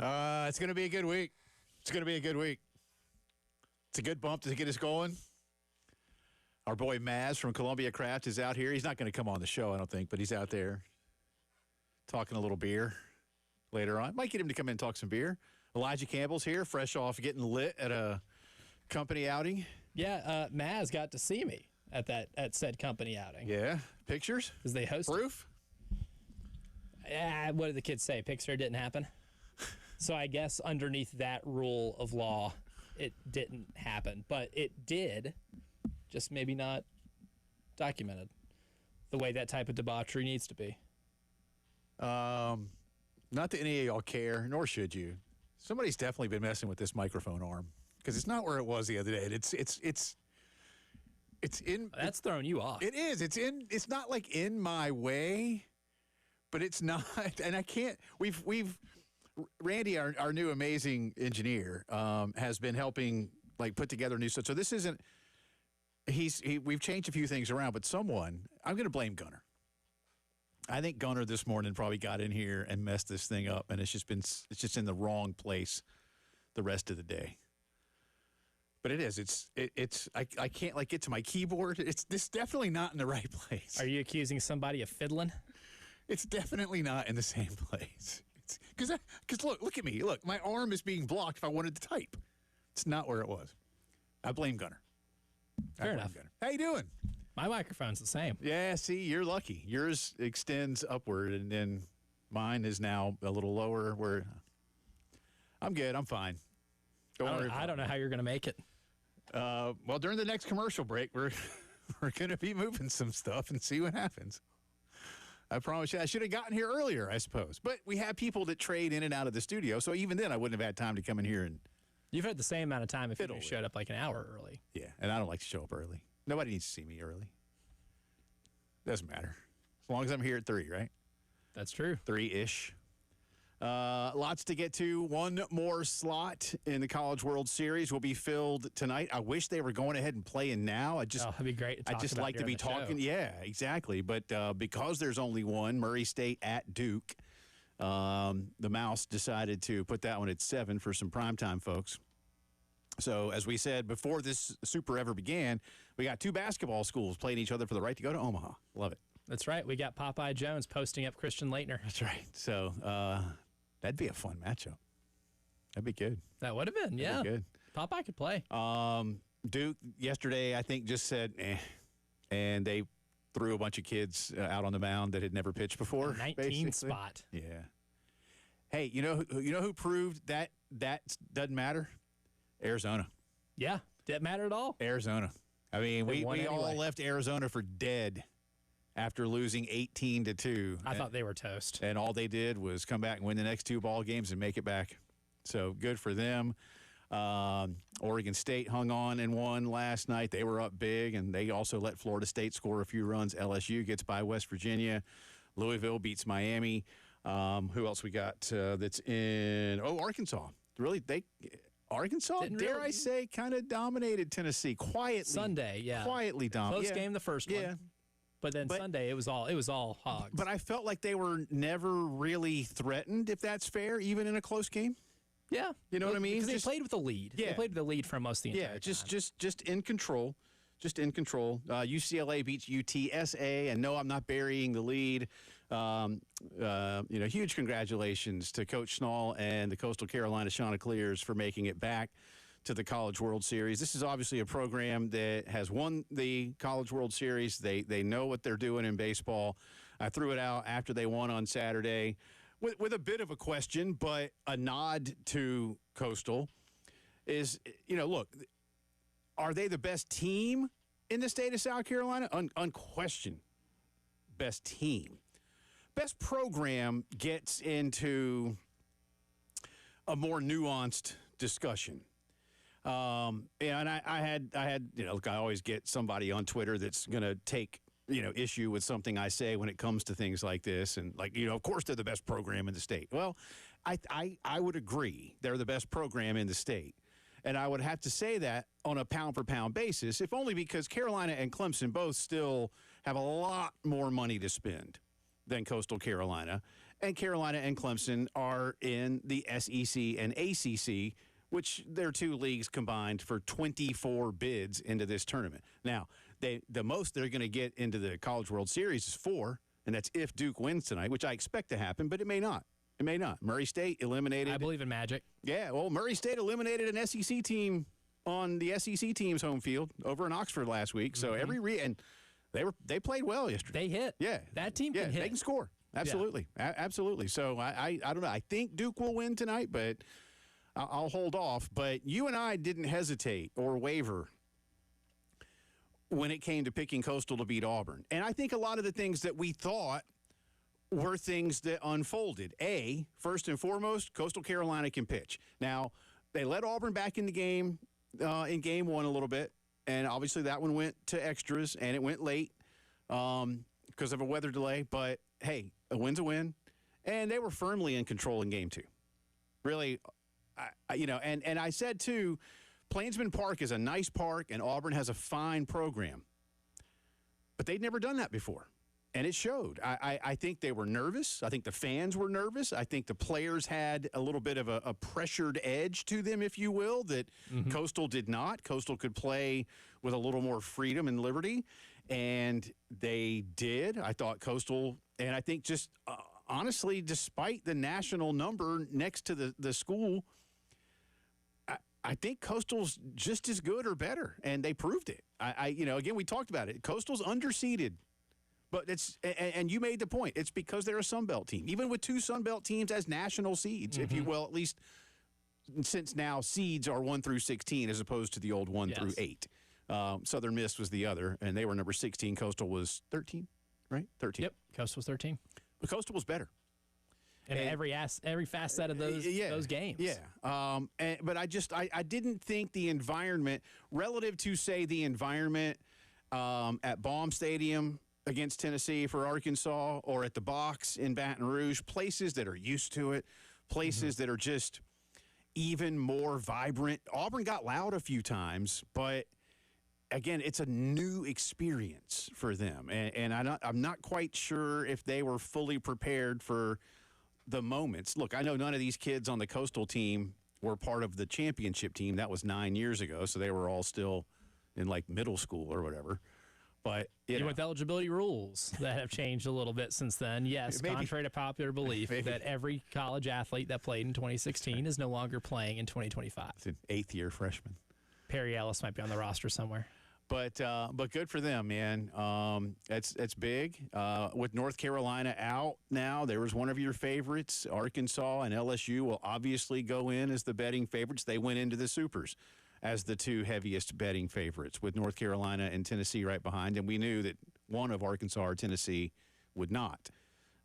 It's going to be a good week. It's going to be a good week. It's a good bump to get us going. Our boy Maz from Columbia Craft is out here. He's not going to come on the show, I don't think, but he's out there talking a little beer later on. Might get him to come in and talk some beer. Elijah Campbell's here, fresh off getting lit at a company outing. Yeah, Maz got to see me at said company outing. Yeah, pictures? Because they hosted. Proof? What did the kids say? Picture didn't happen? So I guess underneath that rule of law, it didn't happen. But it did, just maybe not documented the way that type of debauchery needs to be. Not that any of y'all care, nor should you. Somebody's definitely been messing with this microphone arm because it's not where it was the other day. It's in. That's throwing you off. It is. It's not like in my way, but it's not. And I can't. We've Randy, our new amazing engineer, has been helping like put together new stuff. So this isn't. We've changed a few things around, but I'm going to blame Gunner. I think Gunner this morning probably got in here and messed this thing up, and it's just in the wrong place the rest of the day. But it is. I can't like get to my keyboard. It's definitely not in the right place. Are you accusing somebody of fiddling? It's definitely not in the same place. Because look at me. Look, my arm is being blocked if I wanted to type. It's not where it was. I blame Gunner. Fair enough. Gunner. How you doing? My microphone's the same. Yeah, see, you're lucky. Yours extends upward, and then mine is now a little lower. Where I'm good. I'm fine. I don't know how you're going to make it. Well, during the next commercial break, we're going to be moving some stuff and see what happens. I promise you. I should have gotten here earlier, I suppose. But we have people that trade in and out of the studio, so even then I wouldn't have had time to come in here and You've had the same amount of time if you showed up like an hour early. Yeah, and I don't like to show up early. Nobody needs to see me early. Doesn't matter. As long as I'm here at 3, right? That's true. 3-ish. Lots to get to. One more slot in the College World Series will be filled tonight. I wish they were going ahead and playing now. That'd be great. I just like to be talking. Show. Yeah, exactly. But because there's only one, Murray State at Duke, the Mouse decided to put that one at 7 for some primetime folks. So, as we said before this Super ever began, we got 2 basketball schools playing each other for the right to go to Omaha. Love it. That's right. We got Popeye Jones posting up Christian Laettner. That's right. So, that'd be a fun matchup. That'd be good. That would have been, yeah. Good. Popeye could play. Duke, yesterday, I think, just said, and they threw a bunch of kids out on the mound that had never pitched before. 19 basically. Spot. Yeah. Hey, you know who proved that doesn't matter? Arizona. Yeah. Didn't matter at all. Arizona. I mean, we all left Arizona for dead after losing 18-2. I thought they were toast. And all they did was come back and win the next 2 ball games and make it back. So good for them. Oregon State hung on and won last night. They were up big, and they also let Florida State score a few runs. LSU gets by West Virginia. Louisville beats Miami. Who else we got that's in? Oh, Arkansas. Really, Arkansas, dare I say, kind of dominated Tennessee quietly. Sunday, yeah. Quietly dominated. Close game the first one. Yeah. But then Sunday, it was all hogs. But I felt like they were never really threatened, if that's fair, even in a close game. Yeah. You know what I mean? Because they played with the lead. Yeah. They played with the lead for most of the entire time. just in control. Just in control. UCLA beats UTSA, and no, I'm not burying the lead. Huge congratulations to Coach Schnall and the Coastal Carolina Chanticleers for making it back to the College World Series. This is obviously a program that has won the College World Series. They know what they're doing in baseball. I threw it out after they won on Saturday with a bit of a question, but a nod to Coastal is, look, are they the best team in the state of South Carolina? Unquestioned best team. Best program gets into a more nuanced discussion. And I had, look, I always get somebody on Twitter that's going to take, issue with something I say when it comes to things like this. And of course they're the best program in the state. Well, I would agree they're the best program in the state. And I would have to say that on a pound-for-pound basis, if only because Carolina and Clemson both still have a lot more money to spend than Coastal Carolina. And Carolina and Clemson are in the SEC and ACC, which they're two leagues combined for 24 bids into this tournament. Now, the most they're going to get into the College World Series is 4, and that's if Duke wins tonight, which I expect to happen, but it may not. It may not. Murray State eliminated. I believe in magic. Yeah, well, Murray State eliminated an SEC team on the SEC team's home field over in Oxford last week. So and they played well yesterday. They hit. Yeah, that team can hit. They can score. Absolutely, absolutely. So I don't know. I think Duke will win tonight, but I'll hold off. But you and I didn't hesitate or waver when it came to picking Coastal to beat Auburn, and I think a lot of the things that we thought were things that unfolded. First and foremost, Coastal Carolina can pitch. Now, they let Auburn back in the game in game one a little bit, and obviously that one went to extras, and it went late because of a weather delay. But, hey, a win's a win, and they were firmly in control in game two. Really, and I said, too, Plainsman Park is a nice park, and Auburn has a fine program. But they'd never done that before. And it showed. I think they were nervous. I think the fans were nervous. I think the players had a little bit of a pressured edge to them, if you will, that Coastal did not. Coastal could play with a little more freedom and liberty, and they did. I thought Coastal, and I think just honestly, despite the national number next to the school, I think Coastal's just as good or better, and they proved it. Again, we talked about it. Coastal's underseeded. But and you made the point. It's because they're a Sunbelt team. Even with two Sunbelt teams as national seeds, if you will, at least since now seeds are 1 through 16 as opposed to the old 1 through 8. Southern Miss was the other, and they were number 16. Coastal was 13, right? 13. Yep, Coastal was 13. But Coastal was better. And every facet of those games. Yeah. But I didn't think the environment, relative to, say, the environment at Baum Stadium against Tennessee for Arkansas, or at the Box in Baton Rouge, places that are used to it, places that are just even more vibrant. Auburn got loud a few times, but again, it's a new experience for them, and I'm not quite sure if they were fully prepared for the moments. Look, I know none of these kids on the Coastal team were part of the championship team. That was 9 years ago, so they were all still in like middle school or whatever. But with eligibility rules that have changed a little bit since then, yes, contrary to popular belief that every college athlete that played in 2016 is no longer playing in 2025. It's an 8th-year freshman. Perry Ellis might be on the roster somewhere. But good for them, man. It's big. With North Carolina out now, there was one of your favorites. Arkansas and LSU will obviously go in as the betting favorites. They went into the Supers as the two heaviest betting favorites, with North Carolina and Tennessee right behind. And we knew that one of Arkansas or Tennessee would not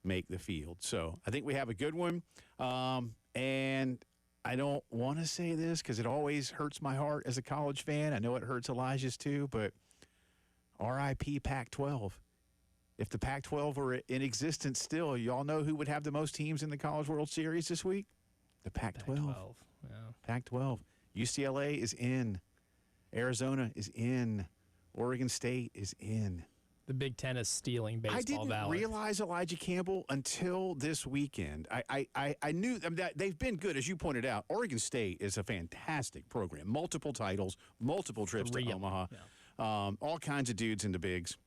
make the field. So I think we have a good one. And I don't want to say this because it always hurts my heart as a college fan. I know it hurts Elijah's too, but RIP Pac-12. If the Pac-12 were in existence still, y'all know who would have the most teams in the College World Series this week? The Pac-12. Yeah. Pac-12. UCLA is in. Arizona is in. Oregon State is in. The Big Ten is stealing baseball. I didn't realize Elijah Campbell until this weekend. I knew that they've been good, as you pointed out. Oregon State is a fantastic program. Multiple titles, multiple trips to Omaha, all kinds of dudes in the bigs.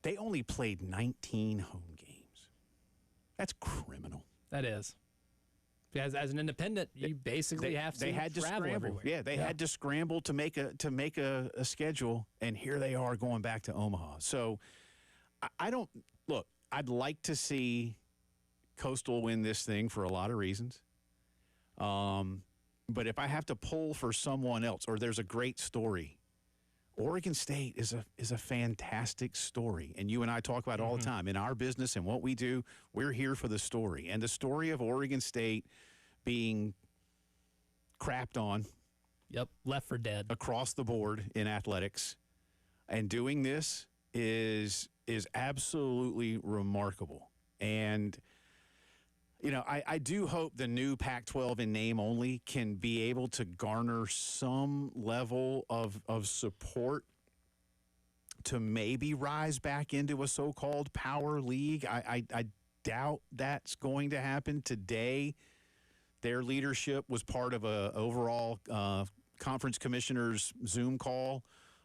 They only played 19 home games. That's criminal. That is. Because as an independent, you basically have to travel everywhere. Yeah, they had to scramble to make a schedule, and here they are going back to Omaha. So I don't look. I'd like to see Coastal win this thing for a lot of reasons. But if I have to pull for someone else, or there's a great story, Oregon State is a fantastic story, and you and I talk about it all the time. In our business and what we do, we're here for the story. And the story of Oregon State being crapped on. Yep, left for dead. Across the board in athletics, and doing this is absolutely remarkable. And I do hope the new Pac-12 in name only can be able to garner some level of support to maybe rise back into a so-called power league. I doubt that's going to happen today. Their leadership was part of a overall conference commissioners Zoom call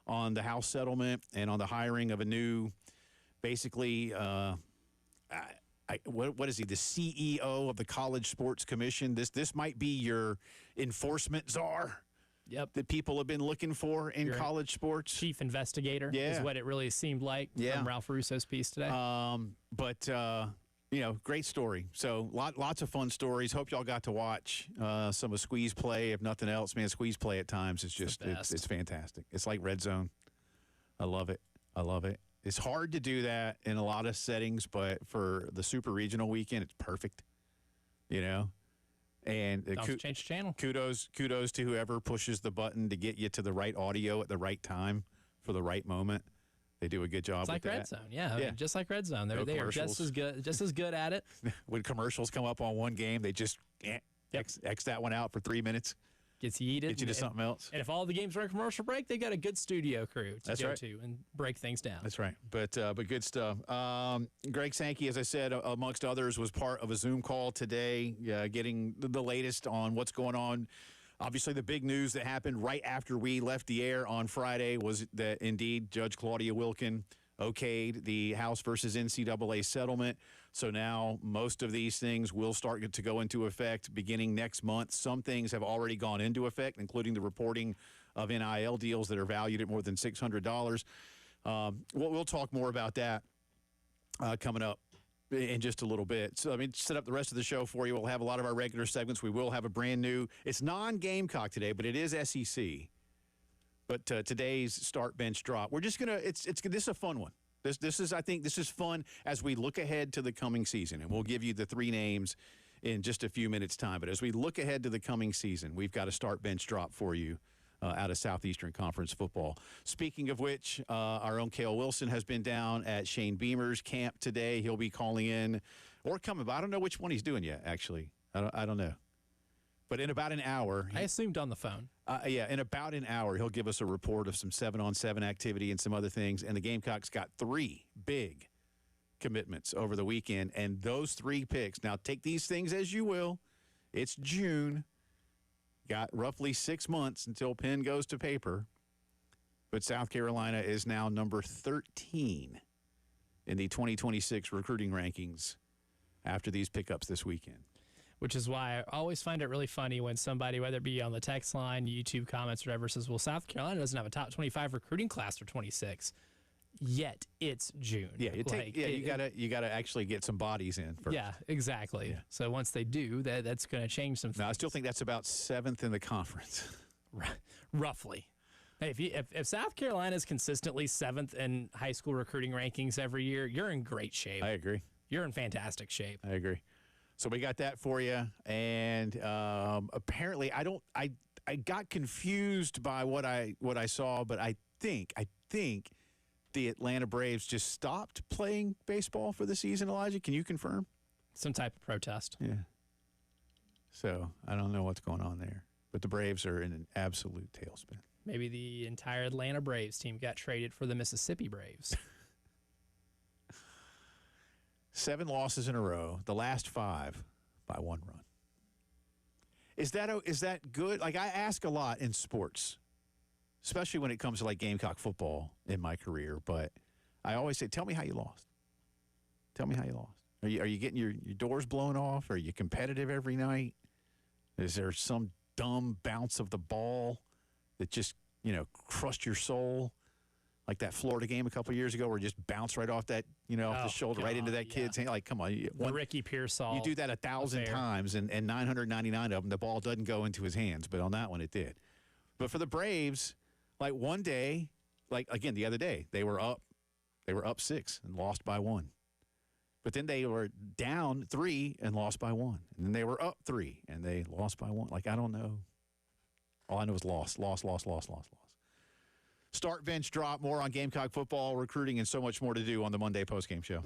on the House settlement and on the hiring of a new, basically, what is he? The CEO of the College Sports Commission. This might be your enforcement czar. Yep. That people have been looking for in college sports. Chief investigator is what it really seemed like from Ralph Russo's piece today. Great story. So lots of fun stories. Hope y'all got to watch some of Squeeze play. If nothing else, man, Squeeze play at times is just it's fantastic. It's like Red Zone. I love it. It's hard to do that in a lot of settings, but for the super regional weekend, it's perfect. And change the channel. Kudos to whoever pushes the button to get you to the right audio at the right time for the right moment. They do a good job. It's like Red Zone, yeah. Just like Red Zone, they are just as good at it. When commercials come up on one game, they just X that one out for 3 minutes. Gets yeeted. Get you to something else. And if all the games are in commercial break, they got a good studio crew to go to and break things down. That's right. But good stuff. Greg Sankey, as I said, amongst others, was part of a Zoom call today, getting the latest on what's going on. Obviously, the big news that happened right after we left the air on Friday was that, indeed, Judge Claudia Wilkin okayed the House versus NCAA settlement. So now most of these things will start to go into effect beginning next month. Some things have already gone into effect, including the reporting of NIL deals that are valued at more than $600. We'll talk more about that coming up in just a little bit. So, set up the rest of the show for you. We'll have a lot of our regular segments. We will have a brand new, it's non-Gamecock today, but it is SEC. But today's start bench drop, we're just gonna. This is a fun one. I think this is fun as we look ahead to the coming season, and we'll give you the three names in just a few minutes' time. But as we look ahead to the coming season, we've got a start bench drop for you out of Southeastern Conference football. Speaking of which, our own Cale Wilson has been down at Shane Beamer's camp today. He'll be calling in or coming, but I don't know which one he's doing yet. Actually, I don't know. But in about an hour, I assumed on the phone. In about an hour, he'll give us a report of some 7-on-7 activity and some other things. And the Gamecocks got 3 big commitments over the weekend. And those 3 picks, now take these things as you will. It's June. Got roughly 6 months until pen goes to paper. But South Carolina is now number 13 in the 2026 recruiting rankings after these pickups this weekend. Which is why I always find it really funny when somebody, whether it be on the text line, YouTube comments, or whatever, says, well, South Carolina doesn't have a top 25 recruiting class for 26. Yet it's June. Yeah, you gotta actually get some bodies in first. Yeah, exactly. Yeah. So once they do, that's going to change some things. No, I still think that's about 7th in the conference. Roughly. Hey, if South Carolina is consistently 7th in high school recruiting rankings every year, you're in great shape. I agree. You're in fantastic shape. I agree. So we got that for you, and apparently I got confused by what I saw, but I think the Atlanta Braves just stopped playing baseball for the season. Elijah, can you confirm? Some type of protest. Yeah. So I don't know what's going on there, but the Braves are in an absolute tailspin. Maybe the entire Atlanta Braves team got traded for the Mississippi Braves. 7 losses in a row, the last 5 by 1 run. Is that good? Like, I ask a lot in sports, especially when it comes to like Gamecock football in my career, but I always say, tell me how you lost. Tell me how you lost. Are you getting your doors blown off? Are you competitive every night? Is there some dumb bounce of the ball that just, crushed your soul? Like that Florida game a couple of years ago where it just bounced right off that, off the shoulder, right into that kid's hand. Like, come on. The Ricky Pearsall. You do that 1,000 times, and 999 of them, the ball doesn't go into his hands. But on that one, it did. But for the Braves, like one day, like, again, the other day, they were up 6 and lost by 1. But then they were down 3 and lost by 1. And then they were up 3 and they lost by 1. Like, I don't know. All I know is loss. Start, bench, drop, more on Gamecock football, recruiting, and so much more to do on the Monday Postgame Show.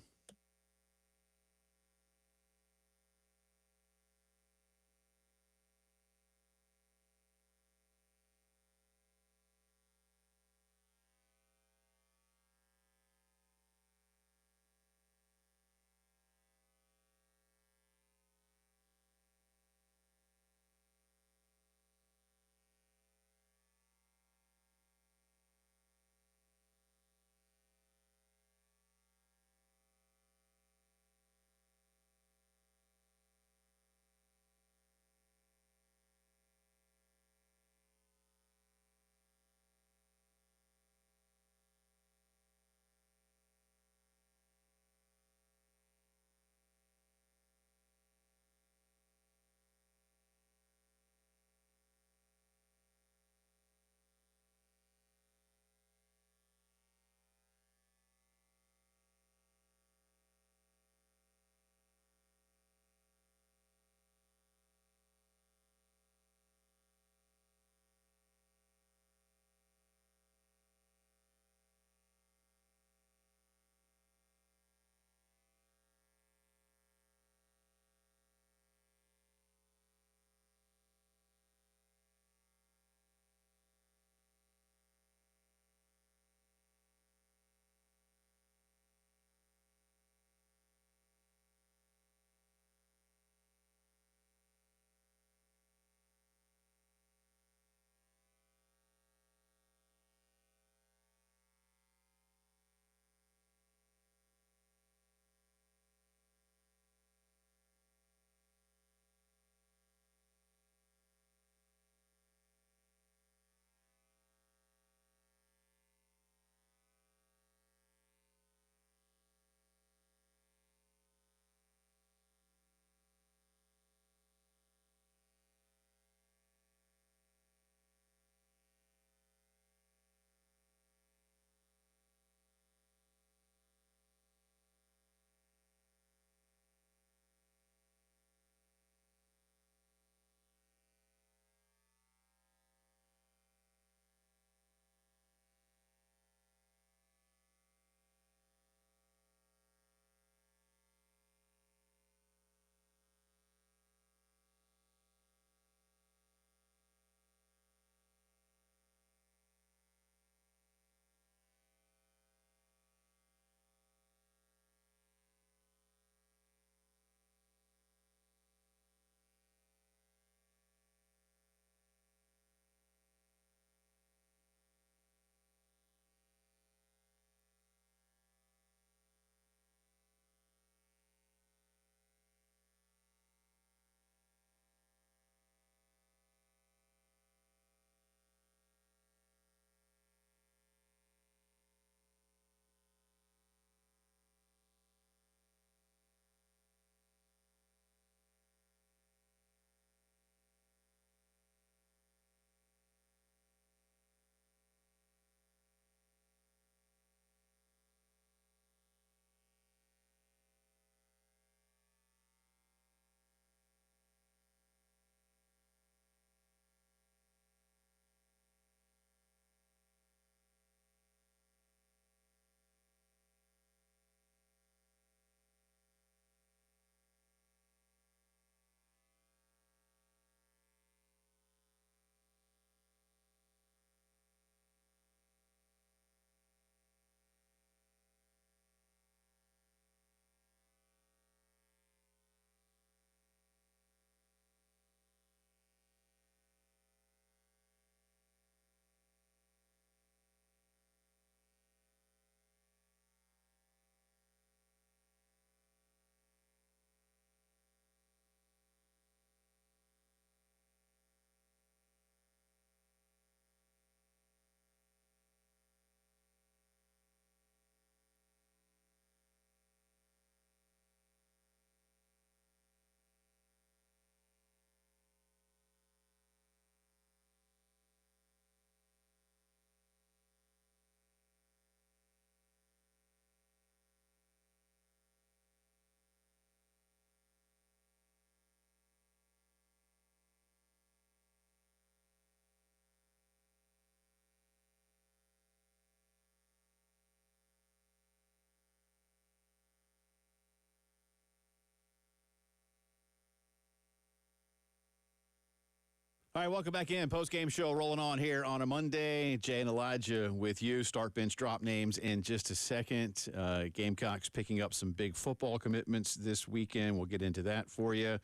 All right, welcome back in. Postgame Show rolling on here on a Monday. Jay and Elijah with you. Start, bench, drop names in just a second. Gamecocks picking up some big football commitments this weekend. We'll get into that for you.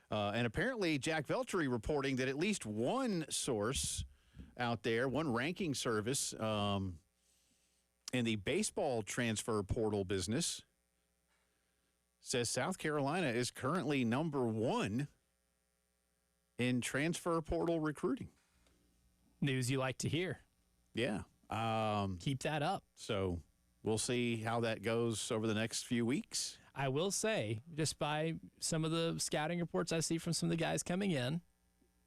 And apparently, Jack Veltri reporting that at least one source out there, one ranking service in the baseball transfer portal business, says South Carolina is currently number one in transfer portal recruiting. News you like to hear. Yeah. Keep that up. So we'll see how that goes over the next few weeks. I will say, just by some of the scouting reports I see from some of the guys coming in,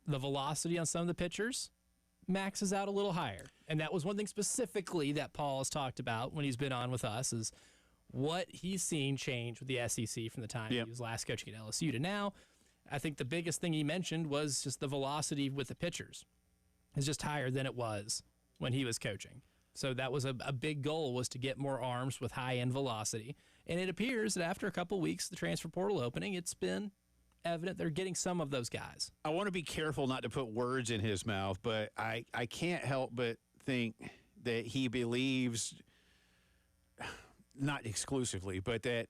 the velocity on some of the pitchers maxes out a little higher. And that was one thing specifically that Paul has talked about when he's been on with us, is what he's seen change with the SEC from the time he was last coaching at LSU to now. I think the biggest thing he mentioned was just the velocity with the pitchers is just higher than it was when he was coaching. So that was a big goal, was to get more arms with high-end velocity. And it appears that after a couple weeks, the transfer portal opening, it's been evident they're getting some of those guys. I want to be careful not to put words in his mouth, but I can't help but think that he believes, not exclusively, but that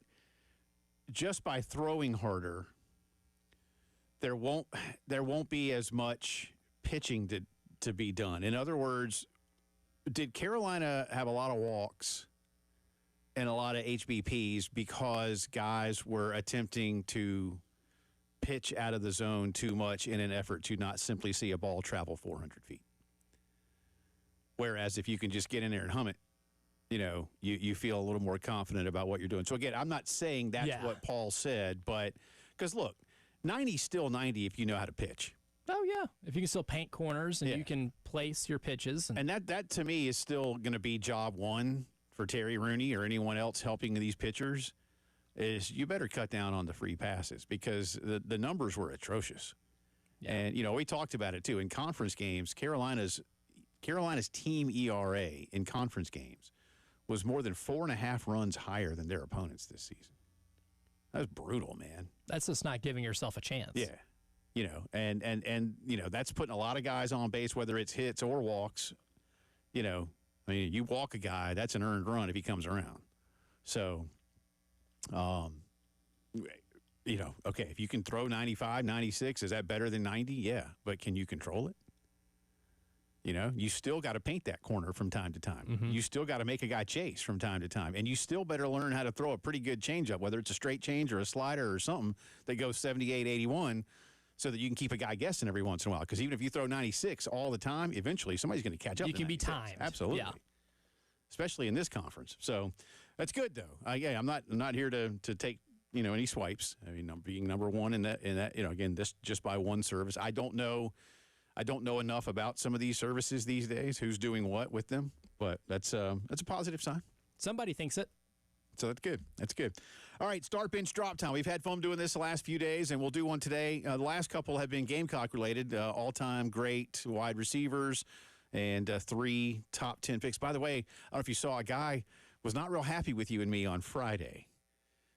just by throwing harder, there won't be as much pitching to be done. In other words, did Carolina have a lot of walks and a lot of HBPs because guys were attempting to pitch out of the zone too much in an effort to not simply see a ball travel 400 feet? Whereas if you can just get in there and hum it, you feel a little more confident about what you're doing. So, again, I'm not saying that's what Paul said, but because, look, 90's still 90 if you know how to pitch. Oh, yeah. If you can still paint corners and you can place your pitches. And that to me, is still going to be job one for Terry Rooney or anyone else helping these pitchers, is you better cut down on the free passes, because the numbers were atrocious. Yeah. And, we talked about it, too. In conference games, Carolina's team ERA in conference games was more than 4.5 runs higher than their opponents this season. That's brutal, man. That's just not giving yourself a chance. Yeah. And that's putting a lot of guys on base, whether it's hits or walks. You walk a guy, that's an earned run if he comes around. So, okay, if you can throw 95, 96, is that better than 90? Yeah. But can you control it? You still got to paint that corner from time to time. Mm-hmm. You still got to make a guy chase from time to time. And you still better learn how to throw a pretty good changeup, whether it's a straight change or a slider or something that goes 78, 81, so that you can keep a guy guessing every once in a while. Because even if you throw 96 all the time, eventually somebody's going to catch up. You can be timed. Absolutely. Yeah. Especially in this conference. So that's good, though. I'm not here to take any swipes. I mean, being number one in that again, this just by one service. I don't know enough about some of these services these days, who's doing what with them, but that's a positive sign. Somebody thinks it. So that's good. That's good. All right, start, bench, drop time. We've had fun doing this the last few days, and we'll do one today. The last couple have been Gamecock-related, all-time great wide receivers, and 3 top 10 picks. By the way, I don't know if you saw, a guy was not real happy with you and me on Friday,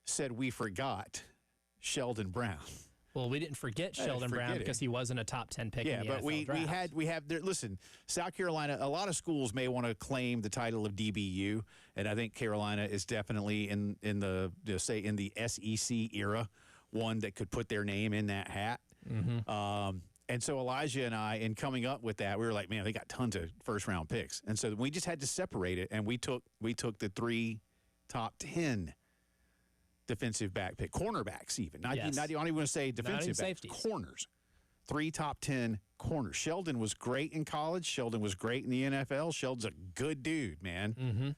said we forgot Sheldon Brown. Well, we didn't forget Sheldon Brown because he wasn't a top 10 pick in the but NFL draft. we have there. Listen, South Carolina, a lot of schools may want to claim the title of DBU, and I think Carolina is definitely in the SEC era, one that could put their name in that hat. Mm-hmm. And so Elijah and I, in coming up with that, we were like, man, they got tons of first-round picks, and so we just had to separate it, and we took the 3 top 10 defensive back pick, cornerbacks even. I don't even want to say defensive backs, corners. 3 top 10 corners. Sheldon was great in college. Sheldon was great in the NFL. Sheldon's a good dude, man. Mm-hmm.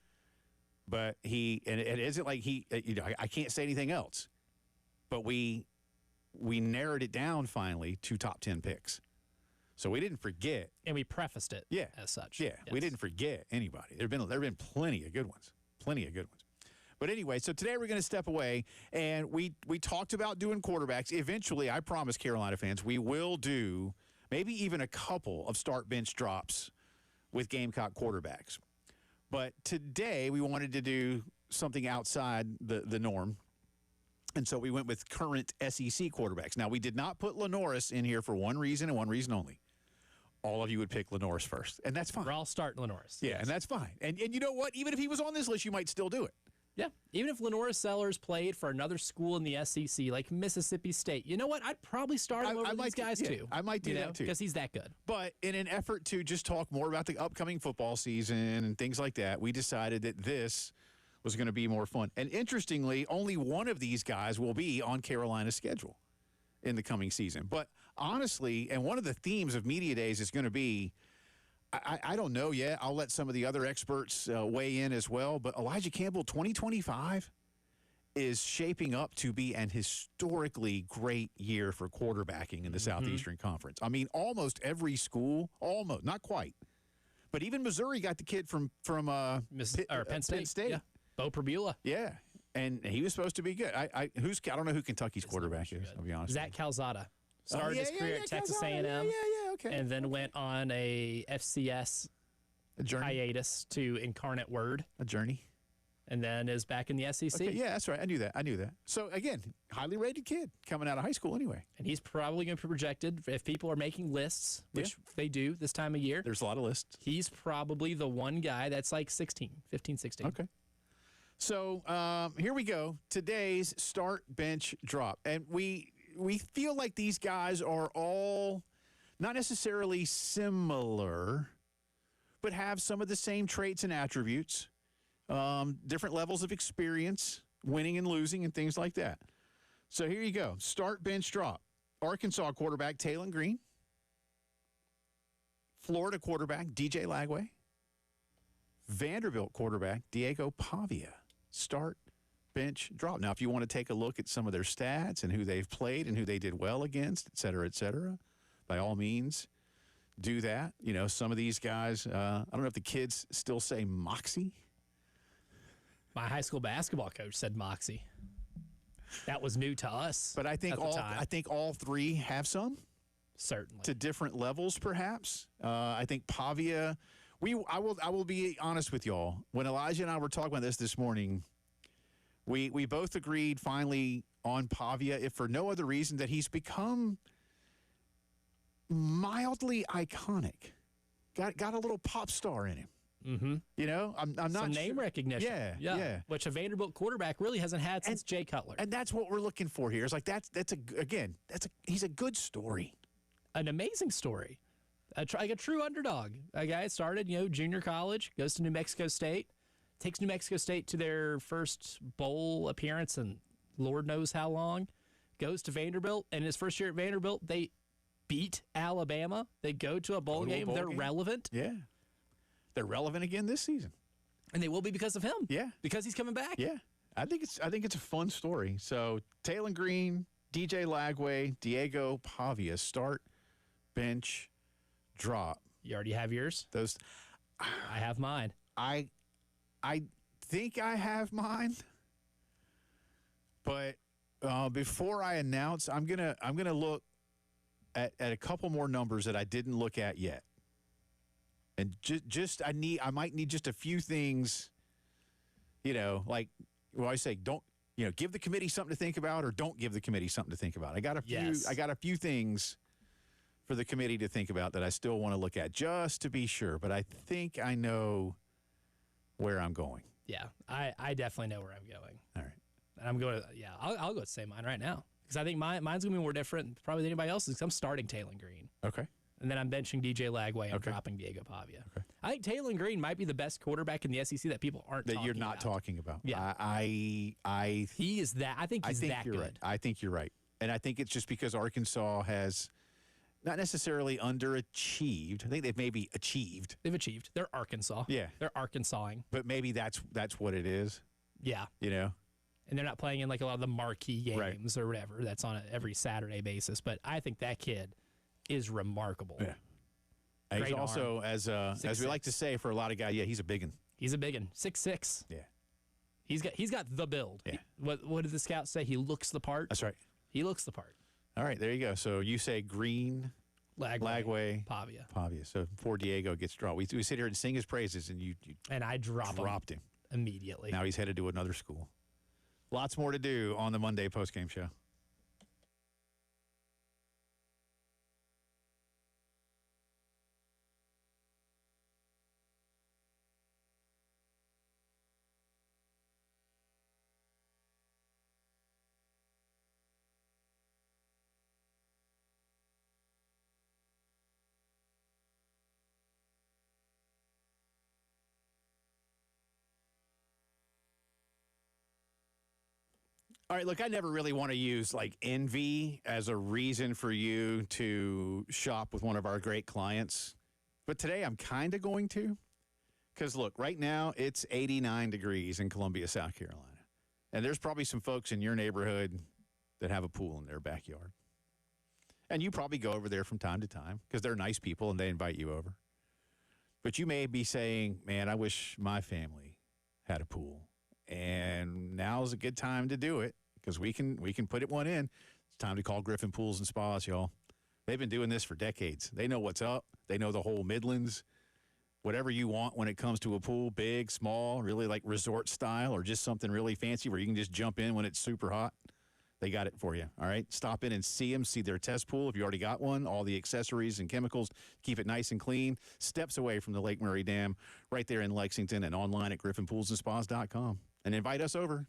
But it isn't like I can't say anything else. But we narrowed it down finally to top 10 picks. So we didn't forget. And we prefaced it as such. Yeah, yes. We didn't forget anybody. There have been plenty of good ones. But anyway, so today we're going to step away, and we talked about doing quarterbacks. Eventually, I promise Carolina fans, we will do maybe even a couple of start, bench, drops with Gamecock quarterbacks. But today we wanted to do something outside the norm, and so we went with current SEC quarterbacks. Now, we did not put Lenoris in here for one reason and one reason only. all of you would pick Lenore's first, and that's fine. We're all starting Lenore's. Yeah, and that's fine. And you know what? Even if he was on this list, you might still do it. Yeah. Even if Lenora Sellers played for another school in the SEC, like Mississippi State, you know what? I'd probably start him over these guys, too. I might do that, too. Because he's that good. But in an effort to just talk more about the upcoming football season and things like that, we decided that this was going to be more fun. And interestingly, only one of these guys will be on Carolina's schedule in the coming season. But honestly, and one of the themes of Media Days is going to be, I don't know yet. I'll let some of the other experts weigh in as well. But Elijah Campbell, 2025 is shaping up to be an historically great year for quarterbacking in the Southeastern Conference. I mean, almost every school, almost, not quite. But even Missouri got the kid from Penn State. Yeah. Bo Prabula. Yeah. And he was supposed to be good. I don't know who Kentucky's quarterback is, I'll be honest. Zach Calzada. Started his career at Texas A&M. Okay. And then went on a FCS hiatus to Incarnate Word. A journey. And then is back in the SEC. Okay, yeah, that's right. I knew that. So, again, highly rated kid coming out of high school anyway. And he's probably going to be projected, if people are making lists, which they do this time of year. There's a lot of lists. He's probably the one guy that's like 15, 16. Okay. So, here we go. Today's start, bench, drop. And we feel like these guys are all not necessarily similar, but have some of the same traits and attributes, different levels of experience, winning and losing, and things like that. So here you go. Start, bench, drop. Arkansas quarterback Taylon Green. Florida quarterback DJ Lagway. Vanderbilt quarterback Diego Pavia. Start, bench, drop. Now, if you want to take a look at some of their stats and who they've played and who they did well against, et cetera, by all means, do that. You know, some of these guys, I don't know if the kids still say Moxie. My high school basketball coach said Moxie. That was new to us. But I think all three have some. Certainly. To different levels, perhaps. I think Pavia, I will be honest with y'all. When Elijah and I were talking about this morning, we both agreed finally on Pavia, if for no other reason that he's become mildly iconic. Got a little pop star in him. Mm-hmm. You know, I'm not some name recognition. Yeah. Which a Vanderbilt quarterback really hasn't had since Jay Cutler. And that's what we're looking for here. It's like he's a good story. An amazing story. Like a true underdog. A guy started, junior college, goes to New Mexico State, takes New Mexico State to their first bowl appearance in Lord knows how long, goes to Vanderbilt, and his first year at Vanderbilt, they beat Alabama. They go to a bowl game. They're relevant. Yeah. They're relevant again this season. And they will be because of him. Yeah. Because he's coming back. Yeah. I think it's a fun story. So Taylon Green, DJ Lagway, Diego Pavia, start, bench, drop. You already have yours? I have mine. I think I have mine. But before I announce, I'm gonna look at a couple more numbers that I didn't look at yet. And I might need just a few things, like I say, don't, give the committee something to think about, or don't give the committee something to think about. I got a few things for the committee to think about that I still want to look at just to be sure, but I think I know where I'm going. Yeah, I definitely know where I'm going. All right. And I'm going to, I'll go to say mine right now. Because I think mine's going to be more different probably than anybody else's, because I'm starting Taylon Green. Okay. And then I'm benching DJ Lagway and dropping Diego Pavia. Okay. I think Taylon Green might be the best quarterback in the SEC that people aren't talking about. That you're not talking about. Yeah. He is that. I think he's that good. Right. I think you're right. And I think it's just because Arkansas has not necessarily underachieved. I think they've maybe achieved. They've achieved. They're Arkansas. Yeah. They're Arkansasing. But maybe that's what it is. Yeah. And they're not playing in like a lot of the marquee games or whatever. That's on every Saturday basis. But I think that kid is remarkable. Yeah. And he's also, as we like to say for a lot of guys, he's a big one. He's a big one. 6'6". Yeah. He's got the build. Yeah. What did the scouts say? He looks the part. That's right. He looks the part. All right, there you go. So you say Green, Lagway, Pavia. So before Diego gets dropped, we sit here and sing his praises, and you I dropped him immediately. Now he's headed to another school. Lots more to do on the Monday postgame show. All right, look, I never really want to use like envy as a reason for you to shop with one of our great clients. But today I'm kind of going to. Because look, right now it's 89 degrees in Columbia, South Carolina. And there's probably some folks in your neighborhood that have a pool in their backyard. And you probably go over there from time to time because they're nice people and they invite you over. But you may be saying, man, I wish my family had a pool. And now's a good time to do it because we can put one in. It's time to call Griffin Pools and Spas, y'all. They've been doing this for decades. They know what's up. They know the whole Midlands. Whatever you want when it comes to a pool, big, small, really like resort style, or just something really fancy where you can just jump in when it's super hot. They got it for you, all right? Stop in and see them, see their test pool if you already got one, all the accessories and chemicals, keep it nice and clean, steps away from the Lake Murray Dam, right there in Lexington, and online at griffinpoolsandspas.com. And invite us over.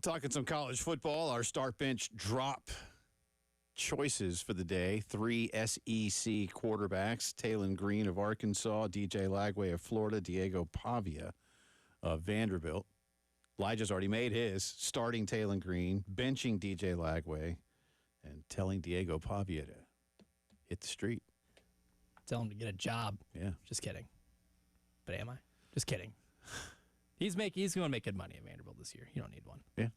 Talking some college football, our start bench drop choices for the day. 3 SEC quarterbacks, Talon Green of Arkansas, DJ Lagway of Florida, Diego Pavia of Vanderbilt. Elijah's already made his, starting Talon Green, benching DJ Lagway, and telling Diego Pavia to hit the street. Tell him to get a job. Yeah. Just kidding. But am I? Just kidding. He's going to make good money at Vanderbilt this year. You don't need one. Yeah,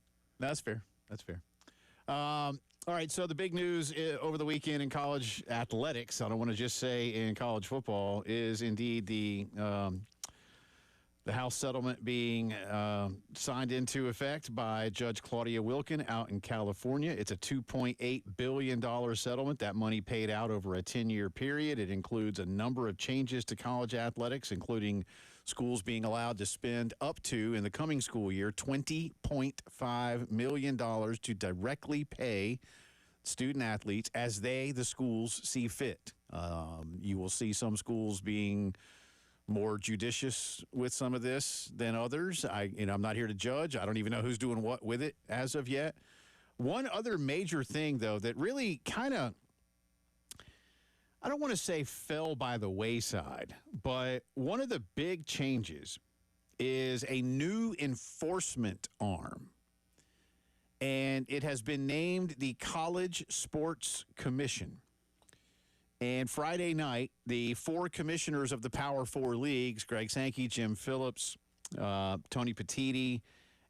that's fair. That's fair. All right, so the big news over the weekend in college athletics, I don't want to just say in college football, is indeed the House settlement being signed into effect by Judge Claudia Wilkin out in California. It's a $2.8 billion settlement. That money paid out over a 10-year period. It includes a number of changes to college athletics, including schools being allowed to spend up to, in the coming school year, $20.5 million to directly pay student athletes as the schools, see fit. You will see some schools being more judicious with some of this than others. I'm not here to judge. I don't even know who's doing what with it as of yet. One other major thing, though, that really kind of, I don't want to say fell by the wayside, but one of the big changes is a new enforcement arm. And it has been named the College Sports Commission. And Friday night, the 4 commissioners of the Power 4 leagues, Greg Sankey, Jim Phillips, Tony Petitti,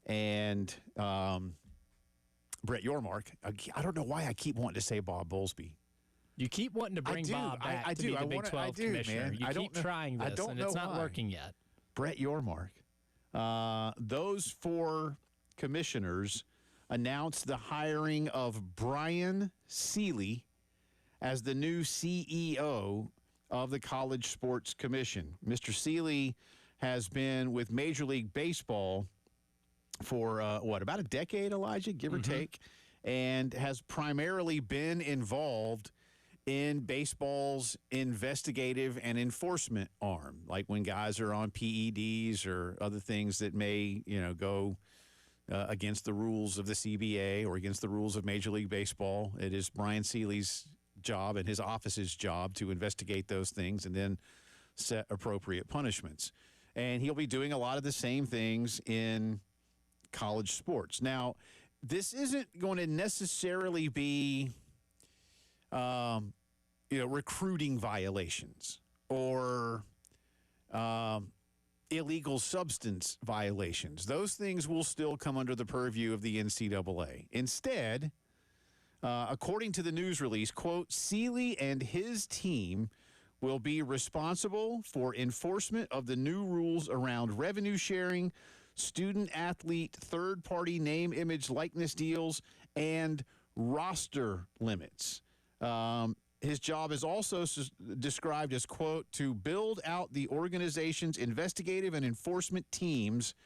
and Brett Yormark. I don't know why I keep wanting to say Bob Bowlesby. You keep wanting to bring Bob back to be the Big 12 commissioner. Man. You keep trying this, and it's not working yet. Brett Yormark. Those 4 commissioners announced the hiring of Brian Seeley as the new CEO of the College Sports Commission. Mr. Seeley has been with Major League Baseball for, about a decade, Elijah, give or take, and has primarily been involved in baseball's investigative and enforcement arm, like when guys are on PEDs or other things that may, go against the rules of the CBA or against the rules of Major League Baseball. It is Brian Seeley's job and his office's job to investigate those things and then set appropriate punishments. And he'll be doing a lot of the same things in college sports. Now, this isn't going to necessarily be recruiting violations or illegal substance violations. Those things will still come under the purview of the NCAA. Instead, according to the news release, quote, Seeley and his team will be responsible for enforcement of the new rules around revenue sharing, student-athlete third-party name, image, likeness deals, and roster limits. His job is also described as, quote, to build out the organization's investigative and enforcement teams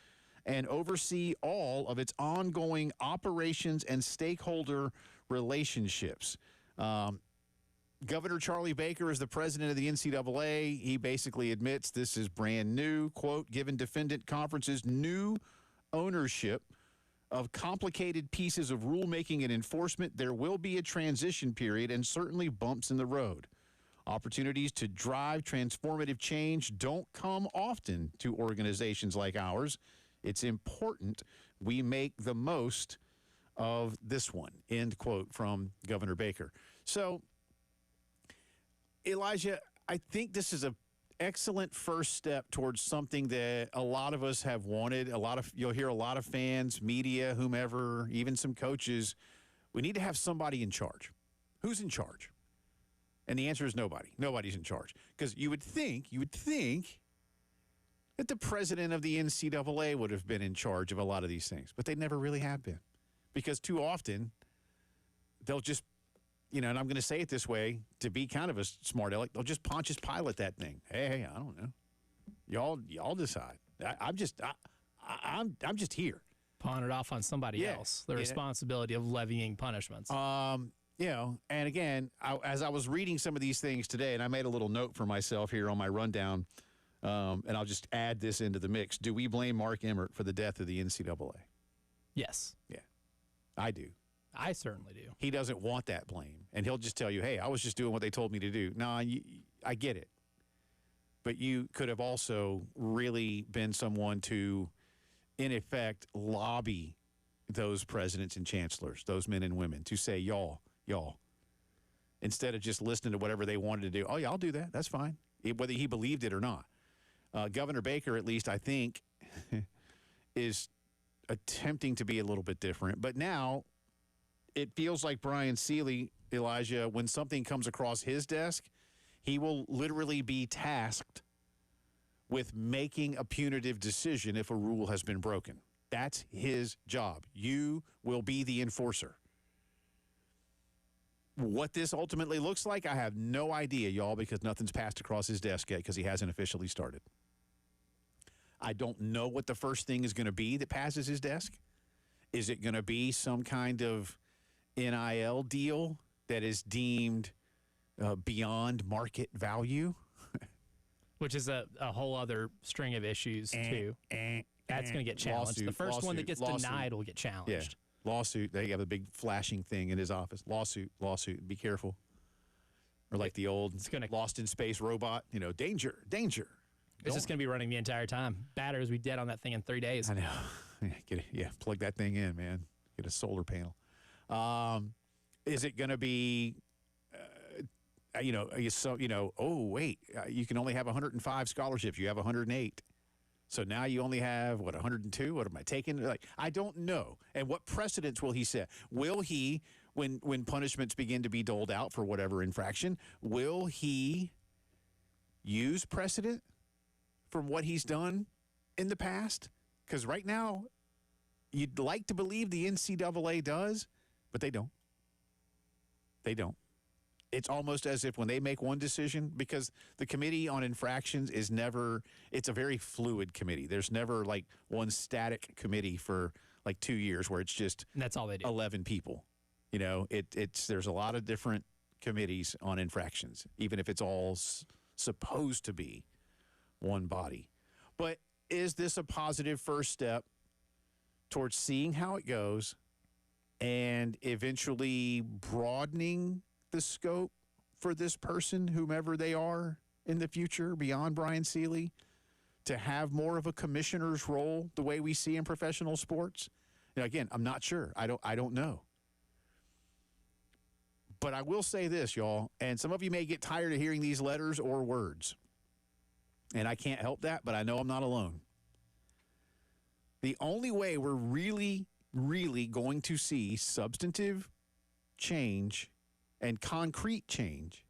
and oversee all of its ongoing operations and stakeholder relationships. Governor Charlie Baker is the president of the NCAA. He basically admits this is brand new, quote, given defendant conferences new ownership of complicated pieces of rulemaking and enforcement, there will be a transition period and certainly bumps in the road. Opportunities to drive transformative change don't come often to organizations like ours. It's important we make the most of this one, end quote from Governor Baker. So, Elijah, I think this is an excellent first step towards something that a lot of us have wanted. You'll hear a lot of fans, media, whomever, even some coaches. We need to have somebody in charge. Who's in charge? And the answer is nobody. Nobody's in charge. Because you would think that the president of the NCAA would have been in charge of a lot of these things, but they never really have been. Because too often, they'll just, and I'm going to say it this way to be kind of a smart aleck, they'll just Pontius Pilate that thing. Hey, I don't know. Y'all decide. I'm just here. Pawn it off on somebody else. The responsibility of levying punishments. And again, as I was reading some of these things today, and I made a little note for myself here on my rundown, and I'll just add this into the mix. Do we blame Mark Emmert for the death of the NCAA? Yes. Yeah, I do. I certainly do. He doesn't want that blame, and he'll just tell you, hey, I was just doing what they told me to do. No, I get it. But you could have also really been someone to, in effect, lobby those presidents and chancellors, those men and women, to say, y'all, instead of just listening to whatever they wanted to do. Oh, yeah, I'll do that. That's fine, whether he believed it or not. Governor Baker, at least, I think, is attempting to be a little bit different. But now it feels like Brian Seeley, Elijah, when something comes across his desk, he will literally be tasked with making a punitive decision if a rule has been broken. That's his job. You will be the enforcer. What this ultimately looks like, I have no idea, y'all, because nothing's passed across his desk yet because he hasn't officially started. I don't know what the first thing is going to be that passes his desk. Is it going to be some kind of NIL deal that is deemed beyond market value? Which is a whole other string of issues, too. That's going to get challenged. Lawsuit, the first one that gets lawsuit. denied will get challenged. Yeah. Lawsuit. They have a big flashing thing in his office. Lawsuit. Be careful. Or like the old Lost in Space robot, danger. It's just going to be running the entire time. Batteries will be dead on that thing in 3 days. I know. Plug that thing in, man. Get a solar panel. Is it going to be, you can only have 105 scholarships. You have 108. So now you only have, 102? What am I taking? I don't know. And what precedents will he set? Will he, when punishments begin to be doled out for whatever infraction, will he use precedent from what he's done in the past? Because right now, you'd like to believe the NCAA does, but they don't. They don't. It's almost as if when they make one decision, because the Committee on Infractions is never, it's a very fluid committee. There's never like one static committee for like 2 years where it's just and that's all they do. 11 people. There's a lot of different committees on infractions, even if it's all supposed to be one body. But is this a positive first step towards seeing how it goes and eventually broadening the scope for this person, whomever they are in the future, beyond Brian Seeley, to have more of a commissioner's role the way we see in professional sports? Again, I'm not sure. I don't know. But I will say this, y'all, and some of you may get tired of hearing these letters or words, and I can't help that, but I know I'm not alone. The only way we're really, really going to see substantive change and concrete change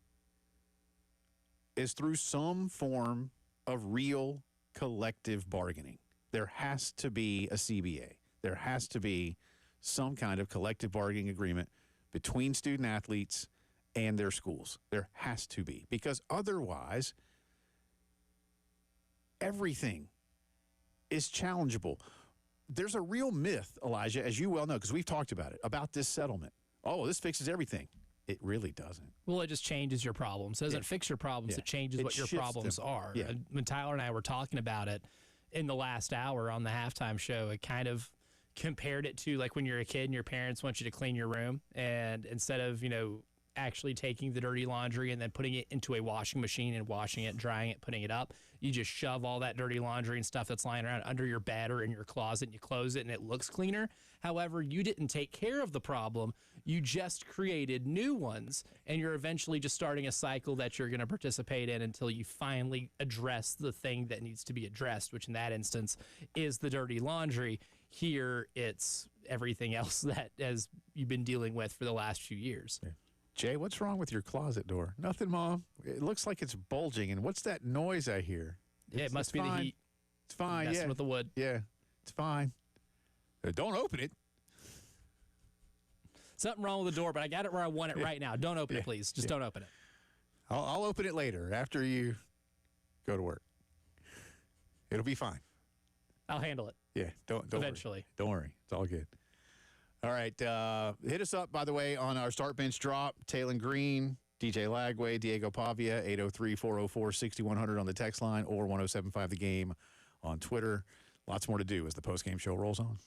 is through some form of real collective bargaining. There has to be a CBA. There has to be some kind of collective bargaining agreement between student athletes and their schools. There has to be, because otherwise everything is challengeable. There's a real myth, Elijah, as you well know, because we've talked about it, about this settlement. Oh, this fixes everything. It really doesn't. Well, it just changes your problems. It doesn't fix your problems. It changes what your problems are. Yeah. And when Tyler and I were talking about it in the last hour on the halftime show, it kind of compared it to like when you're a kid and your parents want you to clean your room, and instead of, actually taking the dirty laundry and then putting it into a washing machine and washing it, drying it, putting it up, you just shove all that dirty laundry and stuff that's lying around under your bed or in your closet and you close it and it looks cleaner. However, you didn't take care of the problem. You just created new ones, and you're eventually just starting a cycle that you're going to participate in until you finally address the thing that needs to be addressed, which in that instance is the dirty laundry. Here, it's everything else that as you've been dealing with for the last few years. Yeah. Jay, what's wrong with your closet door? Nothing, Mom. It looks like it's bulging. And what's that noise I hear? Yeah, it must be fine. the heat. It's fine, messing with the wood. Yeah, it's fine. Don't open it. Something wrong with the door, but I got it where I want it right now. Don't open it, please. Just don't open it. I'll open it later after you go to work. It'll be fine. I'll handle it. Yeah, don't eventually. Worry. Don't worry. It's all good. All right. Hit us up, by the way, on our start bench drop. Taylon Green, DJ Lagway, Diego Pavia, 803-404-6100 on the text line, or 1075 The Game on Twitter. Lots more to do as the postgame show rolls on.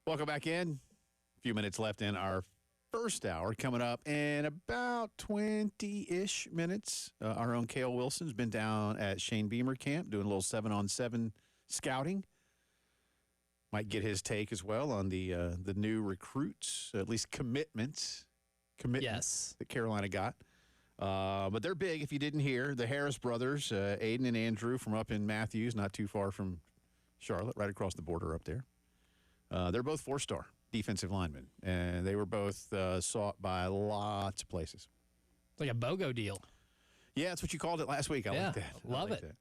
Welcome back in. A few minutes left in our first hour. Coming up in about 20-ish minutes, our own Cale Wilson's been down at Shane Beamer camp doing a little 7-on-7 scouting. Might get his take as well on the new recruits, at least commitments Yes. that Carolina got. But they're big, if you didn't hear. The Harris brothers, Aiden and Andrew from up in Matthews, not too far from Charlotte, right across the border up there. They're both 4-star defensive linemen, and they were both sought by lots of places. It's like a BOGO deal. Yeah, that's what you called it last week. I like that. Love like it.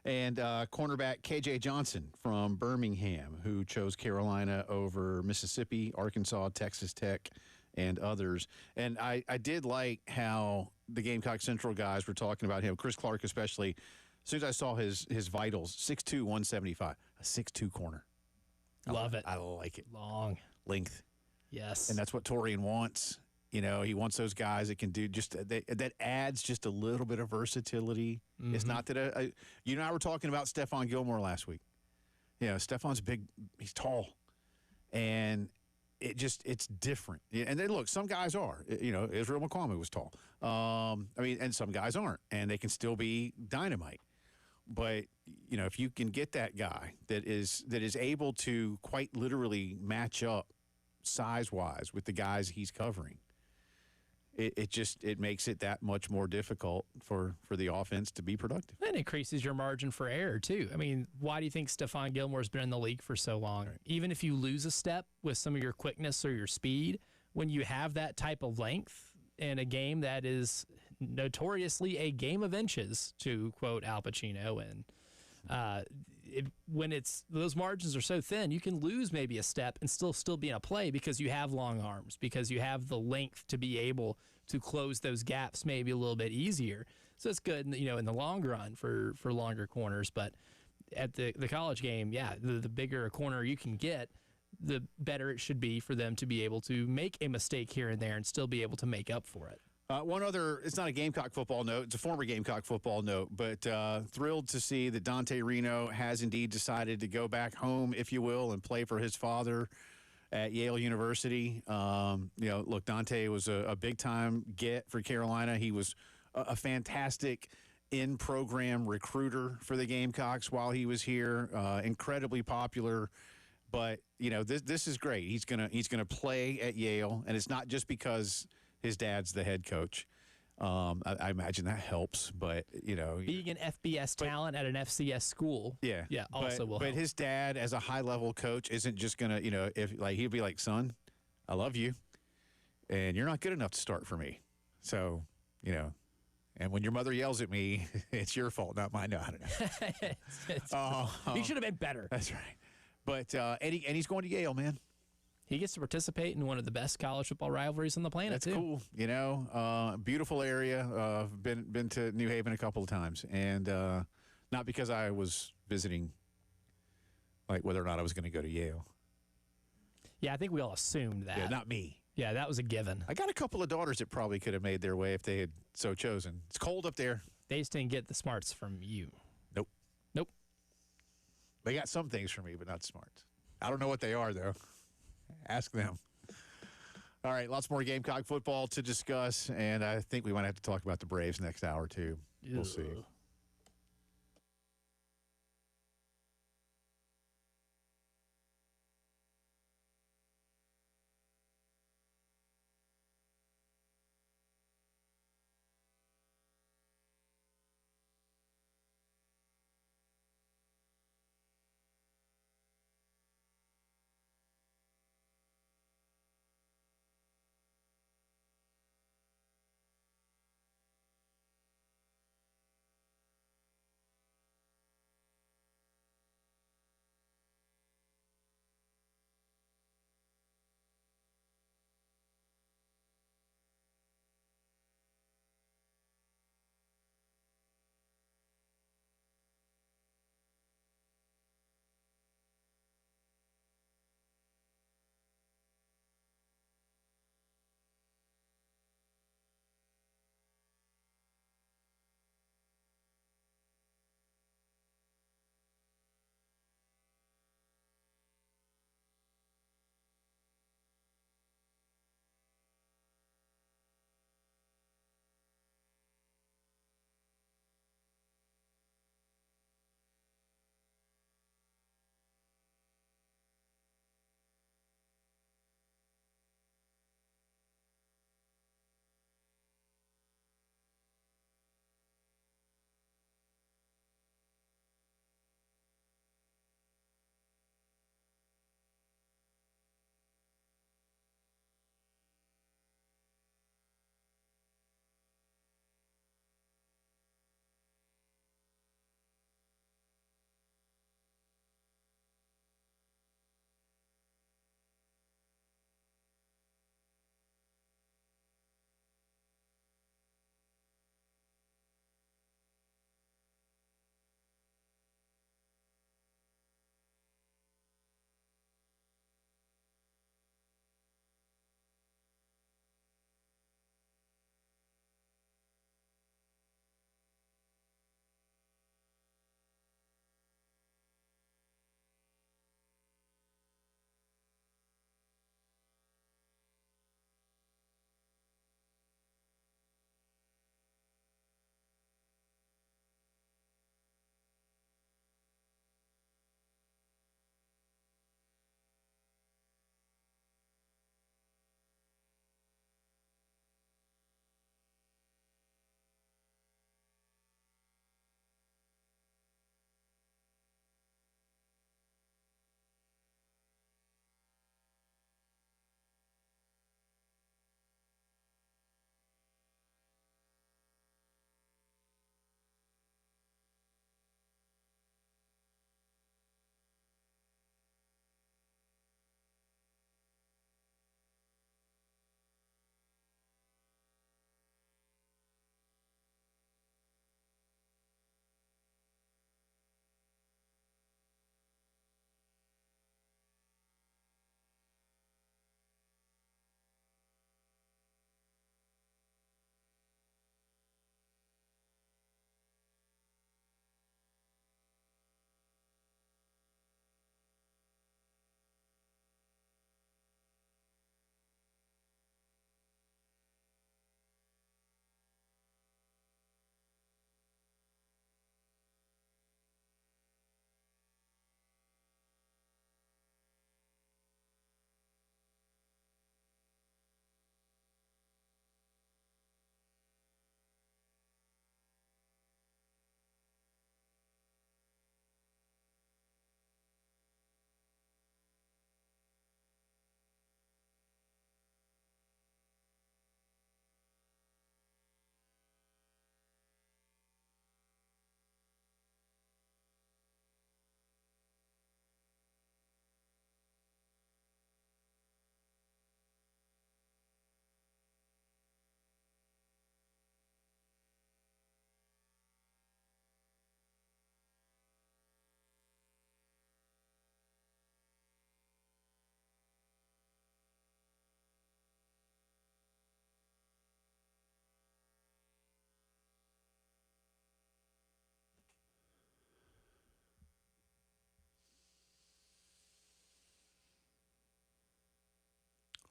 That. And cornerback KJ Johnson from Birmingham, who chose Carolina over Mississippi, Arkansas, Texas Tech, and others. And I did like how the Gamecock Central guys were talking about him, Chris Clark especially. As soon as I saw his vitals, 6'2", 175, a 6'2" corner. Love it. I like it. Long. Length. Yes. And that's what Torian wants. You know, he wants those guys that can do just that adds just a little bit of versatility. Mm-hmm. It's not that you and I were talking about Stephon Gilmore last week. You know, Stephon's big, he's tall, and it's different. And then look, some guys are. You know, Israel McCormick was tall. And some guys aren't, and they can still be dynamite. But you know, if you can get that guy that is able to quite literally match up size-wise with the guys he's covering, it makes it that much more difficult for the offense to be productive. And increases your margin for error, too. I mean, why do you think Stephon Gilmore's been in the league for so long? Right. Even if you lose a step with some of your quickness or your speed, when you have that type of length in a game that is notoriously a game of inches, to quote Al Pacino, and when it's those margins are so thin, you can lose maybe a step and still be in a play because you have long arms, because you have the length to be able to close those gaps maybe a little bit easier. So it's good, you know, in the long run for longer corners. But at the college game, yeah, the bigger a corner you can get, the better it should be for them to be able to make a mistake here and there and still be able to make up for it. One other, it's not a Gamecock football note, it's a former Gamecock football note, but thrilled to see that Dante Reno has indeed decided to go back home, if you will, and play for his father at Yale University. You know, look, Dante was a big-time get for Carolina. He was a fantastic in-program recruiter for the Gamecocks while he was here, incredibly popular. But, you know, this is great. He's gonna play at Yale, and it's not just because his dad's the head coach. I imagine that helps, but, you know. Being an FBS talent at an FCS school. Yeah. Also will help. But his dad, as a high-level coach, isn't just going to, you know, he'd be like, son, I love you, and you're not good enough to start for me. So, you know, and when your mother yells at me, it's your fault, not mine. No, I don't know. He should have been better. That's right. But, and he's going to Yale, man. He gets to participate in one of the best college football rivalries on the planet. That's cool. You know, beautiful area. Been to New Haven a couple of times, and not because I was visiting, like whether or not I was going to go to Yale. Yeah, I think we all assumed that. Yeah, not me. Yeah, that was a given. I got a couple of daughters that probably could have made their way if they had so chosen. It's cold up there. They just didn't get the smarts from you. Nope. They got some things from me, but not smarts. I don't know what they are, though. Ask them. All right, lots more Gamecock football to discuss, and I think we might have to talk about the Braves next hour, too. We'll see.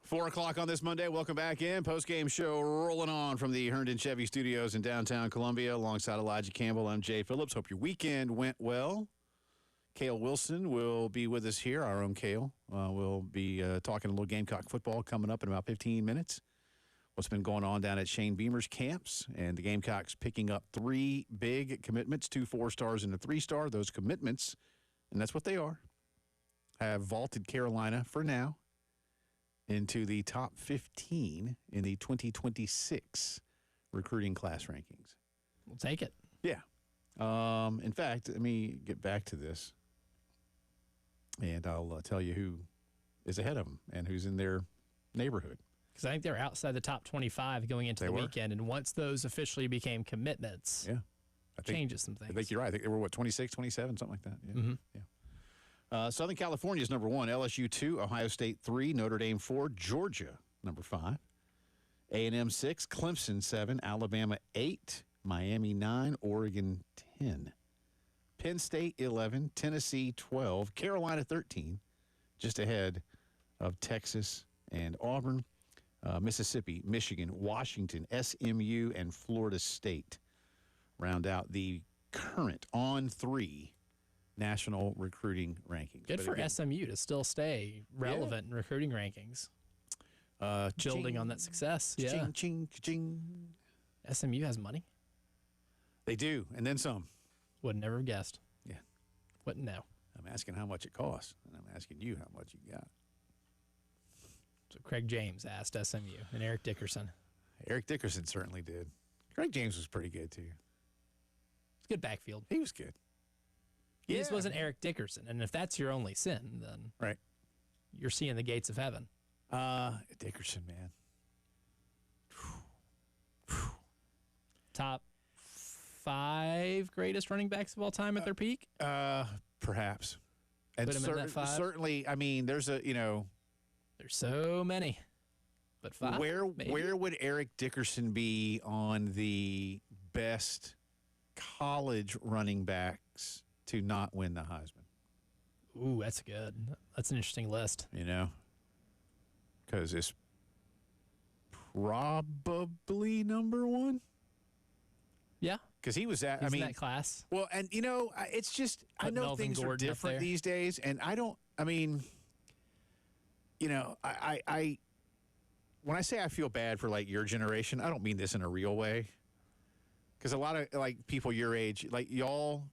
4 o'clock on this Monday. Welcome back in. Postgame Show rolling on from the Herndon Chevy Studios in downtown Columbia alongside Elijah Campbell. I'm Jay Phillips. Hope your weekend went well. Cale Wilson will be with us here, our own Cale. We'll be talking a little Gamecock football coming up in about 15 minutes. What's been going on down at Shane Beamer's camps, and the Gamecocks picking up 3 big commitments, 2 4-stars and a 3-star. Those commitments, and that's what they are, have vaulted Carolina for now into the top 15 in the 2026 recruiting class rankings. We'll take it. Yeah. In fact, let me get back to this, and I'll tell you who is ahead of them and who's in their neighborhood. Because I think they're outside the top 25 going into the weekend, and once those officially became commitments, changes some things. I think you're right. I think they were, 26, 27, something like that. Yeah. Mm-hmm. Yeah. Southern California is number 1, LSU 2, Ohio State 3, Notre Dame 4, Georgia number 5, A&M 6, Clemson 7, Alabama 8, Miami 9, Oregon 10, Penn State 11, Tennessee 12, Carolina 13, just ahead of Texas and Auburn, Mississippi, Michigan, Washington, SMU, and Florida State round out the current on 3 national recruiting rankings. Good for SMU to still stay relevant in recruiting rankings. Building on that success. Ching, ching, ching. SMU has money. They do, and then some. Would never have guessed. Yeah. Wouldn't know. I'm asking how much it costs, and I'm asking you how much you got. So Craig James asked SMU and Eric Dickerson. Eric Dickerson certainly did. Craig James was pretty good, too. It's good backfield. He was good. He just wasn't Eric Dickerson, and if that's your only sin, then you're seeing the gates of heaven. Dickerson, man. Top 5 greatest running backs of all time at their peak? Perhaps. And put him in that 5? Certainly, I mean, there's there's so many. But 5? Where would Eric Dickerson be on the best college running backs to not win the Heisman? Ooh, that's good. That's an interesting list. Because it's probably number 1. Yeah. Because he was at, in that class. Well, and, it's just, I know Melvin things Gordon are different these days, and I when I say I feel bad for, your generation, I don't mean this in a real way. Because a lot of, people your age, y'all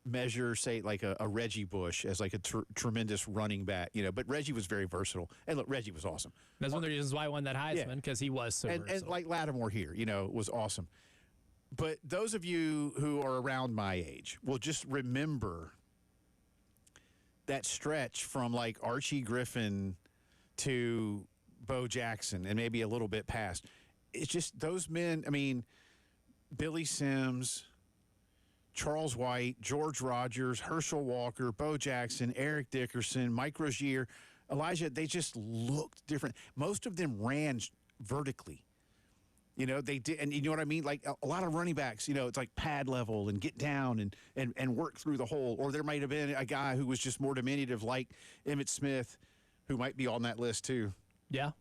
measure, say, a Reggie Bush as, a tremendous running back, but Reggie was very versatile. And, look, Reggie was awesome. That's one of the reasons why I won that Heisman, because he was so versatile. And, like Lattimore here, was awesome. But those of you who are around my age will just remember that stretch from, Archie Griffin to Bo Jackson and maybe a little bit past. It's just those men, Billy Sims, Charles White, George Rogers, Herschel Walker, Bo Jackson, Eric Dickerson, Mike Rozier, Elijah, they just looked different. Most of them ran vertically. They did, and you know what I mean? A lot of running backs, it's pad level and get down and work through the hole. Or there might have been a guy who was just more diminutive, like Emmitt Smith, who might be on that list too. Yeah,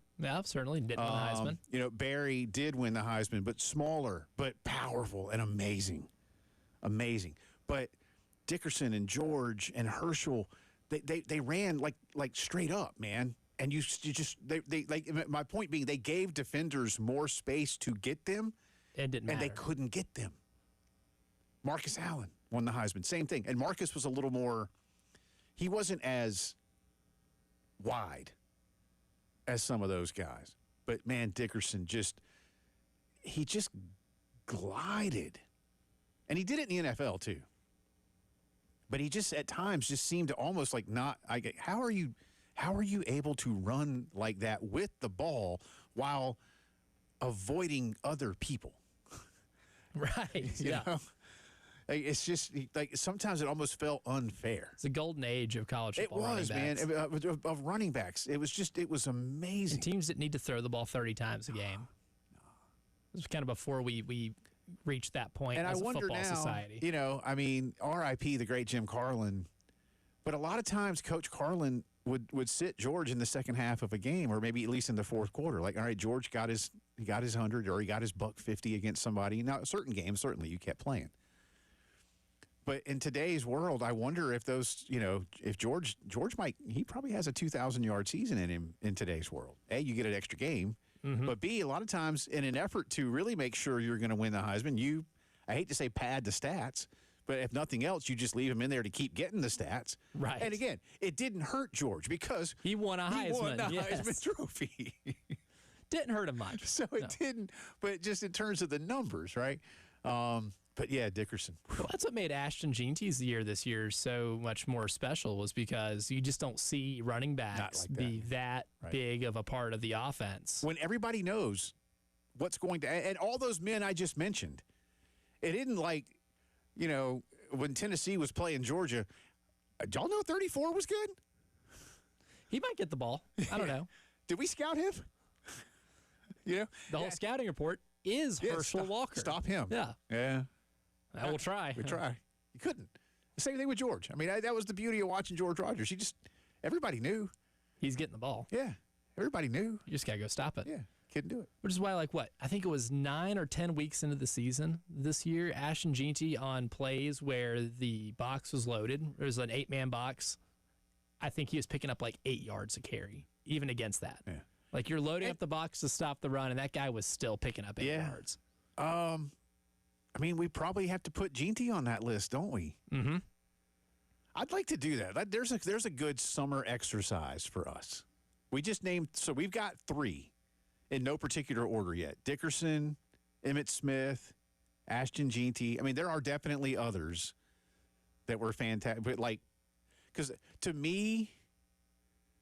certainly didn't win the Heisman. Barry did win the Heisman, but smaller, but powerful and amazing. But Dickerson and George and Herschel, they ran like straight up, man. And you just my point being, they gave defenders more space to get them, and they couldn't get them. Marcus Allen won the Heisman, same thing. And Marcus was a little more. He wasn't as wide as some of those guys, but man, Dickerson he just glided, and he did it in the NFL too. But he just at times just seemed to almost not. How are you able to run like that with the ball while avoiding other people? Right. You know? It's just sometimes it almost felt unfair. It's a golden age of college football. It was, man, of running backs. It was amazing. And teams that need to throw the ball 30 times a game. It was kind of before we reached that point as a football society. R.I.P. the great Jim Carlin. But a lot of times, Coach Carlin, would sit George in the second half of a game, or maybe at least in the fourth quarter. Like, all right, George got his 100, or he got his $150 against somebody. Now, certain games, certainly you kept playing. But in today's world, I wonder if those, if George might, he probably has a 2,000-yard season in him in today's world. A, you get an extra game. Mm-hmm. But B, a lot of times in an effort to really make sure you're going to win the Heisman, I hate to say pad the stats, but if nothing else, you just leave him in there to keep getting the stats. Right. And again, it didn't hurt George because he won a Heisman. He won the yes. Heisman Trophy. Didn't hurt him much. So it didn't, but just in terms of the numbers, right? But yeah, Dickerson. Well, that's what made Ashton Jeanty's year this year so much more special, was because you just don't see running backs be that big of a part of the offense. When everybody knows what's going to, and all those men I just mentioned, it isn't like, when Tennessee was playing Georgia, y'all know 34 was good? He might get the ball. I don't know. Did we scout him? The whole scouting report is Herschel Walker. Stop him. Yeah. I will try. We try. You couldn't. The same thing with George. I mean, that was the beauty of watching George Rogers. Everybody knew. He's getting the ball. Yeah. Everybody knew. You just got to go stop it. Yeah. Couldn't do it. Which is why, I think it was 9 or 10 weeks into the season this year, Ashton Jeanty on plays where the box was loaded, there was an 8-man box, I think he was picking up 8 yards a carry, even against that. Yeah. You're loading up the box to stop the run, and that guy was still picking up 8 yards. I mean, we probably have to put Jeanty on that list, don't we? Mm-hmm. I'd like to do that. There's a good summer exercise for us. We just named, so we've got 3. In no particular order yet. Dickerson, Emmitt Smith, Ashton Jeanty. I mean, there are definitely others that were fantastic. But because to me,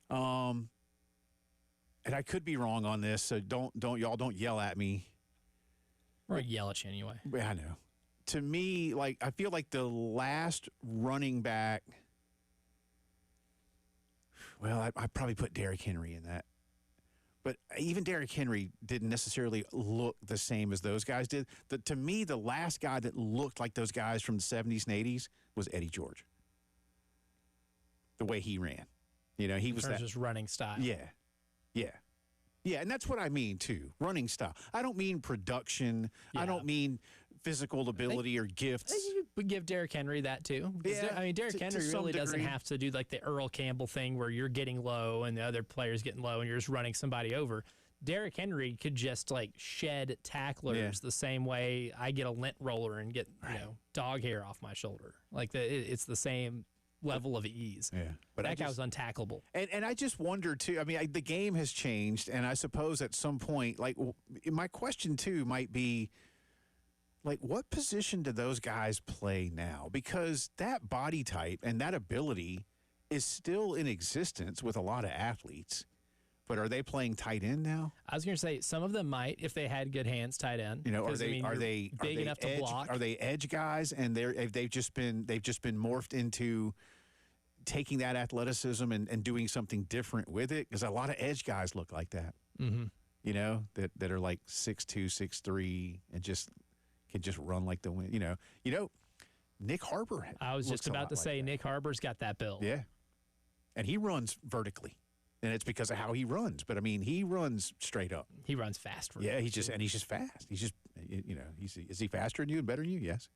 and I could be wrong on this, so don't yell at me. We're gonna yell at you anyway. I know. To me, I feel like the last running back. Well, I probably put Derrick Henry in that. But even Derrick Henry didn't necessarily look the same as those guys did. To me, the last guy that looked like those guys from the 70s and 80s was Eddie George. The way he ran. He was that. Just running style. Yeah, and that's what I mean, too. Running style. I don't mean production. Yeah. I don't mean physical ability or gifts. You would give Derrick Henry that, too. Yeah, I mean, Derrick Henry really doesn't have to do the Earl Campbell thing where you're getting low and the other player's getting low and you're just running somebody over. Derrick Henry could just, shed tacklers the same way I get a lint roller and get, dog hair off my shoulder. It's the same level of ease. Yeah. But that guy was untackleable. And I just wonder, too, I mean, the game has changed, and I suppose at some point, my question, too, might be, what position do those guys play now? Because that body type and that ability is still in existence with a lot of athletes. But are they playing tight end now? I was going to say some of them might if they had good hands tight end. Are they big enough to block? Are they edge guys? And they've just been morphed into taking that athleticism and doing something different with it? Because a lot of edge guys look like that. Mm-hmm. That are 6'2", 6'3", and can just run like the wind. Nick Harbor. I was just about to say Nick Harbor's got that build. Yeah, and he runs vertically, and it's because of how he runs. But I mean, he runs straight up. He runs fast. He's just fast. He's just is he faster than you and better than you? Yes.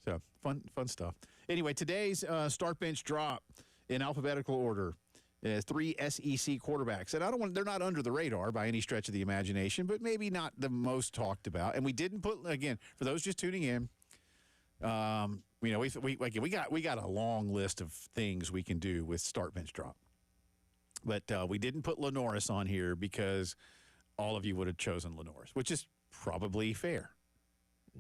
So fun stuff. Anyway, today's start bench drop in alphabetical order. 3 SEC quarterbacks. And they're not under the radar by any stretch of the imagination, but maybe not the most talked about. And we didn't put, again, for those just tuning in, we got a long list of things we can do with start bench drop. But we didn't put Lenoris on here because all of you would have chosen Lenoris, which is probably fair.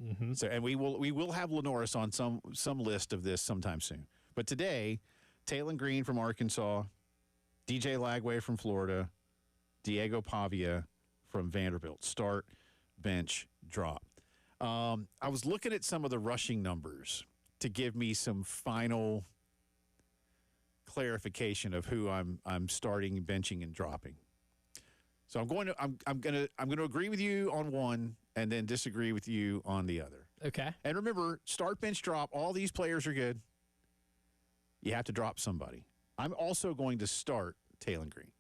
Mm-hmm. So, and we will have Lenoris on some list of this sometime soon. But today, Taylon Green from Arkansas, DJ Lagway from Florida, Diego Pavia from Vanderbilt. Start, bench, drop. I was looking at some of the rushing numbers to give me some final clarification of who I'm starting, benching, and dropping. So I'm going to agree with you on one and then disagree with you on the other. Okay. And remember, start, bench, drop. All these players are good. you have to drop somebody. I'm also going to start Taylor Green.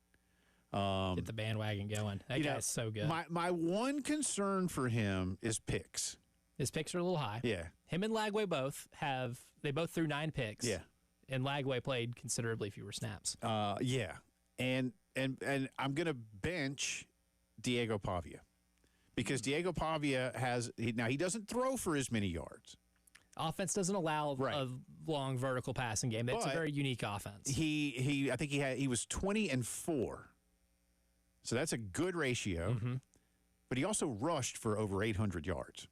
Get the bandwagon going. That guy's so good. My one concern for him is picks. His picks are a little high. Yeah. Him and Lagway they both threw 9 picks. Yeah. And Lagway played considerably fewer snaps. Yeah. And I'm going to bench Diego Pavia because Diego Pavia he doesn't throw for as many yards. Offense doesn't allow a long vertical passing game. That's a very unique offense. I think he was 20-4. So that's a good ratio. Mm-hmm. But he also rushed for over 800 yards.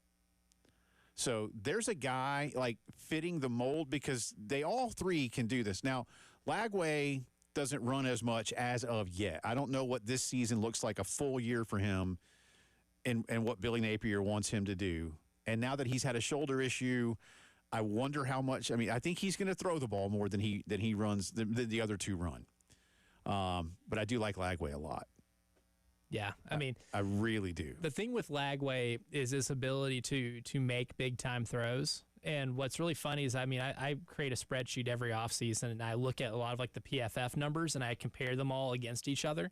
So there's a guy like fitting the mold because they all three can do this. Now, Lagway doesn't run as much as of yet. I don't know what this season looks like, a full year for him and what Billy Napier wants him to do. And now that he's had a shoulder issue, I wonder how much. I mean, I think he's going to throw the ball more than he runs than the other two run. But I do like Lagway a lot. Yeah, I mean, I really do. The thing with Lagway is his ability to make big time throws. And what's really funny is, I mean, I create a spreadsheet every offseason, and I look at a lot of like the PFF numbers, and I compare them all against each other.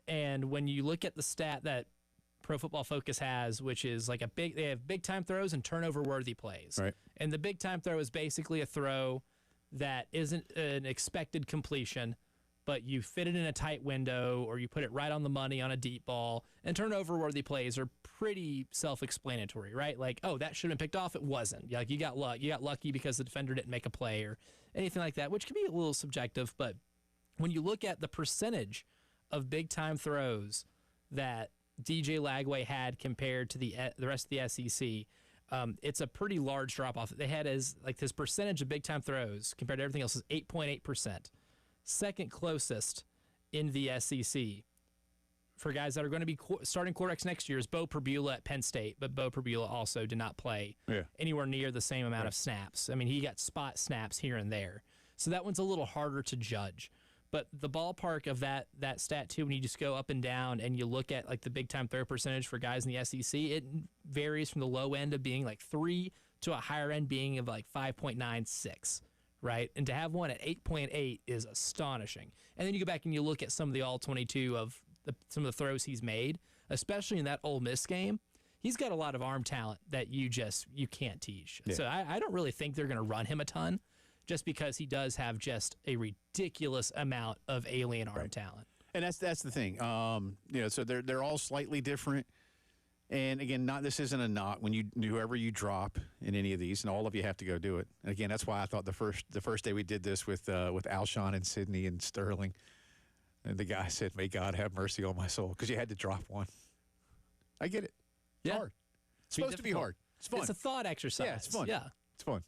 And when you look at the stat that Pro Football Focus has, which is like they have big time throws and turnover worthy plays. Right. And the big time throw is basically a throw that isn't an expected completion, but you fit it in a tight window or you put it right on the money on a deep ball. And turnover-worthy plays are pretty self-explanatory, right? Like, oh, that should have been picked off. It wasn't. Like, you got lucky because the defender didn't make a play or anything like that, which can be a little subjective. But when you look at the percentage of big-time throws that DJ Lagway had compared to the rest of the SEC, it's a pretty large drop-off. They had his percentage of big-time throws compared to everything else is 8.8%. Second closest in the SEC for guys that are going to be starting quarterbacks next year is Bo Perbula at Penn State, but Bo Perbula also did not play anywhere near the same amount of snaps. I mean, he got spot snaps here and there. So that one's a little harder to judge. But the ballpark of that stat, too, when you just go up and down and you look at like the big-time throw percentage for guys in the SEC, it varies from the low end of being like 3 to a higher end being of like 5.96. Right? And to have one at 8.8 is astonishing. And then you go back and you look at some of the all-22 of some of the throws he's made, especially in that Ole Miss game. He's got a lot of arm talent that you can't teach. Yeah. So I don't really think they're going to run him a ton just because he does have just a ridiculous amount of alien arm talent. And that's the thing. So they're all slightly different. And again, this isn't a knock when whoever you drop in any of these, and all of you have to go do it. And again, that's why I thought the first day we did this with Alshon and Sydney and Sterling, and the guy said, "May God have mercy on my soul," because you had to drop one. I get it. It's hard. It's supposed to be hard. It's fun. It's a thought exercise. Yeah, it's fun. Yeah, it's fun.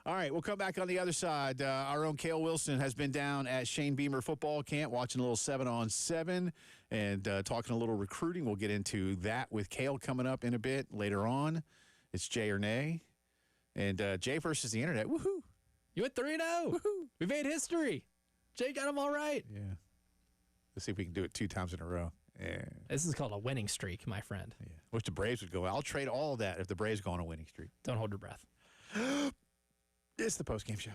All right, we'll come back on the other side. Our own Cale Wilson has been down at Shane Beamer football camp watching a little 7-on-7 and talking a little recruiting. We'll get into that with Cale coming up in a bit later on. It's Jay or Nay. And Jay versus the internet. Woohoo. You went 3-0. Woohoo. We made history. Jay got them all right. Yeah. Let's see if we can do it 2 times in a row. Yeah. This is called a winning streak, my friend. Yeah. Wish the Braves would go. I'll trade all of that if the Braves go on a winning streak. Don't hold your breath. It's the Postgame Show.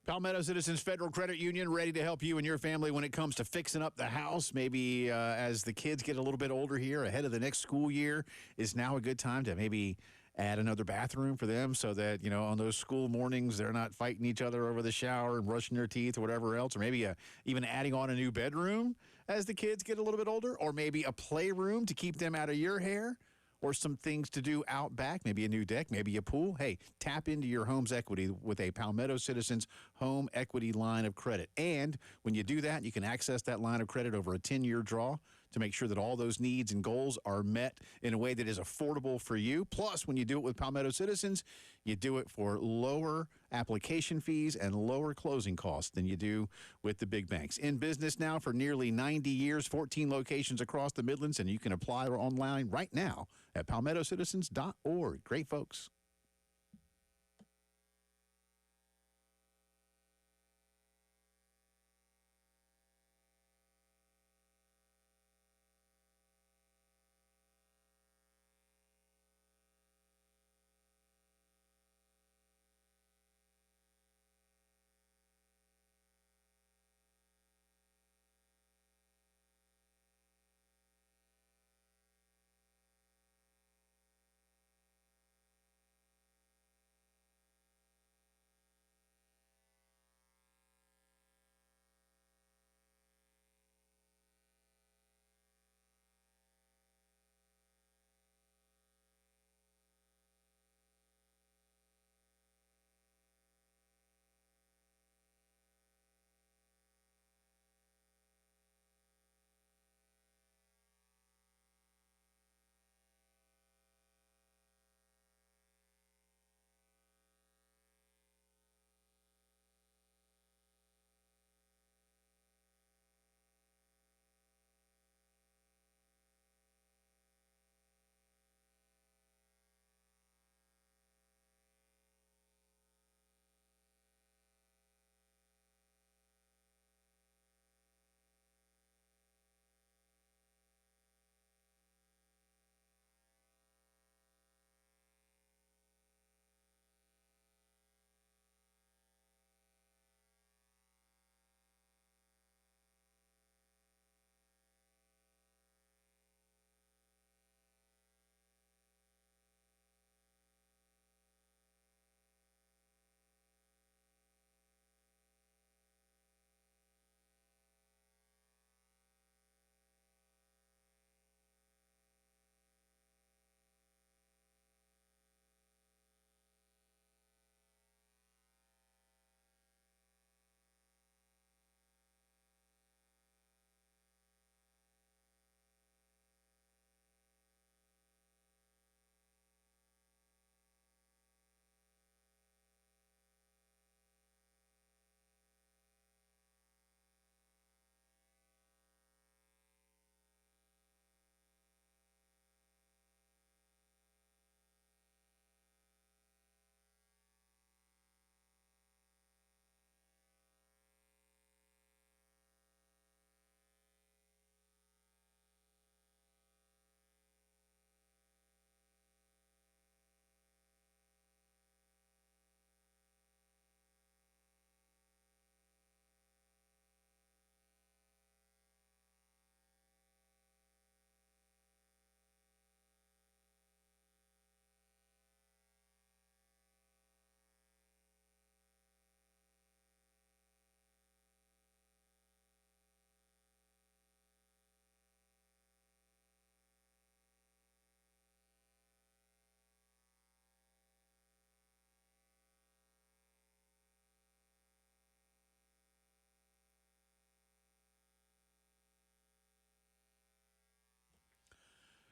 Palmetto Citizens Federal Credit Union, ready to help you and your family when it comes to fixing up the house. Maybe as the kids get a little bit older here, ahead of the next school year, is now a good time to maybe add another bathroom for them so that, on those school mornings, they're not fighting each other over the shower and brushing their teeth or whatever else, or maybe even adding on a new bedroom as the kids get a little bit older, or maybe a playroom to keep them out of your hair. or some things to do out back, maybe a new deck, maybe a pool, hey, tap into your home's equity with a Palmetto Citizens home equity line of credit. And when you do that, you can access that line of credit over a 10-year draw to make sure that all those needs and goals are met in a way that is affordable for you. Plus, when you do it with Palmetto Citizens, you do it for lower application fees and lower closing costs than you do with the big banks. In business now for nearly 90 years, 14 locations across the Midlands, and you can apply online right now at palmettocitizens.org. Great folks.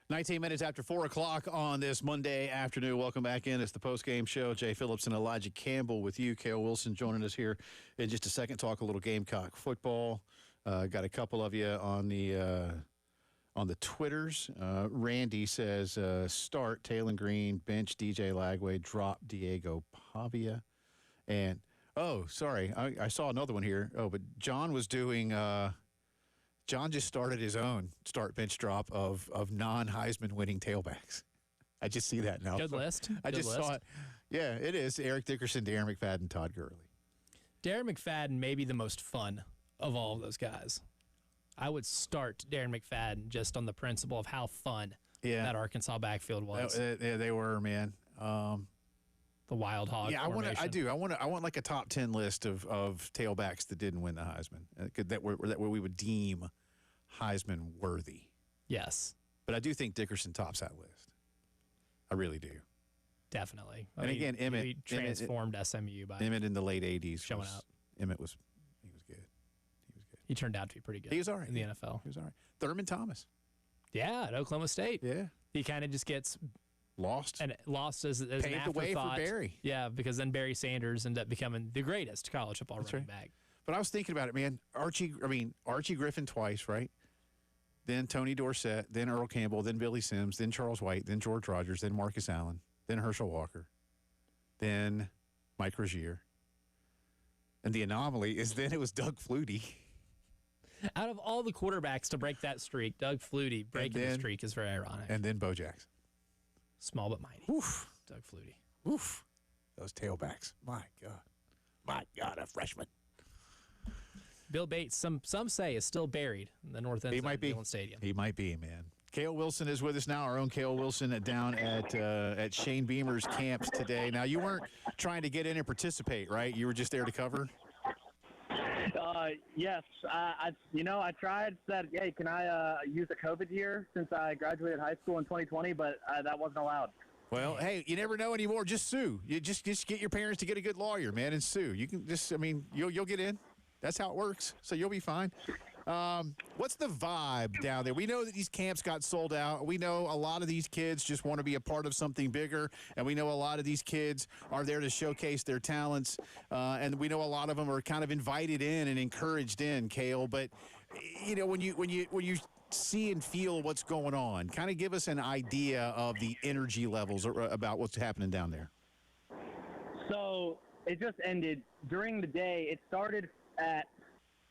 Nineteen minutes after 4 o'clock on this Monday afternoon. Welcome back in. It's the Postgame Show. Jay Phillips and Elijah Campbell with you. Kale Wilson joining us here in just a second. Talk a little Gamecock football. Got a couple of you on the Twitters. Randy says start Taylor Green, bench DJ Lagway, drop Diego Pavia. And, oh, sorry, I saw another one here. Oh, but John was doing John just started his own start bench drop of non-Heisman winning tailbacks. I just see that now. Good list. I just saw it. Yeah, it is. Eric Dickerson, Darren McFadden, Todd Gurley. Darren McFadden may be the most fun of all of those guys. I would start Darren McFadden just on the principle of how fun that Arkansas backfield was. Yeah, they were, man. The Wild Hog. Yeah, formation. I want like a top 10 list of tailbacks that didn't win the Heisman, that we would deem Heisman worthy. Yes. But I do think Dickerson tops that list. really do. Definitely. And again, Emmett he transformed SMU by Emmett in the late 80s. showing up. Emmett was good. He turned out to be pretty good. He was all right. In the NFL. He was all right. Thurman Thomas. Yeah, at Oklahoma State. Yeah. He kind of just gets Lost as an Paved the way for afterthought. Barry. Yeah, because then Barry Sanders ended up becoming the greatest college football running back. But I was thinking about it, man. Archie Griffin twice, right? Then Tony Dorsett, then Earl Campbell, then Billy Sims, then Charles White, then George Rogers, then Marcus Allen, then Herschel Walker, then Mike Rozier. And the anomaly is then it was Doug Flutie. Out of all the quarterbacks to break that streak, Doug Flutie breaking the streak is very ironic. And then Bo Jackson. Small but mighty. Oof. Doug Flutie. Oof. Those tailbacks. My God, a freshman. Bill Bates, some say, is still buried in the north end of Dillon Stadium. He might be, man. Cale Wilson is with us now, our own Cale Wilson down at Shane Beamer's camps today. Now, you weren't trying to get in and participate, right? You were just there to cover? Yes. I tried, said, hey, can I use a COVID year since I graduated high school in 2020, but that wasn't allowed. Well, hey, you never know anymore. Just sue. You just get your parents to get a good lawyer, man, and sue. You can you'll get in. That's how it works, so you'll be fine. What's the vibe down there? We know that these camps got sold out. We know a lot of these kids just want to be a part of something bigger, and we know a lot of these kids are there to showcase their talents, and we know a lot of them are kind of invited in and encouraged in, Cale. But when you see and feel what's going on, kind of give us an idea of the energy levels about what's happening down there. So it just ended during the day. It started at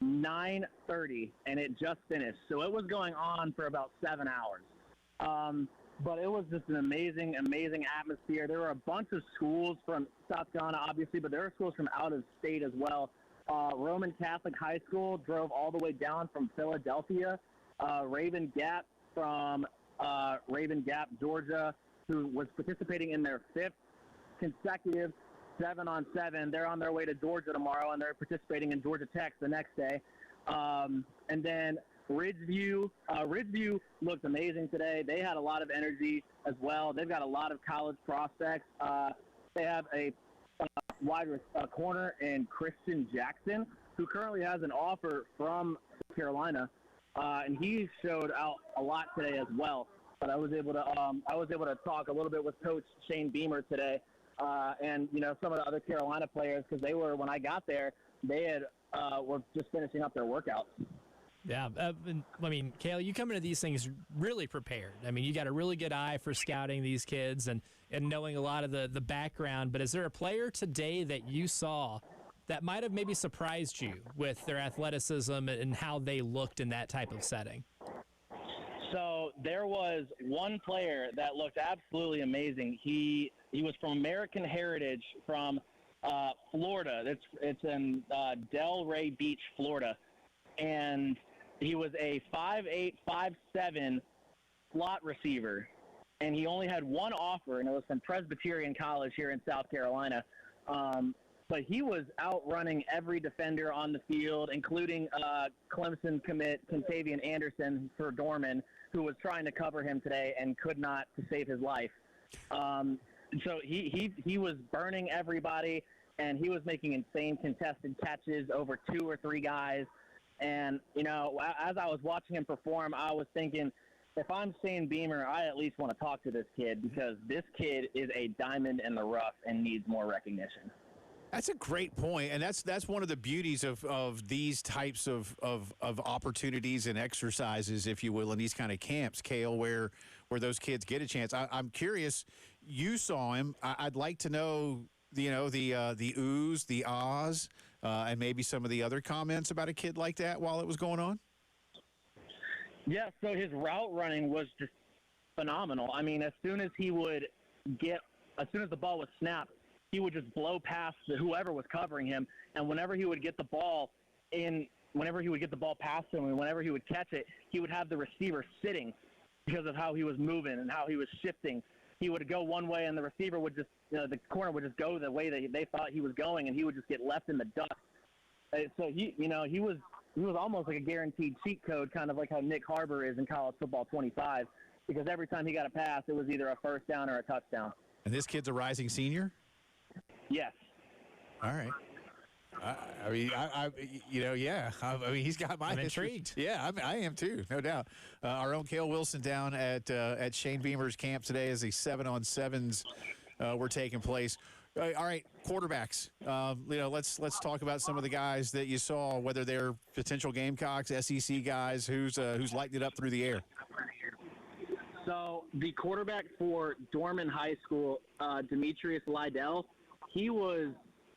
9:30 and it just finished. So it was going on for about 7 hours. But it was just an amazing atmosphere. There were a bunch of schools from South Carolina, obviously, but there were schools from out of state as well. Roman Catholic High School drove all the way down from Philadelphia. Raven Gap from Raven Gap, Georgia, who was participating in their 5th consecutive 7-on-7. They're on their way to Georgia tomorrow, and they're participating in Georgia Tech the next day. And then Ridgeview looked amazing today. They had a lot of energy as well. They've got a lot of college prospects. They have a corner in Christian Jackson, who currently has an offer from South Carolina, and he showed out a lot today as well. But I was able to talk a little bit with Coach Shane Beamer today. And some of the other Carolina players, because when I got there, they were just finishing up their workouts. Yeah, Cale, you come into these things really prepared. I mean, you got a really good eye for scouting these kids and knowing a lot of the background. But is there a player today that you saw that might have maybe surprised you with their athleticism and how they looked in that type of setting? So there was one player that looked absolutely amazing. He was from American Heritage from Florida. It's in Delray Beach, Florida. And he was a 5'8", 5'7" slot receiver. And he only had one offer, and it was from Presbyterian College here in South Carolina. But he was outrunning every defender on the field, including Clemson commit Contavian Anderson for Dorman, who was trying to cover him today and could not to save his life. So he was burning everybody, and he was making insane contested catches over 2 or 3 guys. And, as I was watching him perform, I was thinking, if I'm Shane Beamer, I at least want to talk to this kid, because this kid is a diamond in the rough and needs more recognition. That's a great point, and that's one of the beauties of these types of opportunities and exercises, if you will, in these kind of camps, Cale, where those kids get a chance. I'm curious. You saw him. I'd like to know, the oohs, the ahs, and maybe some of the other comments about a kid like that while it was going on. Yeah. So his route running was just phenomenal. I mean, as soon as the ball was snapped, he would just blow past whoever was covering him, and whenever he would get the ball past him, and whenever he would catch it, he would have the receiver sitting because of how he was moving and how he was shifting. He would go one way, and the receiver would just, the corner would just go the way that they thought he was going, and he would just get left in the dust. So he was almost like a guaranteed cheat code, kind of like how Nick Harbor is in College Football 25. because every time he got a pass, it was either a first down or a touchdown. And this kid's a rising senior? Yes. All right. I mean, yeah. I mean, he's got my I'm history. intrigued. Yeah, I am too, no doubt. Our own Cale Wilson down at Shane Beamer's camp today as the 7-on-7s were taking place. All right, quarterbacks. Let's talk about some of the guys that you saw, whether they're potential Gamecocks, SEC guys, who's lighting it up through the air. So the quarterback for Dorman High School, Demetrius Lydell, he was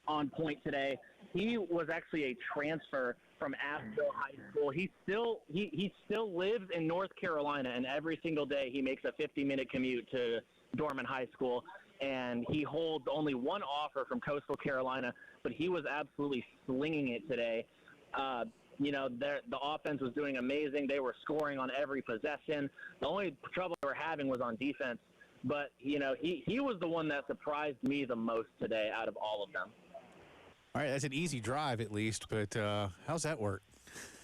on point today. He was actually a transfer from Asheville High School. He still lives in North Carolina, and every single day he makes a 50-minute commute to Dorman High School. And he holds only one offer from Coastal Carolina, but he was absolutely slinging it today. The offense was doing amazing. They were scoring on every possession. The only trouble they were having was on defense. But, he was the one that surprised me the most today out of all of them. All right, that's an easy drive at least, but how's that work?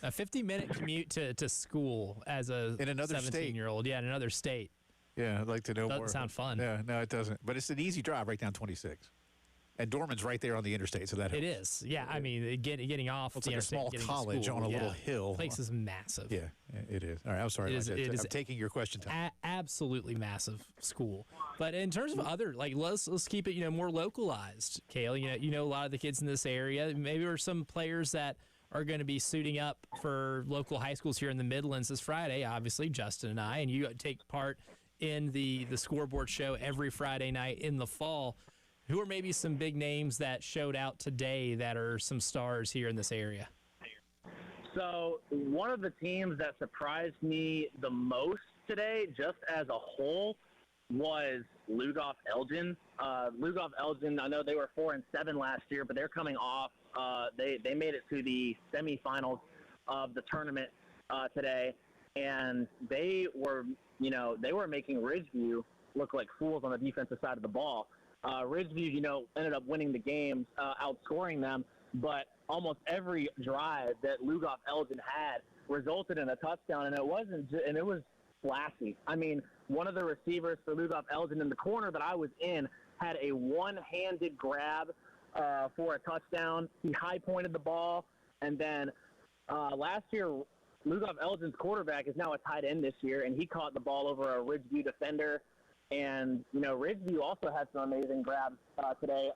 A 50-minute commute to school as a in another 17-year-old. Yeah, in another state. Yeah, I'd like to know more. Doesn't sound fun. Yeah, no, it doesn't. But it's an easy drive right down 26. And Dorman's right there on the interstate, so that helps. It is. Yeah, I mean, getting off It's the like a interstate, small getting to college school, on a little hill. The place is massive. Yeah, it is. All right, I'm sorry. I'm taking your question time. Absolutely massive school. But in terms of other, let's keep it, more localized, Cale. You know a lot of the kids in this area. Maybe there are some players that are going to be suiting up for local high schools here in the Midlands this Friday. Obviously, Justin and I, and you take part in the scoreboard show every Friday night in the fall. Who are maybe some big names that showed out today that are some stars here in this area? So one of the teams that surprised me the most today, just as a whole, was Lugoff Elgin. Lugoff Elgin, I know they were 4-7 last year, but they're coming off. They made it to the semifinals of the tournament today, and they were making Ridgeview look like fools on the defensive side of the ball. Ridgeview, ended up winning the games, outscoring them, but almost every drive that Lugoff Elgin had resulted in a touchdown, and it was flashy. I mean, one of the receivers for Lugoff Elgin in the corner that I was in had a one-handed grab for a touchdown. He high-pointed the ball, and then last year, Lugoff Elgin's quarterback is now a tight end this year, and he caught the ball over a Ridgeview defender. And, Ridgeview also had some amazing grabs today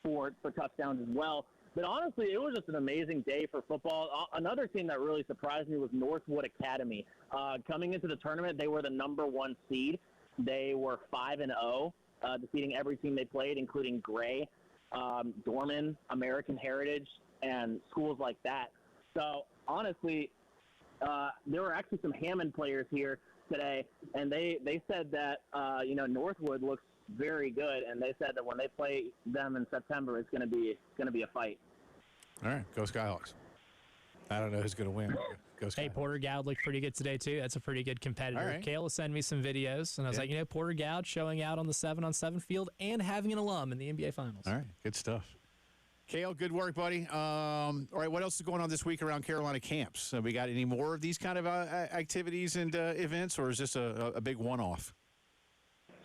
for touchdowns as well. But honestly, it was just an amazing day for football. Another team that really surprised me was Northwood Academy. Coming into the tournament, they were the number 1 seed. They were 5-0, defeating every team they played, including Gray, Dorman, American Heritage, and schools like that. So, honestly, there were actually some Hammond players here today, and they said that Northwood looks very good, and they said that when they play them in September, it's going to be a fight. All right, go Skyhawks. I don't know who's going to win. Go Skyhawks. Hey, Porter Gowd looked pretty good today too. That's a pretty good competitor. All right. Kayla sent me some videos, and I was like, Porter Gowd showing out on the 7-on-7 field and having an alum in the NBA Finals. All right, good stuff. Cale, good work, buddy. All right, what else is going on this week around Carolina camps? We got any more of these kind of activities and events, or is this a big one-off?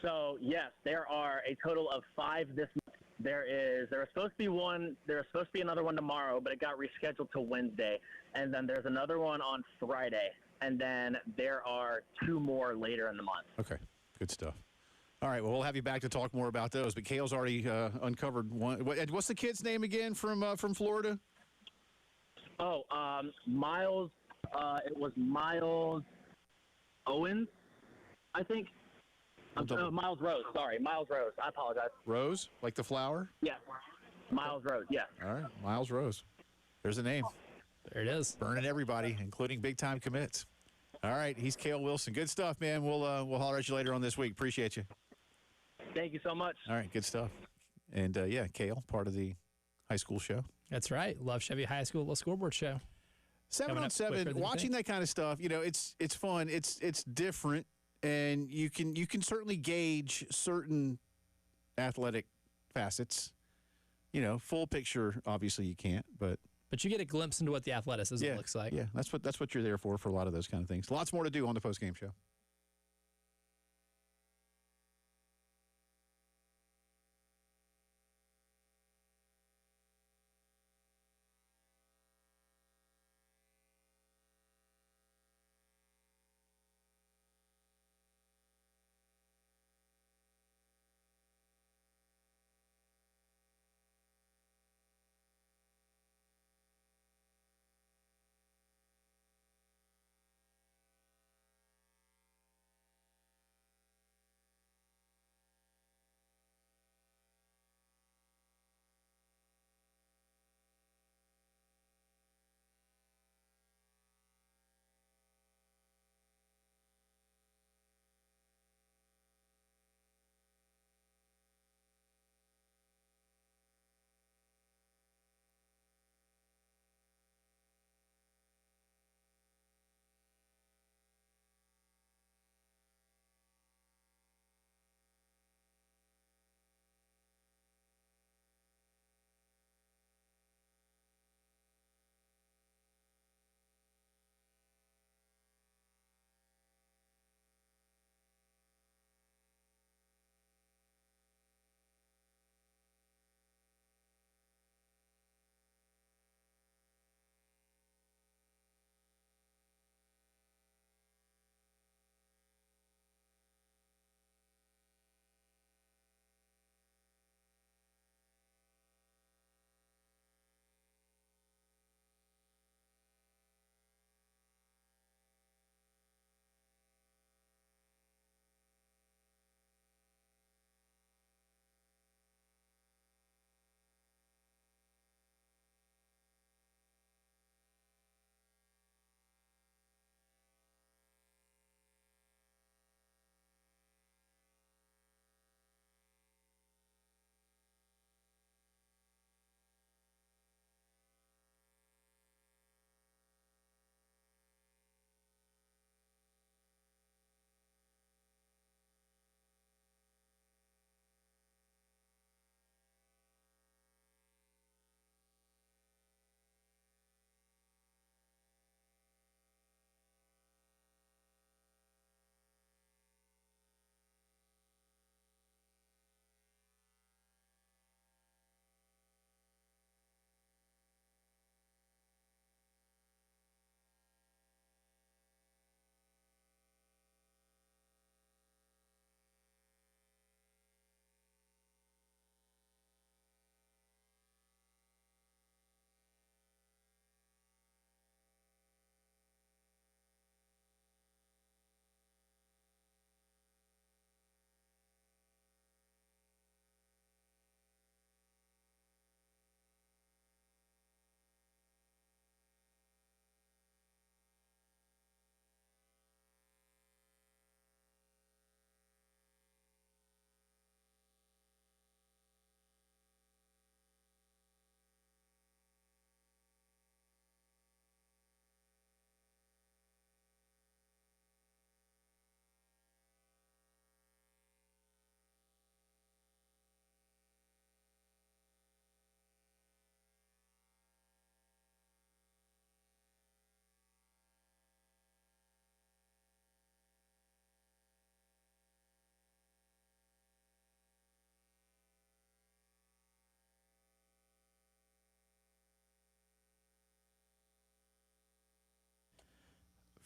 So, yes, there are a total of 5 this month. There was supposed to be one. There was supposed to be another one tomorrow, but it got rescheduled to Wednesday. And then there's another one on Friday. And then there are 2 more later in the month. Okay, good stuff. All right, well, we'll have you back to talk more about those. But Cale's already uncovered one. What's the kid's name again from Florida? Oh, Miles. It was Miles Owens, I think. Miles Rose. Sorry, Miles Rose. I apologize. Rose, like the flower? Yes. Miles Rose, yes. All right, Miles Rose. There's a name. There it is. Burning everybody, including big-time commits. All right, he's Cale Wilson. Good stuff, man. We'll holler at you later on this week. Appreciate you. Thank you so much. All right, good stuff. And, Cale, part of the high school show. That's right. Love Chevy High School, the scoreboard show. 7-on-7, watching that kind of stuff, it's fun. It's different, and you can certainly gauge certain athletic facets. Full picture, obviously you can't, but you get a glimpse into what the athleticism looks like. Yeah, that's what you're there for a lot of those kind of things. Lots more to do on the Postgame Show.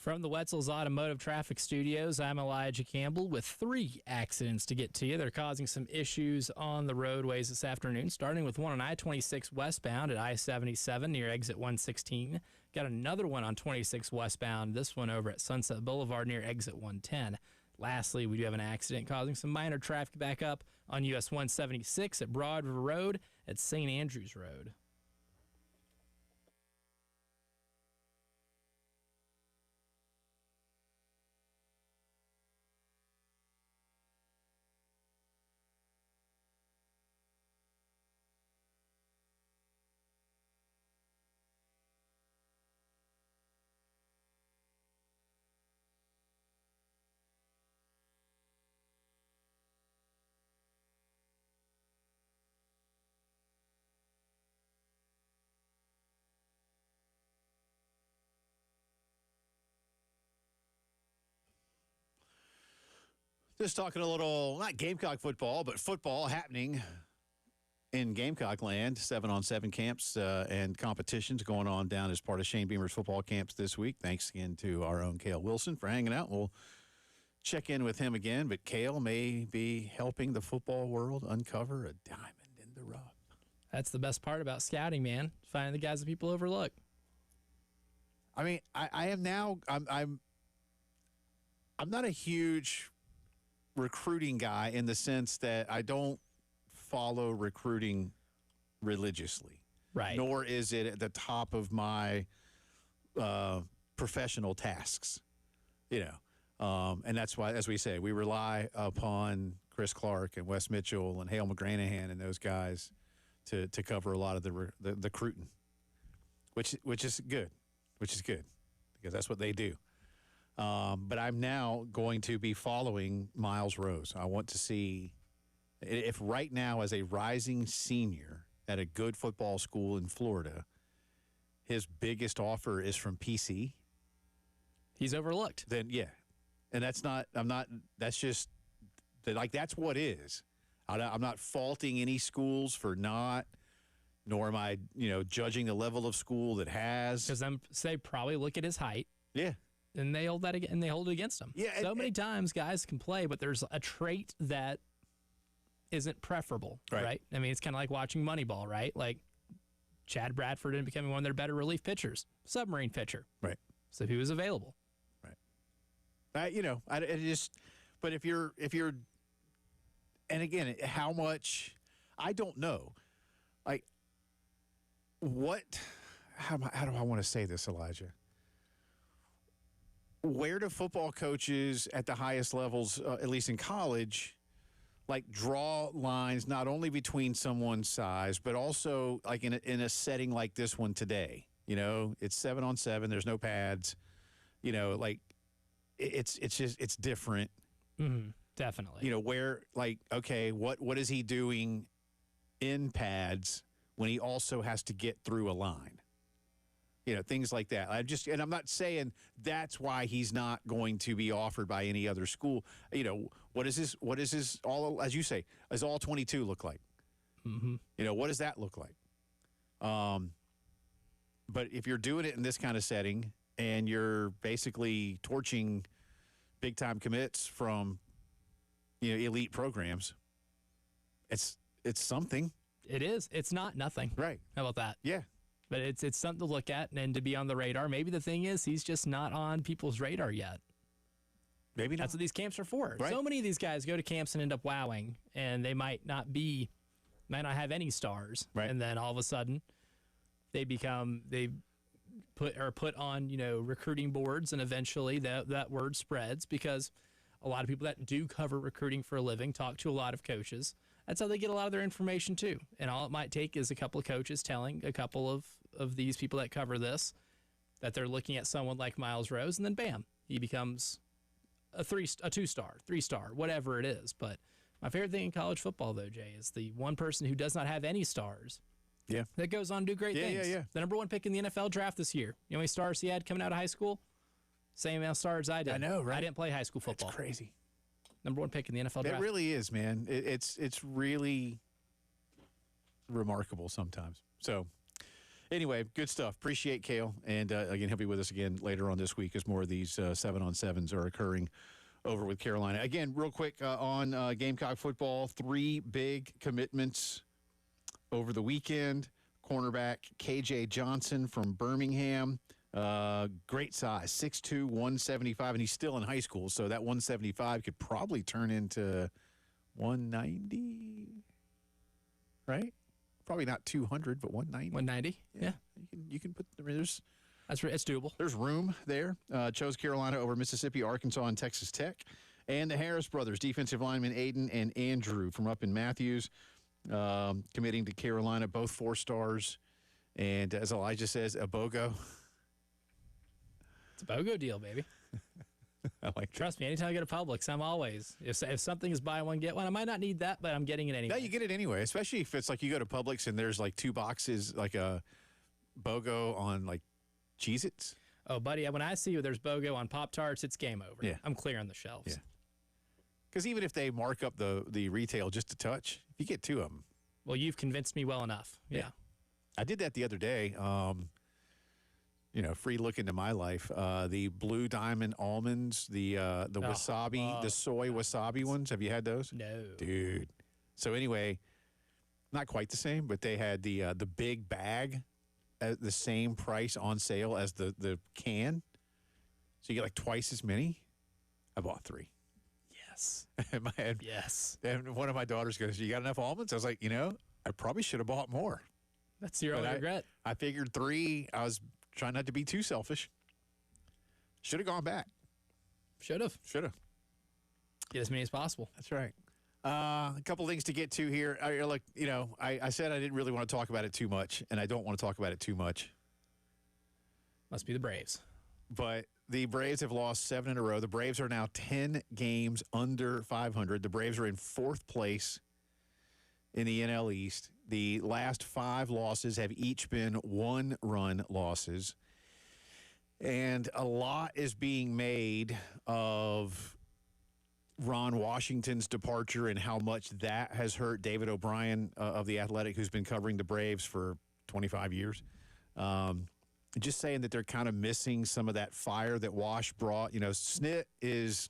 From the Wetzel's Automotive Traffic Studios, I'm Elijah Campbell with 3 accidents to get to you. They're causing some issues on the roadways this afternoon, starting with one on I-26 westbound at I-77 near exit 116. Got another one on 26 westbound, this one over at Sunset Boulevard near exit 110. Lastly, we do have an accident causing some minor traffic backup on US 176 at Broad River Road at St. Andrews Road. Just talking a little, not Gamecock football, but football happening in Gamecock land. 7-on-7 camps and competitions going on down as part of Shane Beamer's football camps this week. Thanks again to our own Cale Wilson for hanging out. We'll check in with him again, but Cale may be helping the football world uncover a diamond in the rough. That's the best part about scouting, man. Finding the guys that people overlook. I mean, I am now. I'm not a huge recruiting guy in the sense that I don't follow recruiting religiously. Right. Nor is it at the top of my professional tasks, you know. And that's why, as we say, we rely upon Chris Clark and Wes Mitchell and Hale McGranahan and those guys to cover a lot of the recruiting, which is good, because that's what they do. But I'm now going to be following Miles Rose. I want to see if right now, as a rising senior at a good football school in Florida, his biggest offer is from PC. He's overlooked. Then, yeah. And that's just, like, that's what is. I'm not faulting any schools for not, nor am I, judging the level of school that has. Because they probably look at his height. Yeah. And they hold that and they hold it against him. Yeah, so many times guys can play, but there's a trait that isn't preferable, right? I mean, it's kind of like watching Moneyball, right? Like Chad Bradford ended up becoming one of their better relief pitchers, submarine pitcher. Right. So he was available. Right. But if you're, and again, how much, I don't know. Like, how do I want to say this, Elijah? Where do football coaches at the highest levels, at least in college, like draw lines not only between someone's size, but also like in a setting like this one today? It's 7-on-7. There's no pads. Like it's different. Mm-hmm. Definitely. Where, like, okay, what is he doing in pads when he also has to get through a line? Things like that. I'm not saying that's why he's not going to be offered by any other school. What is his all, as you say, does all 22 look like? Mm-hmm. What does that look like? But if you're doing it in this kind of setting and you're basically torching big time commits from, elite programs, it's something. It is. It's not nothing. Right. How about that? Yeah. But it's something to look at and to be on the radar. Maybe the thing is he's just not on people's radar yet. Maybe not. That's what these camps are for. Right. So many of these guys go to camps and end up wowing, and they might not have any stars. Right. And then all of a sudden they put on, recruiting boards, and eventually that word spreads because a lot of people that do cover recruiting for a living talk to a lot of coaches. That's how they get a lot of their information too. And all it might take is a couple of coaches telling a couple of these people that cover this that they're looking at someone like Miles Rose, and then bam, he becomes a 2-star, 3-star, whatever it is. But my favorite thing in college football, though, Jay, is the one person who does not have any stars. Yeah. That goes on to do great things. Yeah. The number 1 pick in the NFL draft this year. You know how many stars he had coming out of high school? Same amount of stars I did. I know, right? I didn't play high school football. That's crazy. Number 1 pick in the NFL draft. It really is, man. It's really remarkable sometimes. So Anyway, good stuff. Appreciate Kale. And again, he'll be with us again later on this week as more of these 7-on-7s are occurring over with Carolina. Again, real quick on Gamecock football, 3 big commitments over the weekend. Cornerback KJ Johnson from Birmingham. Great size, 6'2", 175, and he's still in high school, so that 175 could probably turn into 190, right? Probably not 200, but 190. 190, yeah. You can put, there's It's doable. There's room there. Chose Carolina over Mississippi, Arkansas, and Texas Tech. And the Harris brothers, defensive linemen Aiden and Andrew from up in Matthews, committing to Carolina, both 4 stars. And as Elijah says, a BOGO. It's a BOGO deal, baby. I like that. Trust me, anytime I go to Publix, I'm always, if something is buy one, get one, I might not need that, but I'm getting it anyway. Yeah, you get it anyway, especially if it's like you go to Publix and there's like 2 boxes, like a BOGO on like Cheez-Its. Oh, buddy, when I see there's BOGO on Pop-Tarts, it's game over. Yeah. I'm clearing the shelves. Yeah. Because even if they mark up the retail just a touch, if you get 2 of them. Well, you've convinced me well enough. Yeah. I did that the other day. Free look into my life. The Blue Diamond almonds, the wasabi, the soy wasabi ones. Have you had those? No. Dude. So anyway, not quite the same, but they had the big bag at the same price on sale as the can. So you get like twice as many. I bought 3. Yes. And Yes. and one of my daughters goes, "You got enough almonds?" I was like, I probably should have bought more. That's your only regret. I figured 3. I was trying not to be too selfish. Should have gone back. Should have. Get as many as possible. That's right. A couple things to get to here. I said I didn't really want to talk about it too much, and I don't want to talk about it too much. Must be the Braves. But the Braves have lost 7 in a row. The Braves are now 10 games under 500. The Braves are in 4th place in the NL East. The last 5 losses have each been 1-run losses. And a lot is being made of Ron Washington's departure and how much that has hurt David O'Brien of The Athletic, who's been covering the Braves for 25 years. Just saying that they're kind of missing some of that fire that Wash brought. Snit is,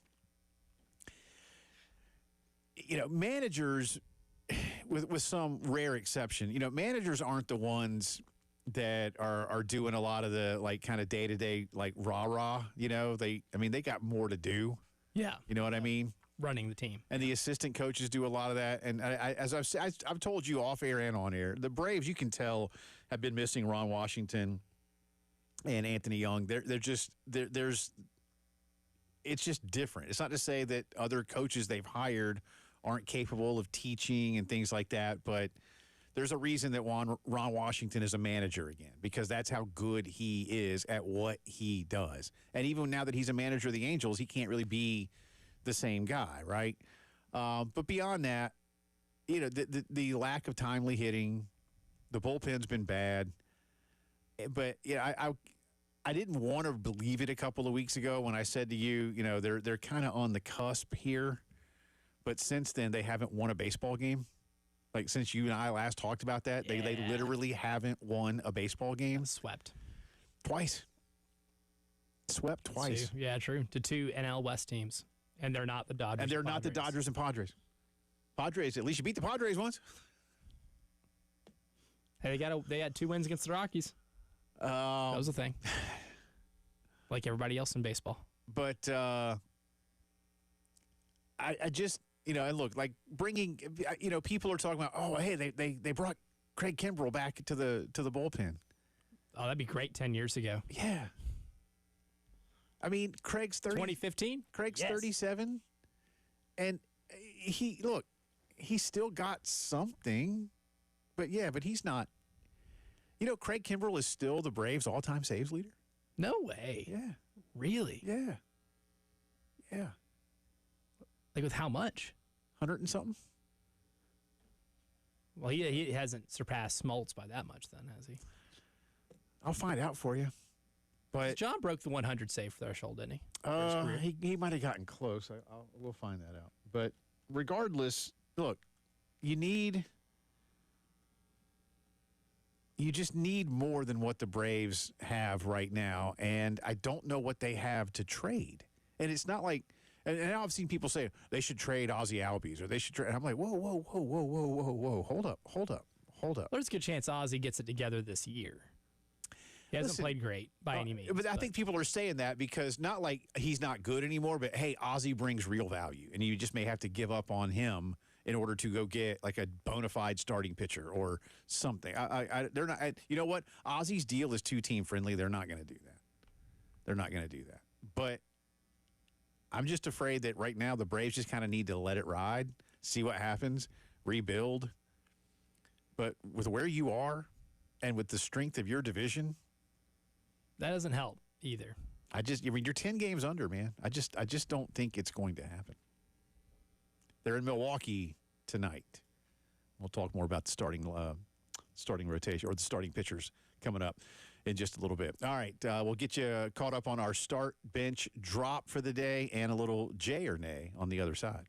managers, with some rare exception, managers aren't the ones that are doing a lot of the like kind of day-to-day like rah-rah, they got more to do. Yeah. You know what I mean? Running the team. And the assistant coaches do a lot of that. And as I've told you off air and on air, the Braves, you can tell, have been missing Ron Washington and Anthony Young. It's just different. It's not to say that other coaches they've hired aren't capable of teaching and things like that, but there's a reason that Ron Washington is a manager again, because that's how good he is at what he does. And even now that he's a manager of the Angels, he can't really be the same guy, right? But beyond that, the lack of timely hitting, the bullpen's been bad. But I didn't want to believe it a couple of weeks ago when I said to you, they're kind of on the cusp here. But since then, they haven't won a baseball game. Like, since you and I last talked about that, they literally haven't won a baseball game. Swept. Twice. Swept twice. Yeah, true. To 2 NL West teams. And they're not the Dodgers. And they're not the Dodgers and Padres. Padres, at least you beat the Padres once. Hey, they had 2 wins against the Rockies. That was the thing. Like everybody else in baseball. But I just, and look, like bringing, people are talking about, oh, hey, they brought Craig Kimbrell back to the bullpen. Oh, that'd be great 10 years ago. Yeah. I mean, Craig's 30. 2015? Craig's Yes. 37. And he's still got something. But he's not. Craig Kimbrell is still the Braves' all-time saves leader. No way. Yeah. Really? Yeah. Yeah. Like with how much? 100 and something. Well, he hasn't surpassed Smoltz by that much then, has he? I'll find out for you. But John broke the 100 save threshold, didn't he? he might have gotten close. We'll find that out. But regardless, look, you need you just need more than what the Braves have right now, and I don't know what they have to trade. And it's not like, and I've seen people say they should trade Ozzie Albies or they should trade. And I'm like, whoa, whoa, whoa, whoa, whoa, whoa, whoa, hold up. There's a good chance Ozzie gets it together this year. He hasn't played great by any means. But I think people are saying that because not like he's not good anymore, but hey, Ozzie brings real value, and you just may have to give up on him in order to go get like a bona fide starting pitcher or something. They're not. You know what? Ozzie's deal is too team friendly. They're not going to do that. They're not going to do that. But I'm just afraid that right now the Braves just kind of need to let it ride, see what happens, rebuild. But with where you are and with the strength of your division, that doesn't help either. I mean, you're 10 games under, man. I just don't think it's going to happen. They're in Milwaukee tonight. We'll talk more about the starting rotation or the starting pitchers coming up in just a little bit. All right, we'll get you caught up on our start, bench, drop for the day and a little J or nay on the other side.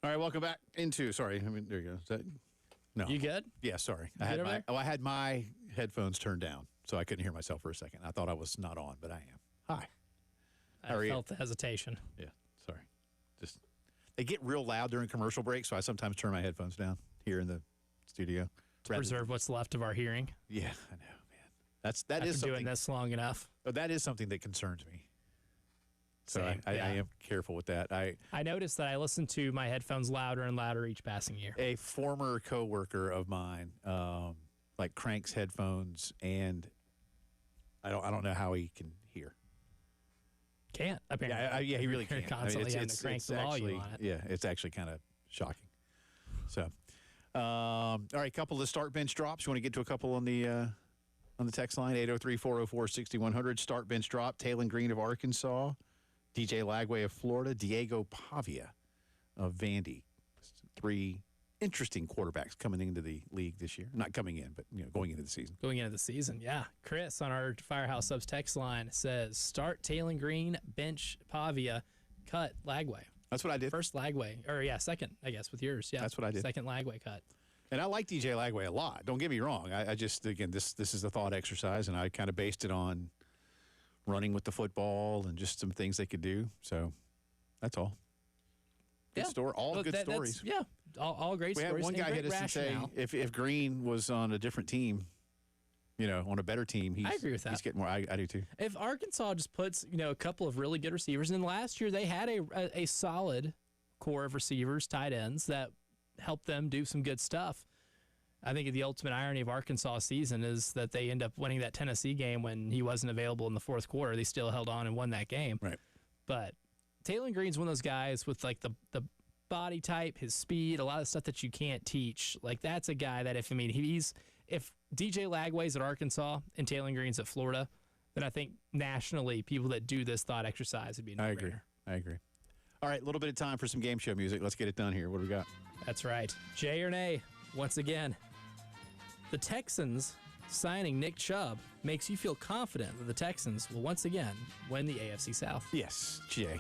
All right, welcome back into. Sorry, I mean there you go. Is that, no, You good? yeah, sorry. You good over there? I had my headphones turned down, so I couldn't hear myself for a second. I thought I was not on, but I am. Hi. How are I you? felt the hesitation. Yeah, sorry. Just they get real loud during commercial breaks, so I sometimes turn my headphones down here in the studio. To preserve what's left of our hearing. Yeah, I know, man. That is After something. doing this long enough. That is something that concerns me. So Same, I yeah. am careful with that. I noticed that I listen to my headphones louder and louder each passing year. A former coworker of mine, like cranks headphones, and I don't know how he can hear. Can't, apparently. Yeah, he really You're can't. constantly having to crank the volume on it. Yeah, it's actually kind of shocking. So, all right, couple of start bench drops. You want to get to a couple on the text line, 803-404-6100. Start bench drop, Taylon Green of Arkansas, DJ Lagway of Florida, Diego Pavia of Vandy. 3 interesting quarterbacks coming into the league this year. Not coming in, but going into the season. Going into the season, yeah. Chris on our Firehouse Subs text line says, start Taylon Green, bench Pavia, cut Lagway. That's what I did. First Lagway, or second, I guess, with yours. Yeah, That's what I did. Second Lagway cut. And I like DJ Lagway a lot. Don't get me wrong. I just, again, this is a thought exercise, and I kind of based it on running with the football and just some things they could do. So that's all. Good story. All good stories. Yeah, all great We stories. had one guy hit us and say, if Green was on a different team, on a better team, I agree with that. He's getting more. I do too. If Arkansas just puts, a couple of really good receivers, and last year they had a solid core of receivers, tight ends that helped them do some good stuff. I think the ultimate irony of Arkansas' season is that they end up winning that Tennessee game when he wasn't available in the fourth quarter. They still held on and won that game. Right. But Taylon Green's one of those guys with like the body type, his speed, a lot of stuff that you can't teach. Like that's a guy that if DJ Lagway's at Arkansas and Taylon Green's at Florida, then I think nationally people that do this thought exercise would be no-brainer. I agree. All right, a little bit of time for some game show music. Let's get it done here. What do we got? That's right. Jay or nay, once again. The Texans signing Nick Chubb makes you feel confident that the Texans will once again win the AFC South. Yes, Jay,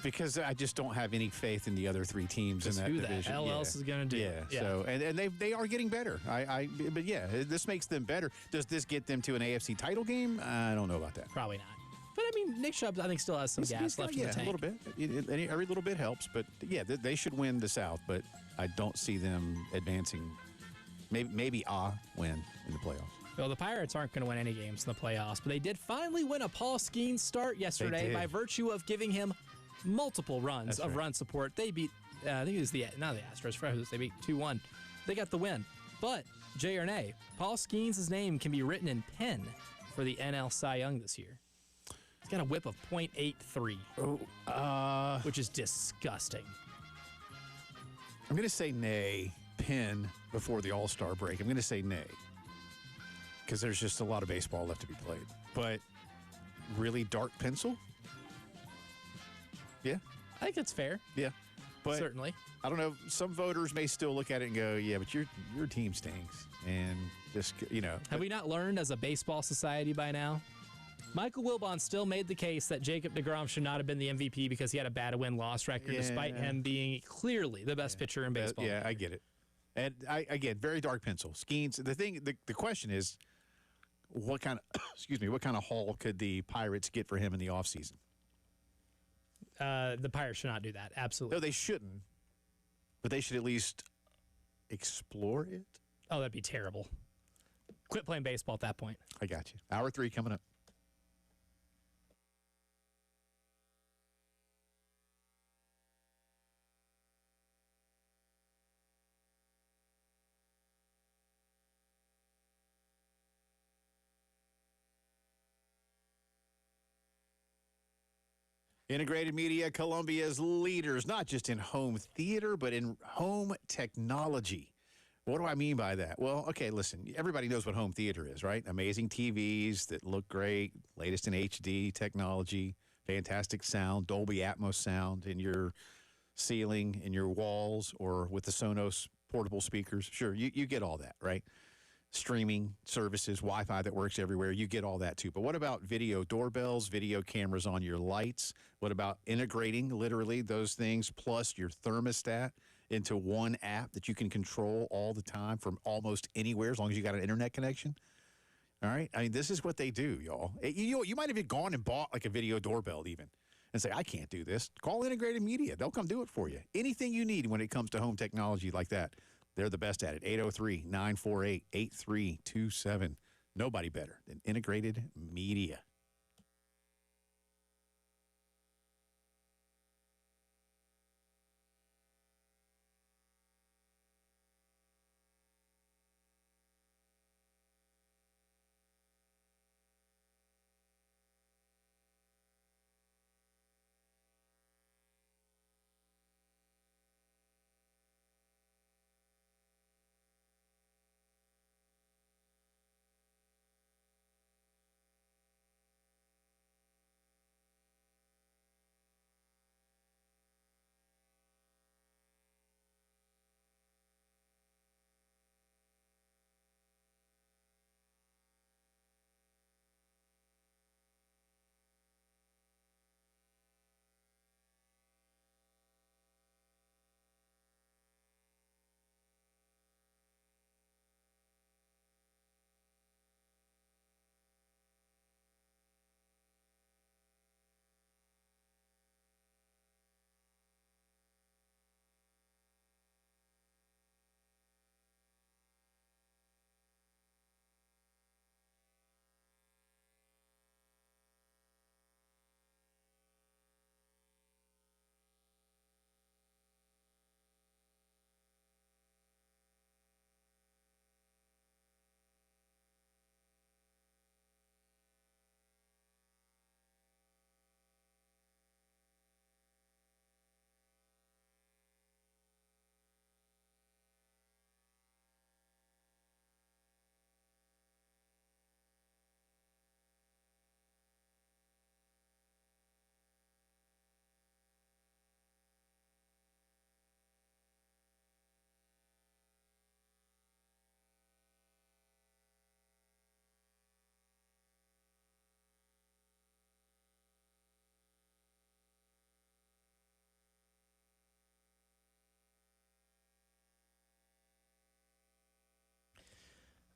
because I just don't have any faith in the other 3 teams in that who division. the hell else is going to do? Yeah. So and they are getting better. But yeah, this makes them better. Does this get them to an AFC title game? I don't know about that. Probably not. But I mean, Nick Chubb, I think, still has some gas left in the tank. A little bit. Every little bit helps. But yeah, they should win the South. But I don't see them advancing. Maybe win in the playoffs. Well, the Pirates aren't going to win any games in the playoffs, but they did finally win a Paul Skeens start yesterday by virtue of giving him multiple runs of run support. They beat, I think it was not the Astros, they beat 2-1. They got the win. But, Jay or nay, Paul Skeens' name can be written in pen for the NL Cy Young this year. He's got a whip of .83, which is disgusting. I'm going to say nay, pen before the All-Star break. I'm going to say nay. Because there's just a lot of baseball left to be played. But really dark pencil? Yeah. I think that's fair. Yeah. But certainly. I don't know. Some voters may still look at it and go, yeah, but your team stinks. And just, Have we not learned as a baseball society by now? Michael Wilbon still made the case that Jacob deGrom should not have been the MVP because he had a bad win-loss record, despite him being clearly the best pitcher in baseball. Yeah, I get it. And again, very dark pencil. Skeens. The question is, what kind of haul could the Pirates get for him in the offseason? The Pirates should not do that. Absolutely. No, they shouldn't. But they should at least explore it. Oh, that'd be terrible. Quit playing baseball at that point. I got you. Hour 3 coming up. Integrated Media, Columbia's leaders, not just in home theater, but in home technology. What do I mean by that? Well, okay, listen, everybody knows what home theater is, right? Amazing TVs that look great, latest in HD technology, fantastic sound, Dolby Atmos sound in your ceiling, in your walls, or with the Sonos portable speakers. Sure, you get all that, right? Streaming services, Wi-Fi that works everywhere, you get all that too. But what about video doorbells, video cameras on your lights? What about integrating literally those things plus your thermostat into one app that you can control all the time from almost anywhere as long as you got an internet connection. All right? I mean, this is what they do, y'all. You might have even gone and bought like a video doorbell even and say, I can't do this. Call Integrated Media. They'll come do it for you. Anything you need when it comes to home technology like that, they're the best at it. 803-948-8327. Nobody better than Integrated Media.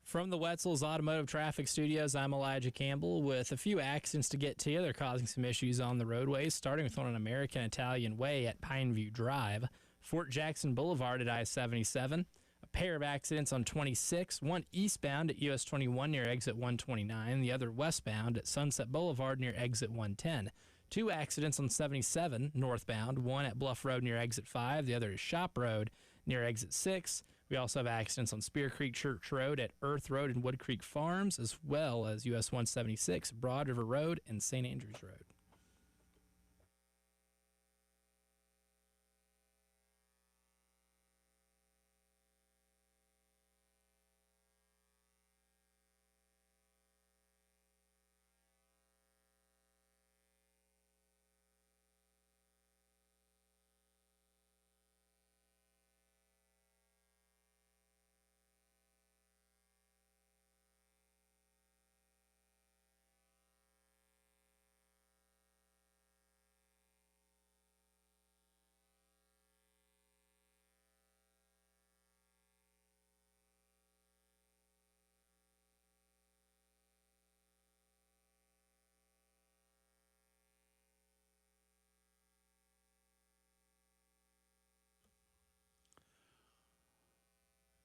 From the Wetzel's Automotive Traffic Studios, I'm Elijah Campbell with a few accidents to get to you. They're causing some issues on the roadways, starting with one on American Italian Way at Pineview Drive, Fort Jackson Boulevard at I-77, a pair of accidents on 26, one eastbound at US 21 near exit 129, the other westbound at Sunset Boulevard near exit 110. Two accidents on 77 northbound, one at Bluff Road near exit 5, the other is Shop Road near exit 6. We also have accidents on Spear Creek Church Road at Earth Road and Wood Creek Farms, as well as US 176, Broad River Road, and St. Andrews Road.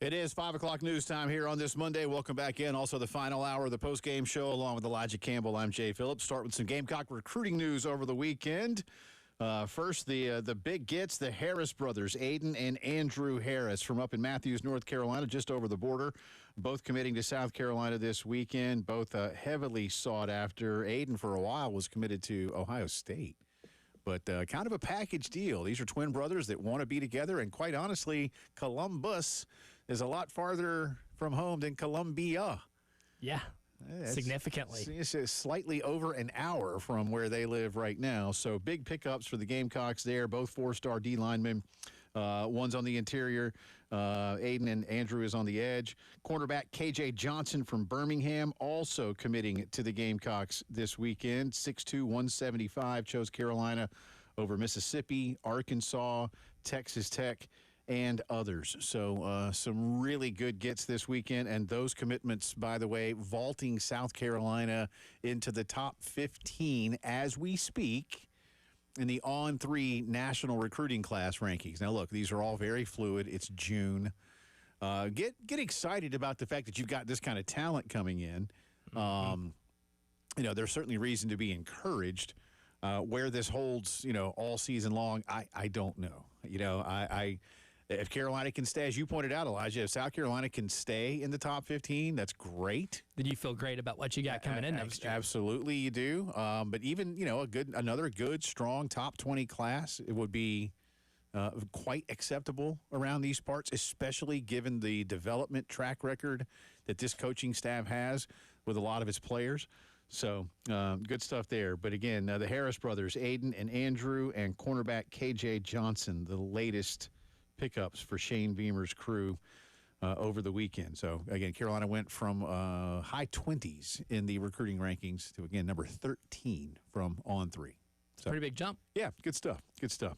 It is 5 o'clock news time here on this Monday. Welcome back in. Also, the final hour of the Postgame Show, along with Elijah Campbell. I'm Jay Phillips. Start with some Gamecock recruiting news over the weekend. First, the big gets, the Harris brothers, Aiden and Andrew Harris, from up in Matthews, North Carolina, just over the border, both committing to South Carolina this weekend, both heavily sought after. Aiden, for a while, was committed to Ohio State. But kind of a package deal. These are twin brothers that want to be together, and quite honestly, Columbus is a lot farther from home than Columbia. Yeah, significantly. It's slightly over an hour from where they live right now. So big pickups for the Gamecocks there, both four-star D linemen. One's on the interior. Aiden and Andrew is on the edge. Cornerback KJ Johnson from Birmingham also committing to the Gamecocks this weekend. 6'2", 175, chose Carolina over Mississippi, Arkansas, Texas Tech, and others. So some really good gets this weekend, and those commitments, by the way, vaulting South Carolina into the top 15 as we speak in the On3 national recruiting class rankings. Now, look, these are all very fluid. It's June. Get excited about the fact that you've got this kind of talent coming in. There's certainly reason to be encouraged. Where this holds, all season long, I don't know. If Carolina can stay, as you pointed out, Elijah, if South Carolina can stay in the top 15, that's great. Then you feel great about what you got coming in next year. Absolutely, you do. But even, another good, strong top 20 class, it would be quite acceptable around these parts, especially given the development track record that this coaching staff has with a lot of its players. So good stuff there. But again, the Harris brothers, Aiden and Andrew, and cornerback KJ Johnson, the latest pickups for Shane Beamer's crew over the weekend. So again, Carolina went from high 20s in the recruiting rankings to, again, number 13 from On3. So pretty big jump. Yeah, good stuff. Good stuff.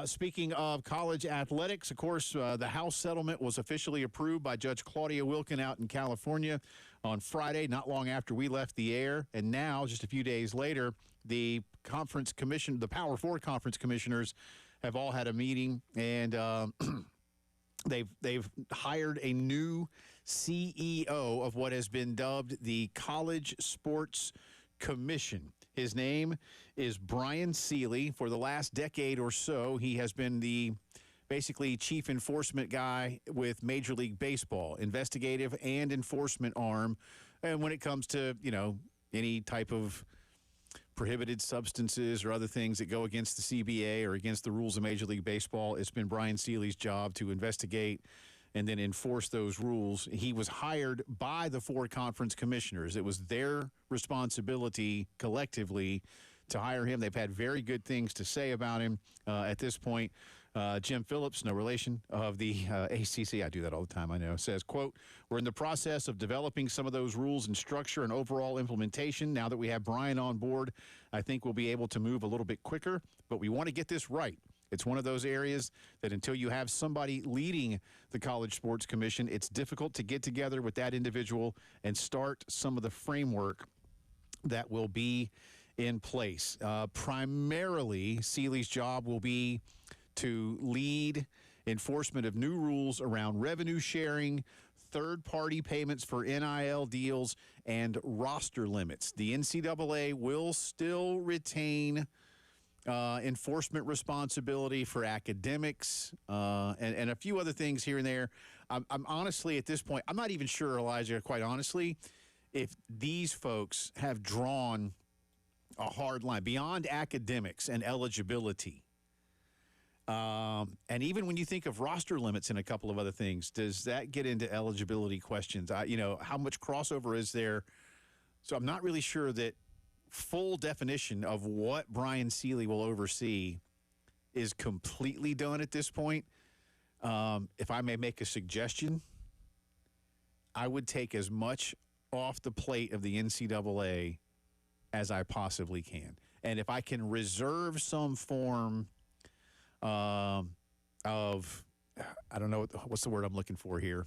Speaking of college athletics, of course, the House settlement was officially approved by Judge Claudia Wilkin out in California on Friday, not long after we left the air. And now, just a few days later, the Power 4 conference commissioners have all had a meeting, and they've hired a new CEO of what has been dubbed the College Sports Commission. His name is Brian Seeley. For the last decade or so, he has been the basically chief enforcement guy with Major League Baseball, investigative and enforcement arm. And when it comes to, any type of prohibited substances or other things that go against the CBA or against the rules of Major League Baseball, it's been Brian Seeley's job to investigate and then enforce those rules. He was hired by the 4 conference commissioners. It was their responsibility collectively to hire him. They've had very good things to say about him at this point. Jim Phillips, no relation, of the ACC, I do that all the time, I know, says, quote, "We're in the process of developing some of those rules and structure and overall implementation. Now that we have Brian on board, I think we'll be able to move a little bit quicker, but we want to get this right. It's one of those areas that until you have somebody leading the College Sports Commission, it's difficult to get together with that individual and start some of the framework that will be in place. Primarily, Seeley's job will be to lead enforcement of new rules around revenue sharing, third-party payments for NIL deals, and roster limits. The NCAA will still retain enforcement responsibility for academics and a few other things here and there. I'm honestly, at this point, I'm not even sure, Elijah, quite honestly, if these folks have drawn a hard line beyond academics and eligibility. And even when you think of roster limits and a couple of other things, does that get into eligibility questions? How much crossover is there? So I'm not really sure that full definition of what Brian Seeley will oversee is completely done at this point. If I may make a suggestion, I would take as much off the plate of the NCAA as I possibly can. And if I can reserve some form of, I don't know, what's the word I'm looking for here?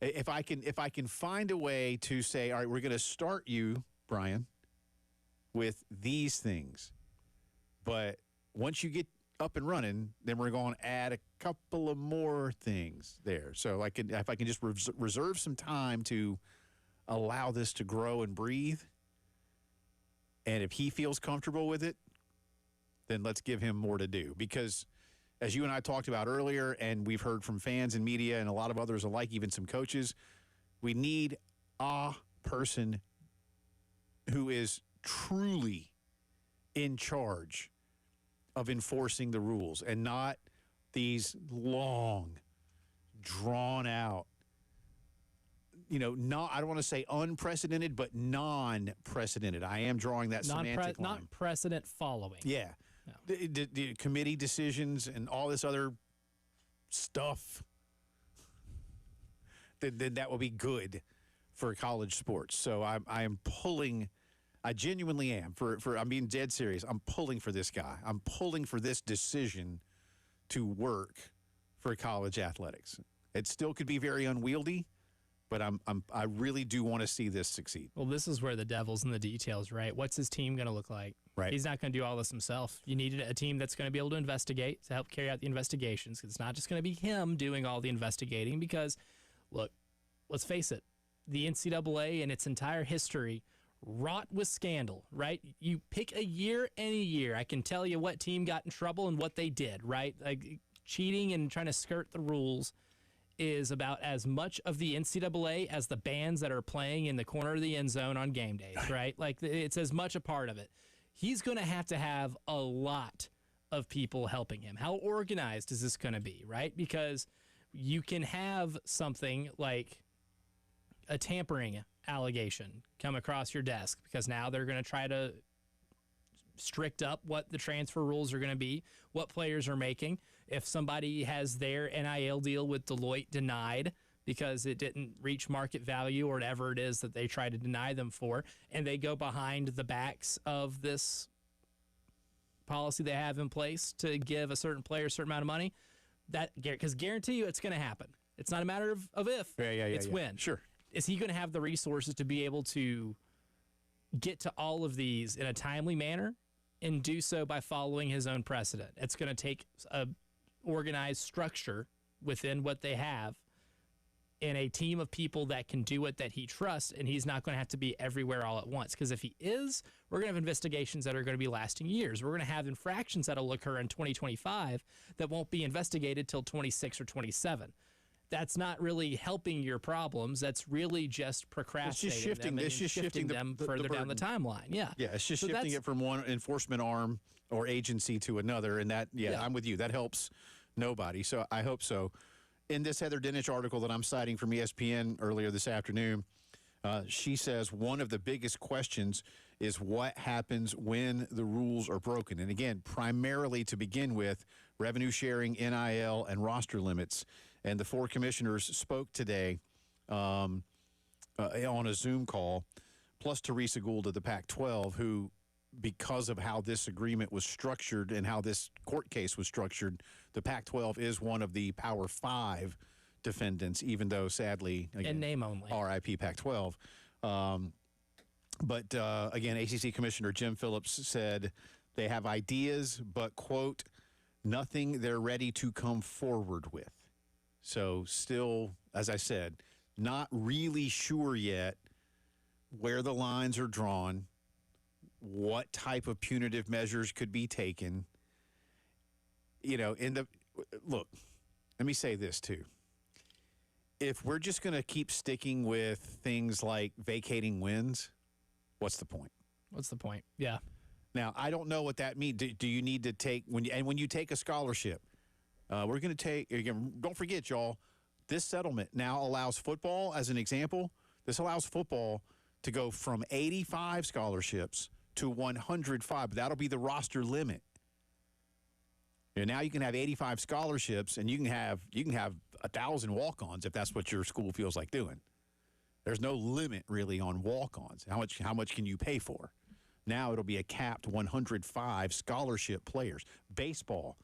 If I can find a way to say, all right, we're going to start you, Brian, with these things, but once you get up and running, then we're going to add a couple of more things there. So if I can just reserve some time to allow this to grow and breathe, and if he feels comfortable with it, then let's give him more to do. Because as you and I talked about earlier, and we've heard from fans and media and a lot of others alike, even some coaches, we need a person who is truly in charge of enforcing the rules and not these long, drawn out, I don't want to say unprecedented, but non-precedented. I am drawing that semantic line. Not precedent following. Yeah. No. The committee decisions and all this other stuff, that will be good for college sports. So I am pulling. I genuinely am. I'm being dead serious. I'm pulling for this guy. I'm pulling for this decision to work for college athletics. It still could be very unwieldy, but I really do want to see this succeed. Well, this is where the devil's in the details, right? What's his team going to look like? Right. He's not going to do all this himself. You needed a team that's going to be able to investigate, to help carry out the investigations. 'Cause it's not just going to be him doing all the investigating because, look, let's face it, the NCAA and its entire history wrought with scandal, right? You pick a year, any year. I can tell you what team got in trouble and what they did, right? Like cheating and trying to skirt the rules is about as much of the NCAA as the bands that are playing in the corner of the end zone on game days, right? Like it's as much a part of it. He's going to have a lot of people helping him. How organized is this going to be, right? Because you can have something like a tampering allegation come across your desk because now they're going to try to strict up what the transfer rules are going to be, what players are making. If somebody has their NIL deal with Deloitte denied because it didn't reach market value or whatever it is that they try to deny them for, and they go behind the backs of this policy they have in place to give a certain player a certain amount of money, that because guarantee you it's going to happen. It's not a matter of if, it's when. Sure. Is he going to have the resources to be able to get to all of these in a timely manner and do so by following his own precedent? It's going to take a organized structure within what they have and a team of people that can do it that he trusts, and he's not going to have to be everywhere all at once. Because if he is, we're going to have investigations that are going to be lasting years. We're going to have infractions that will occur in 2025 that won't be investigated till 26 or 27. That's not really helping your problems. That's really just procrastinating It's just shifting them further down the timeline. Yeah, it's just shifting it from one enforcement arm or agency to another, and that, I'm with you. That helps nobody. So I hope so. In this Heather Dinich article that I'm citing from ESPN earlier this afternoon, she says one of the biggest questions is what happens when the rules are broken. And again, primarily to begin with, revenue sharing, NIL, and roster limits. And the four commissioners spoke today on a Zoom call, plus Teresa Gould of the Pac-12, who, because of how this agreement was structured and how this court case was structured, the Pac-12 is one of the Power 5 defendants, even though, sadly, again, in name only. RIP Pac-12. But again, ACC Commissioner Jim Phillips said they have ideas, but, quote, nothing they're ready to come forward with. So still, as I said, not really sure yet where the lines are drawn, what type of punitive measures could be taken. You know, look, let me say this too. If we're just going to keep sticking with things like vacating wins, what's the point? What's the point? Yeah. Now, I don't know what that means. Do you need to take when you take a scholarship? We're going to take, again, don't forget, y'all, this settlement now allows football, as an example, this allows football to go from 85 scholarships to 105. But that'll be the roster limit. And now you can have 85 scholarships, and you can have 1,000 walk-ons if that's what your school feels like doing. There's no limit really on walk-ons. How much can you pay for? Now it'll be a capped 105 scholarship players. Baseball,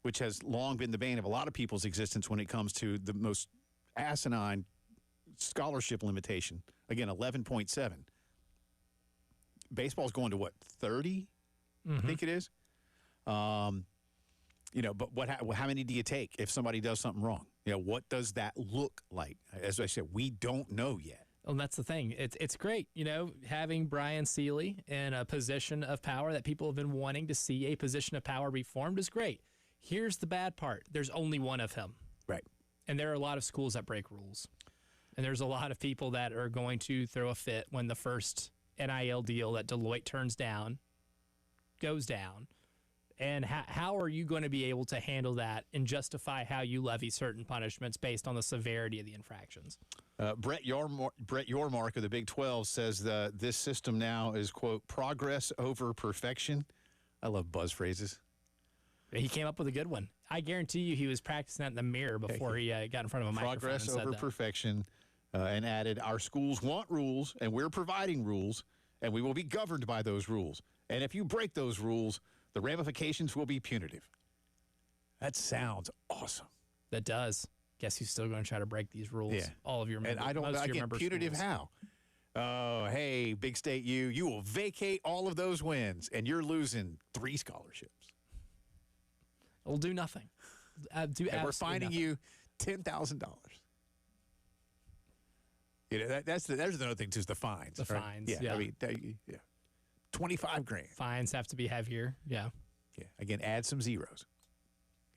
which has long been the bane of a lot of people's existence when it comes to the most asinine scholarship limitation. Again, 11.7. Baseball's going to what, 30? I think it is. You know, but how many do you take if somebody does something wrong? You know, what does that look like? As I said, we don't know yet. Well, that's the thing. It's great, you know, having Brian Seeley in a position of power that people have been wanting to see a position of power reformed is great. Here's the bad part. There's only one of him. Right. And there are a lot of schools that break rules. And there's a lot of people that are going to throw a fit when the first NIL deal that Deloitte turns down goes down. And how are you going to be able to handle that and justify how you levy certain punishments based on the severity of the infractions? Brett Yormark of the Big 12 says that this system now is, quote, progress over perfection. I love buzz phrases. He came up with a good one. I guarantee you he was practicing that in the mirror before he got in front of a microphone. Progress and said over that. perfection, and added, our schools want rules, and we're providing rules, and we will be governed by those rules. And if you break those rules, the ramifications will be punitive. That sounds awesome. That does. Guess who's still going to try to break these rules? Yeah. All of your members. And I don't most of your get member punitive schools. how? Oh, hey, Big State U, you will vacate all of those wins, and you're losing 3 scholarships. It'll do nothing. And we're finding you $10,000. You know, there's another thing too, is the fines. The right? fines, Yeah, yeah. I mean, 25 grand. Fines have to be heavier. Yeah. Yeah, again, add some zeros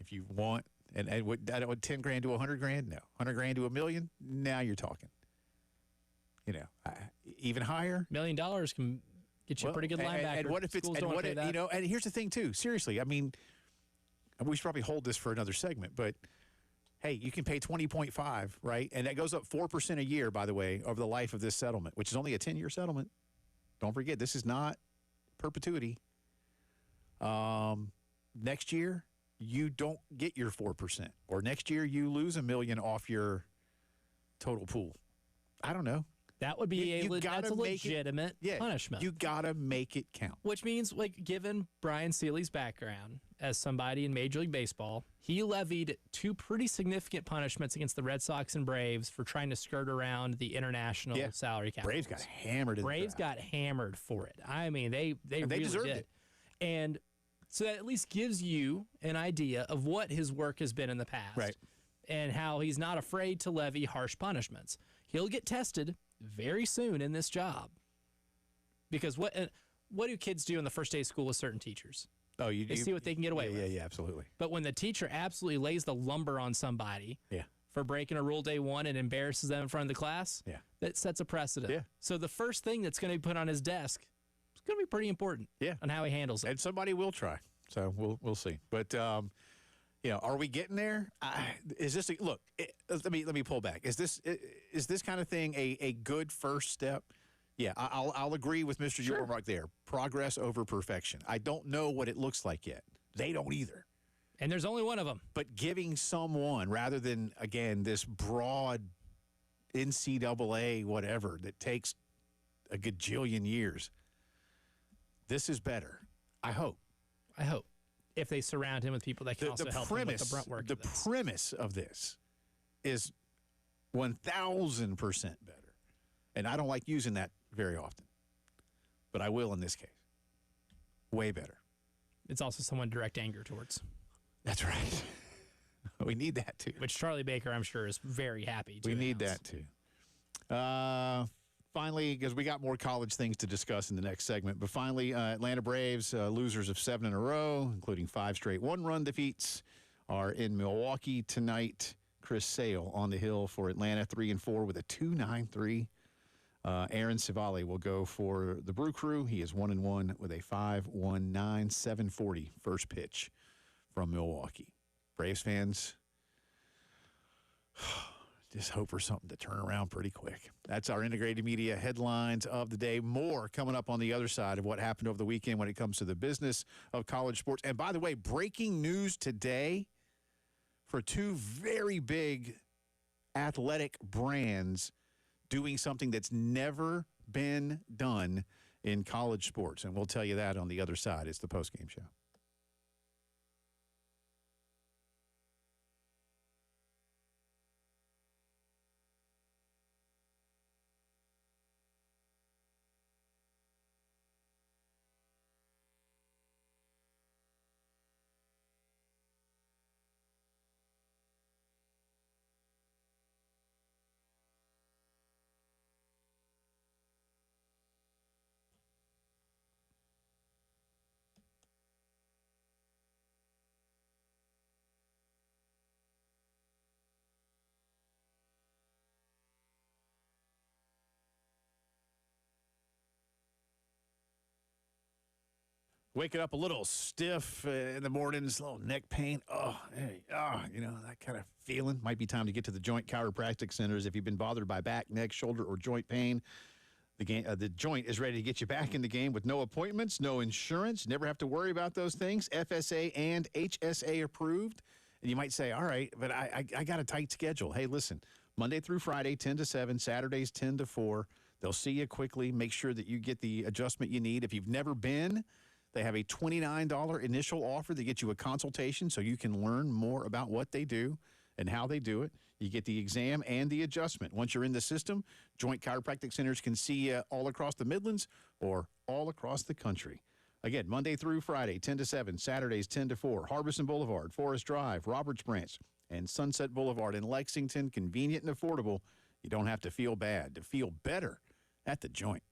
if you want. And I don't want 10 grand to 100 grand. No, 100 grand to $1 million. Now you're talking. You know, even higher. $1 million can get you a pretty good linebacker. And what if it's Schools and don't wanna what pay if, that. you know? And here's the thing too. Seriously, I mean, we should probably hold this for another segment. But hey, you can pay 20.5, right? And that goes up 4% a year, by the way, over the life of this settlement, which is only a 10-year settlement. Don't forget, this is not perpetuity. Next year, you don't get your 4%, or next year you lose $1 million off your total pool. I don't know. That would be You that's gotta a make it- legitimate punishment. You gotta make it count. Which means, like, given Brian Seeley's background as somebody in Major League Baseball, he levied 2 pretty significant punishments against the Red Sox and Braves for trying to skirt around the international salary cap. Braves got hammered. Braves got hammered for it. I mean, they really deserved did. it. And so that at least gives you an idea of what his work has been in the past. Right. And how he's not afraid to levy harsh punishments. He'll get tested very soon in this job. Because what do kids do in the first day of school with certain teachers? Oh, They see what they can get away with. Yeah, absolutely. But when the teacher absolutely lays the lumber on somebody Yeah. for breaking a rule day one and embarrasses them in front of the class, Yeah. that sets a precedent. Yeah. So the first thing that's going to be put on his desk is going to be pretty important. Yeah. On how he handles it. And somebody will try. So we'll see. But you know, are we getting there? Is this look? Let me pull back. Is this kind of thing a good first step? Yeah, I'll agree with Mr. Sure. Yormark there. Progress over perfection. I don't know what it looks like yet. They don't either. And there's only one of them. But giving someone, rather than, again, this broad NCAA whatever that takes a gajillion years, this is better. I hope. If they surround him with people that can also help him with the brunt work. The premise of this is 1,000% better. And I don't like using that very often, but I will in this case. Way better. It's also someone to direct anger towards, That's right. We need that too. which Charlie Baker, I'm sure, is very happy to We need announce. that too. Finally, because we got more college things to discuss in the next segment, but finally, Atlanta Braves, losers of 7 in a row, including 5 straight one-run defeats, are in Milwaukee tonight. Chris Sale on the hill for Atlanta, 3-4 with a 2.93. Aaron Civale will go for the Brew Crew. He is 1-1 with a 5.19, 7.40 first pitch from Milwaukee. Braves fans, just hope for something to turn around pretty quick. That's our integrated media headlines of the day. More coming up on the other side of what happened over the weekend when it comes to the business of college sports. And by the way, breaking news today for 2 very big athletic brands doing something that's never been done in college sports. And we'll tell you that on the other side. It's the Postgame Show. Waking up a little stiff in the mornings, a little neck pain. You know, that kind of feeling. Might be time to get to the Joint Chiropractic Centers if you've been bothered by back, neck, shoulder, or joint pain. The Joint is ready to get you back in the game with no appointments, no insurance. Never have to worry about those things. FSA and HSA approved. And you might say, all right, but I got a tight schedule. Hey, listen, Monday through Friday, 10 to 7, Saturdays, 10 to 4. They'll see you quickly, make sure that you get the adjustment you need. If you've never been, they have a $29 initial offer that gets you a consultation so you can learn more about what they do and how they do it. You get the exam and the adjustment. Once you're in the system, Joint Chiropractic Centers can see you all across the Midlands or all across the country. Again, Monday through Friday, 10 to 7, Saturdays, 10 to 4, Harbison Boulevard, Forest Drive, Roberts Branch, and Sunset Boulevard in Lexington. Convenient and affordable. You don't have to feel bad to feel better at the Joint.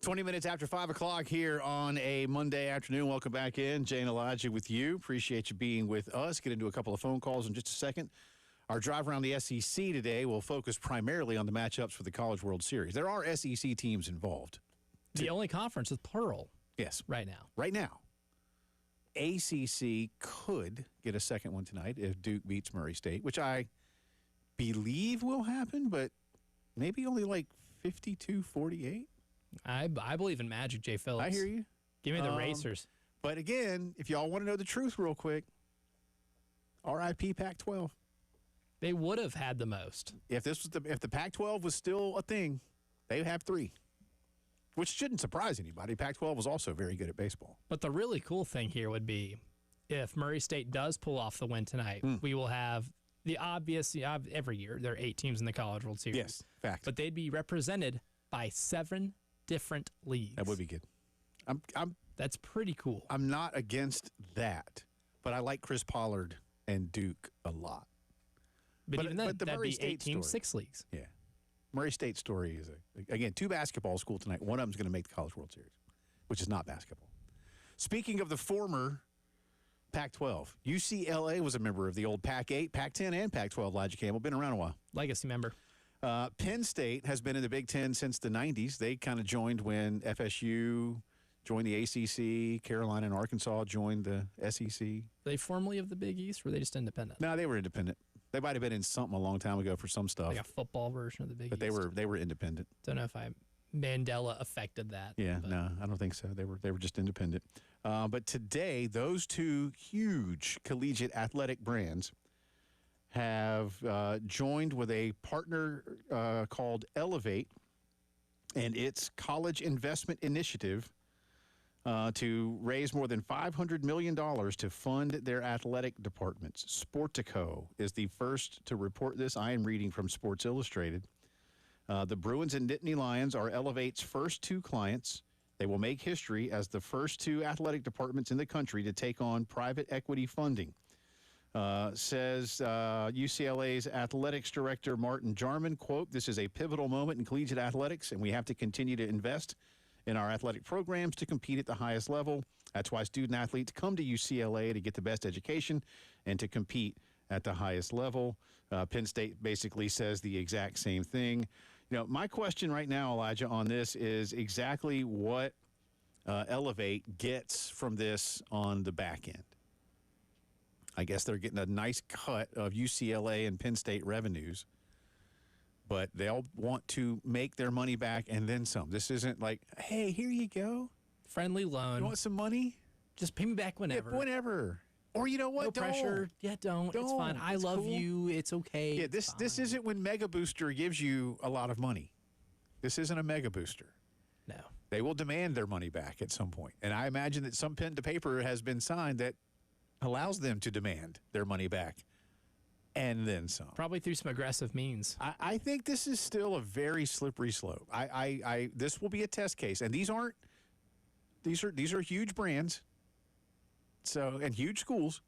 Twenty minutes after 5 o'clock here on a Monday afternoon. Welcome back in. Jay and Elijah with you. Appreciate you being with us. Get into a couple of phone calls in just a second. Our drive around the SEC today will focus primarily on the matchups for the College World Series. There are SEC teams involved. The only conference with plural. Yes. Right now. Right now. ACC could get a second one tonight if Duke beats Murray State, which I believe will happen, but maybe only like 52-48. I believe in Magic, J. Phillips. I hear you. Give me the Racers. But again, if y'all want to know the truth real quick, RIP Pac-12. They would have had the most. If the Pac-12 was still a thing, they would have 3, which shouldn't surprise anybody. Pac-12 was also very good at baseball. But the really cool thing here would be if Murray State does pull off the win tonight, we will have the obvious, every year there are 8 teams in the College World Series. Yes, fact. But they'd be represented by 7 different leagues. That would be good. That's pretty cool. I'm not against that, but I like Chris Pollard and Duke a lot. But even then, the that'd Murray be State 8 teams, story. 6 leagues. Yeah. Murray State story is, again, 2 basketball schools tonight. One of them is going to make the College World Series, which is not basketball. Speaking of the former Pac-12, UCLA was a member of the old Pac-8, Pac-10, and Pac-12. Elijah Campbell, been around a while. Legacy member. Penn State has been in the Big Ten since the 90s. They kind of joined when FSU joined the ACC. Carolina and Arkansas joined the SEC. Were they formerly of the Big East, or were they just independent? No, they were independent. They might have been in something a long time ago for some stuff. Like a football version of the Big But East. they were independent. Don't know if Mandela affected that. Yeah, but. no, I don't think so. They were just independent. But today, those 2 huge collegiate athletic brands have joined with a partner called Elevate and its college investment initiative to raise more than $500 million to fund their athletic departments. Sportico is the first to report this. I am reading from Sports Illustrated. The Bruins and Nittany Lions are Elevate's first 2 clients. They will make history as the first 2 athletic departments in the country to take on private equity funding. Says UCLA's athletics director Martin Jarman, quote, "This is a pivotal moment in collegiate athletics, and we have to continue to invest in our athletic programs to compete at the highest level. That's why student athletes come to UCLA to get the best education and to compete at the highest level." Penn State basically says the exact same thing. You know, my question right now, Elijah, on this is exactly what Elevate gets from this on the back end. I guess they're getting a nice cut of UCLA and Penn State revenues, but they'll want to make their money back and then some. This isn't like, hey, here you go. Friendly loan. You want some money? Just pay me back whenever. Yeah, whenever. Or you know what? No pressure. Yeah, don't. It's fine. I It's love cool. you. It's okay. Yeah, It's this fine. isn't when Mega Booster gives you a lot of money. This isn't a Mega Booster. No. They will demand their money back at some point. And I imagine that some pen to paper has been signed that allows them to demand their money back and then some. Probably through some aggressive means. I think this is still a very slippery slope. This will be a test case, and these are huge brands, so and huge schools.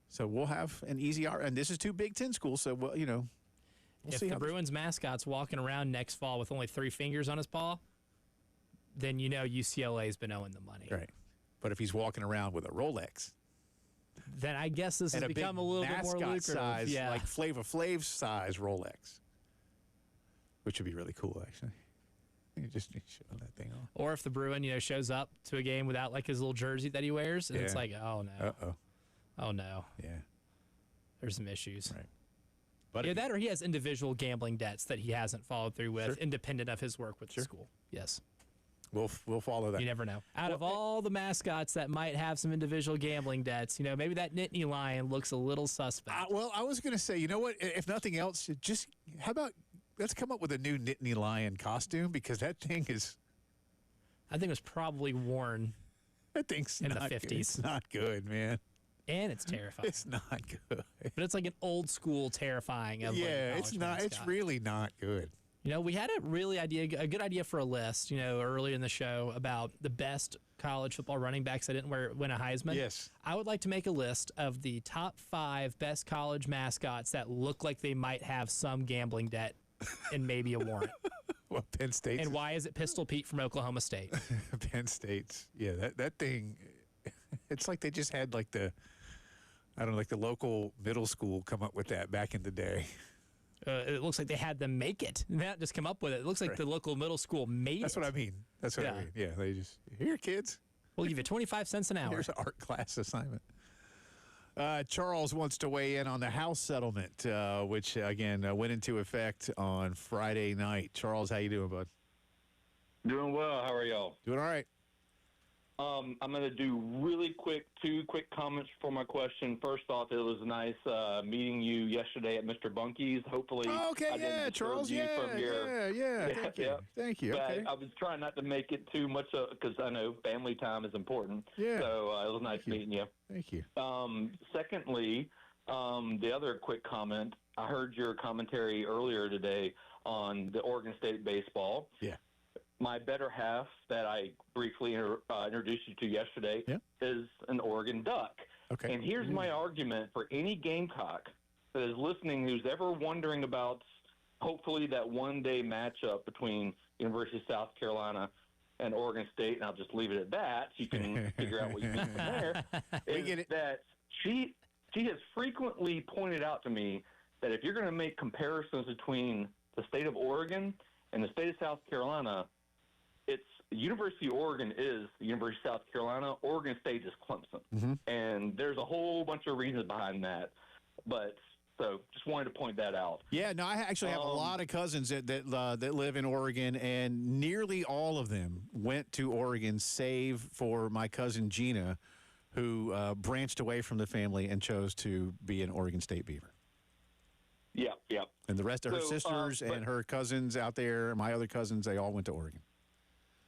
So we'll have an easy and this is 2 Big Ten schools. So we'll If see the how Bruins mascot's walking around next fall with only 3 fingers on his paw, then you know UCLA's been owing the money. right. But if he's walking around with a Rolex Then I guess this has and a become big a little bit more mascot lucrative. size, Yeah. like Flava Flav size Rolex, which would be really cool, actually. You just show that thing off. Or if the Bruin, shows up to a game without like his little jersey that he wears, and it's Yeah. like, oh no, oh no, Yeah. there's some issues. Right. But Yeah, if- that or he has individual gambling debts that he hasn't followed through with, Sure. independent of his work with the school. Yes, we'll follow that. you never know. Out of all the mascots that might have some individual gambling debts, maybe that Nittany Lion looks a little suspect. Well, I was going to say, you know what? If nothing else, how about let's come up with a new Nittany Lion costume, because that thing is I think it was probably worn, that thing's in the not good. 50s. It's not good, man. and it's terrifying. It's not good. But it's like an old school terrifying of Yeah, like, it's college not. It's mascot. really not good. We had a good idea for a list, earlier in the show about the best college football running backs that didn't win a Heisman. Yes. I would like to make a list of the top 5 best college mascots that look like they might have some gambling debt and maybe a warrant. Well, Penn State's. And why is it Pistol Pete from Oklahoma State? Penn State's. Yeah, that thing. It's like they just had like the local middle school come up with that back in the day. It looks like they had them make it, not just come up with it. It looks like the local middle school made That's it. what I mean. That's what I Yeah. mean. Yeah, they just here, kids. We'll give you 25 cents an hour. Here's an art class assignment. Charles wants to weigh in on the House settlement, which again went into effect on Friday night. Charles, how you doing, bud? Doing well. How are y'all? Doing all right. I'm going to do two quick comments for my question. First off, it was nice meeting you yesterday at Mr. Bunky's. Hopefully, Oh, okay, I didn't yeah, disturb Charles, you yeah. Thank you. Yeah. Thank you. But Okay. I was trying not to make it too much because I know family time is important. Yeah. So it was nice meeting you. Thank you. Secondly, the other quick comment, I heard your commentary earlier today on the Oregon State baseball. Yeah. My better half that I briefly introduced you to yesterday is an Oregon Duck. Okay. And here's my argument for any Gamecock that is listening who's ever wondering about hopefully that one-day matchup between University of South Carolina and Oregon State, and I'll just leave it at that, so you can figure out what you mean from there, is that she has frequently pointed out to me that if you're going to make comparisons between the state of Oregon and the state of South Carolina, it's University of Oregon is the University of South Carolina. Oregon State is Clemson. Mm-hmm. And there's a whole bunch of reasons behind that. But so just wanted to point that out. Yeah, no, I actually have a lot of cousins that live in Oregon, and nearly all of them went to Oregon, save for my cousin Gina, who branched away from the family and chose to be an Oregon State Beaver. Yeah. And the rest of her sisters and her cousins out there, my other cousins, they all went to Oregon.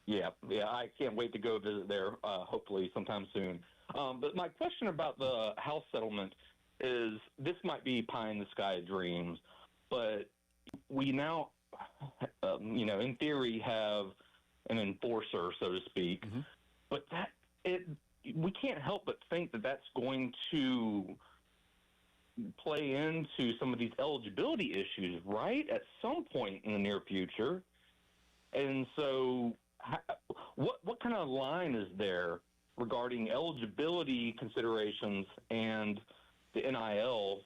Yeah, I can't wait to go visit there, hopefully sometime soon. But my question about the house settlement is, this might be pie in the sky dreams, but we now, in theory, have an enforcer, so to speak. Mm-hmm. But we can't help but think that that's going to play into some of these eligibility issues, right, at some point in the near future. And so what kind of line is there regarding eligibility considerations and the NIL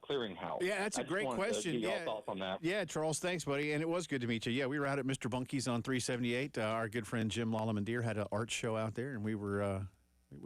clearinghouse? Yeah, that's a great question. To get your thoughts on that. Yeah, Charles, thanks, buddy. And it was good to meet you. Yeah, we were out at Mr. Bunky's on 378. Our good friend Jim Lalamandir had an art show out there, and we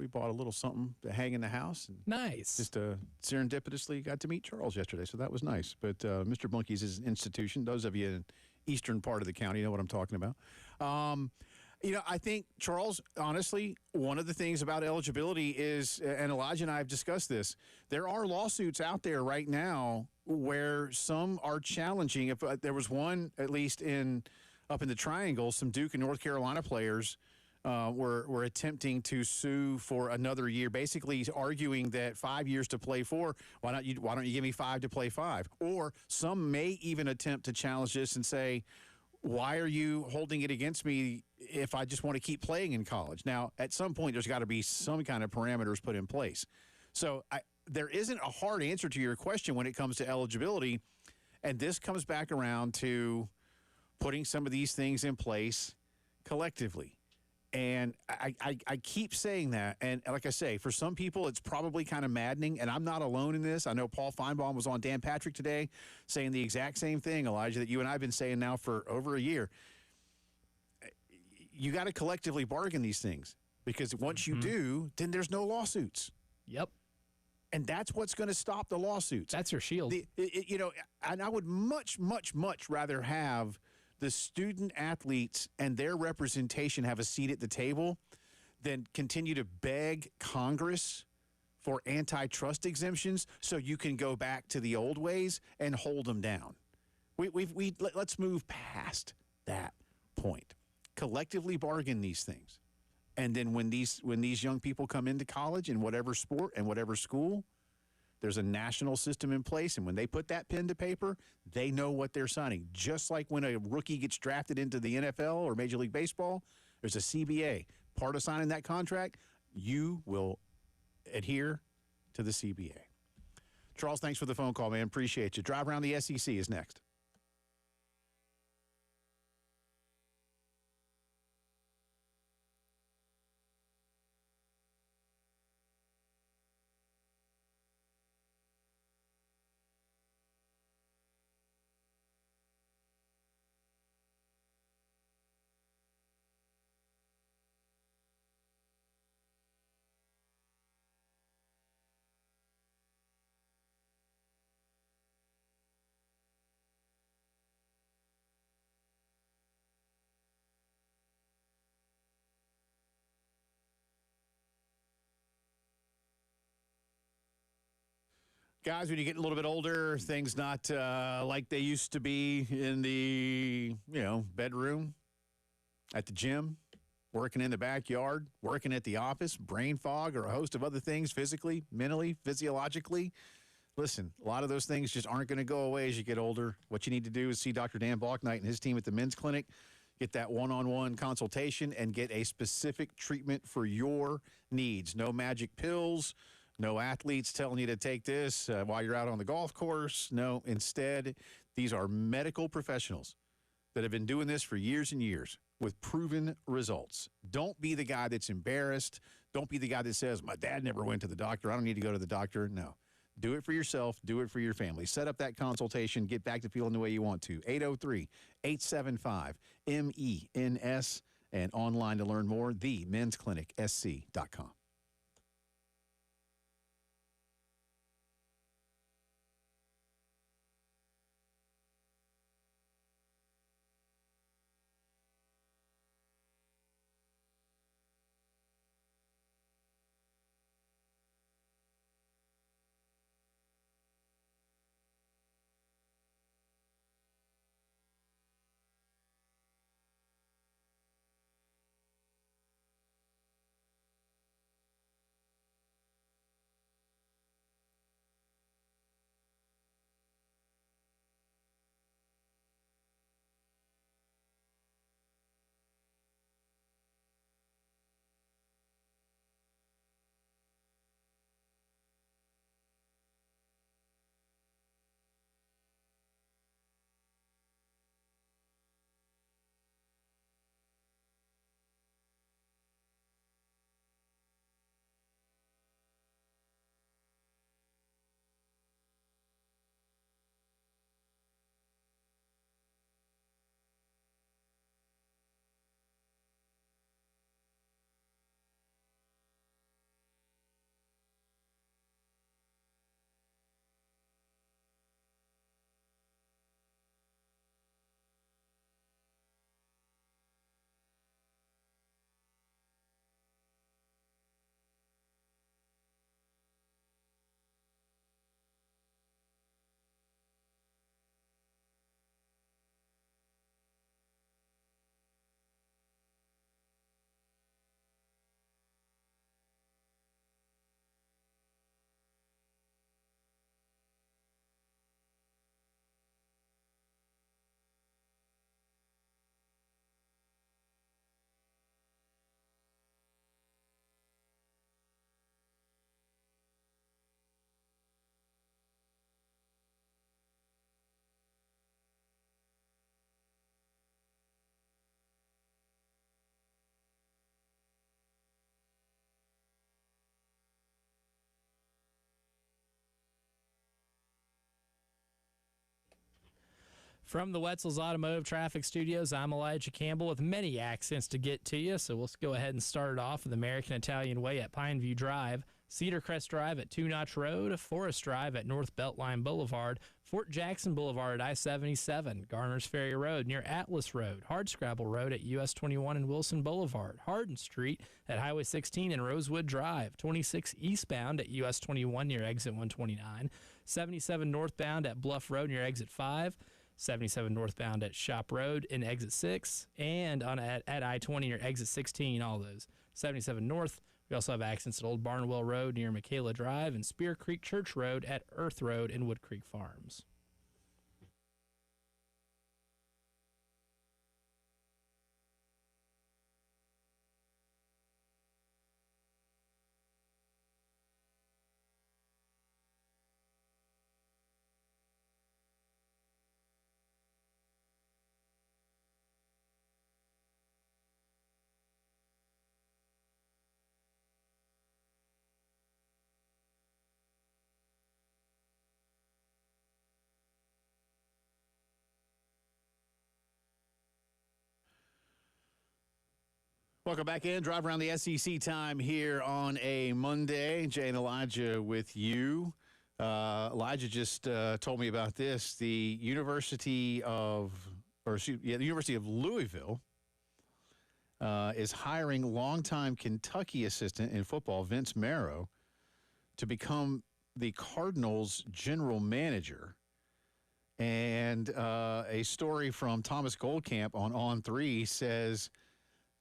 bought a little something to hang in the house. And Nice. just serendipitously got to meet Charles yesterday, so that was nice. But Mr. Bunky's is an institution. Those of you in the eastern part of the county know what I'm talking about. I think, Charles, honestly, one of the things about eligibility is, and Elijah and I have discussed this, there are lawsuits out there right now where some are challenging. If there was one, at least up in the Triangle, some Duke and North Carolina players were attempting to sue for another year, basically arguing that 5 years to play 4, why don't you give me 5 to play 5? Or some may even attempt to challenge this and say, why are you holding it against me if I just want to keep playing in college? Now, at some point, there's got to be some kind of parameters put in place. So there isn't a hard answer to your question when it comes to eligibility, and this comes back around to putting some of these things in place collectively. And I keep saying that, and like I say, for some people, it's probably kind of maddening, and I'm not alone in this. I know Paul Feinbaum was on Dan Patrick today saying the exact same thing, Elijah, that you and I have been saying now for over a year. You got to collectively bargain these things, because once you do, then there's no lawsuits. Yep. And that's what's going to stop the lawsuits. That's your shield. And I would much, much, much rather have the student athletes and their representation have a seat at the table than continue to beg Congress for antitrust exemptions so you can go back to the old ways and hold them down. Let's move past that point. Collectively bargain these things. And then when these young people come into college in whatever sport and whatever school, there's a national system in place, and when they put that pen to paper, they know what they're signing. Just like when a rookie gets drafted into the NFL or Major League Baseball, there's a CBA. Part of signing that contract, you will adhere to the CBA. Charles, thanks for the phone call, man. Appreciate you. Drive Around the SEC is next. Guys, when you get a little bit older, things not like they used to be in the, bedroom, at the gym, working in the backyard, working at the office, brain fog, or a host of other things physically, mentally, physiologically. Listen, a lot of those things just aren't going to go away as you get older. What you need to do is see Dr. Dan Balknight and his team at the men's clinic, get that one-on-one consultation, and get a specific treatment for your needs. No magic pills. No athletes telling you to take this while you're out on the golf course. No, instead, These are medical professionals that have been doing this for years and years with proven results. Don't be the guy that's embarrassed. Don't be the guy that says, my dad never went to the doctor. I don't need to go to the doctor. No. Do it for yourself. Do it for your family. Set up that consultation. Get back to feeling the way you want to. 803-875-MENS. And online to learn more, themensclinicsc.com. From the Wetzel's Automotive Traffic Studios, I'm Elijah Campbell with many accents to get to you, so we'll go ahead and start it off with American Italian Way at Pineview Drive, Cedar Crest Drive at Two Notch Road, Forest Drive at North Beltline Boulevard, Fort Jackson Boulevard at I-77, Garner's Ferry Road near Atlas Road, Hardscrabble Road at US 21 and Wilson Boulevard, Hardin Street at Highway 16 and Rosewood Drive, 26 eastbound at US 21 near Exit 129, 77 northbound at Bluff Road near Exit 5, 77 northbound at Shop Road in Exit 6, and at I-20 near Exit 16, all those. 77 north, we also have accidents at Old Barnwell Road near Michaela Drive and Spear Creek Church Road at Earth Road and Wood Creek Farms. Welcome back in. Drive around the SEC time here on a Monday. Jay and Elijah with you. Elijah just told me about this. The University of Louisville is hiring longtime Kentucky assistant in football, Vince Marrow, to become the Cardinals' general manager. And a story from Thomas Goldcamp on On3 says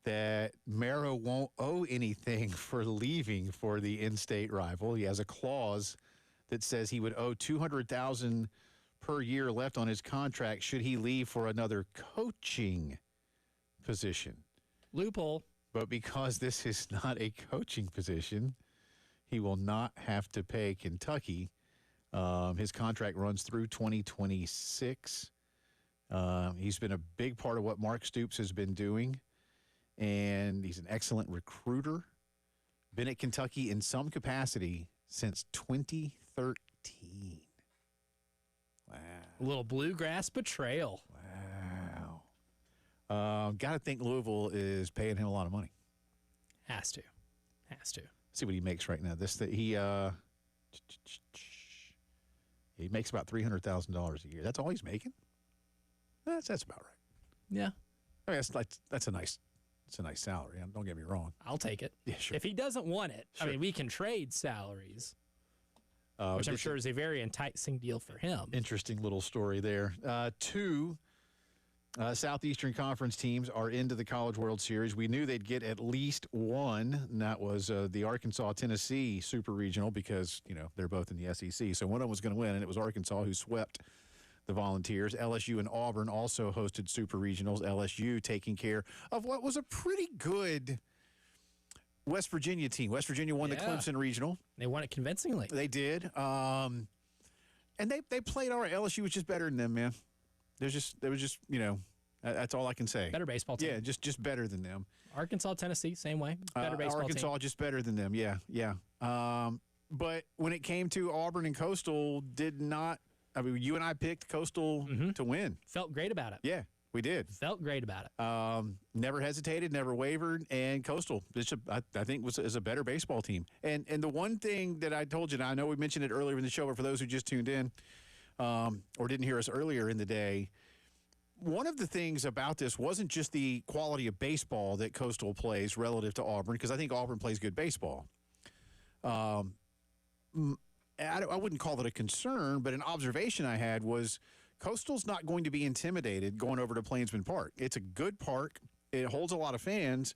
that Marrow won't owe anything for leaving for the in-state rival. He has a clause that says he would owe $200,000 per year left on his contract should he leave for another coaching position. Loophole. But because this is not a coaching position, he will not have to pay Kentucky His contract runs through 2026. He's been a big part of what Mark Stoops has been doing, and he's an excellent recruiter. Been at Kentucky in some capacity since 2013. Wow. A little bluegrass betrayal. Wow. Got to think Louisville is paying him a lot of money. Has to. See what he makes right now. He makes about $300,000 a year. That's all he's making. That's about right. Yeah. I mean, that's a nice salary. Don't get me wrong. I'll take it. Yeah, sure. If he doesn't want it, Sure. I mean, we can trade salaries, which I'm sure is a very enticing deal for him. Interesting little story there. Two Southeastern Conference teams are into the College World Series. We knew they'd get at least one, and that was the Arkansas-Tennessee Super Regional because, they're both in the SEC. So one of them was going to win, and it was Arkansas who swept the Volunteers. LSU and Auburn also hosted Super Regionals. LSU taking care of what was a pretty good West Virginia team. West Virginia won the Clemson Regional. They won it convincingly. They did. And they played all right. LSU was just better than them, man. There was just that's all I can say. Better baseball team. Yeah, just better than them. Arkansas, Tennessee, same way. Better baseball Arkansas, team. just better than them. Yeah. But when it came to Auburn and Coastal, did not. I mean, you and I picked Coastal to win. Felt great about it. Yeah, we did. Felt great about it. Never hesitated, never wavered, and Coastal, I think, is a better baseball team. And the one thing that I told you, and I know we mentioned it earlier in the show, but for those who just tuned in or didn't hear us earlier in the day, one of the things about this wasn't just the quality of baseball that Coastal plays relative to Auburn, because I think Auburn plays good baseball. I wouldn't call it a concern, but an observation I had was Coastal's not going to be intimidated going over to Plainsman Park. It's a good park. It holds a lot of fans,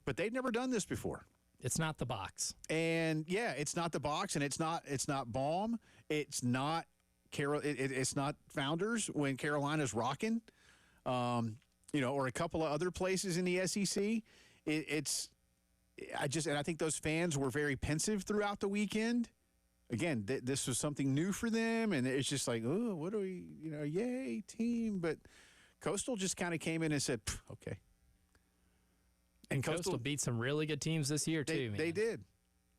but they've never done this before. It's not the box. And yeah, it's not the box, and it's not Baum. It's not it's not Founders when Carolina's rocking, or a couple of other places in the SEC. I think those fans were very pensive throughout the weekend. Again, this was something new for them, and it's just like, oh, what do we, yay, team. But Coastal just kind of came in and said, okay. And Coastal beat some really good teams this year, too, man. They did.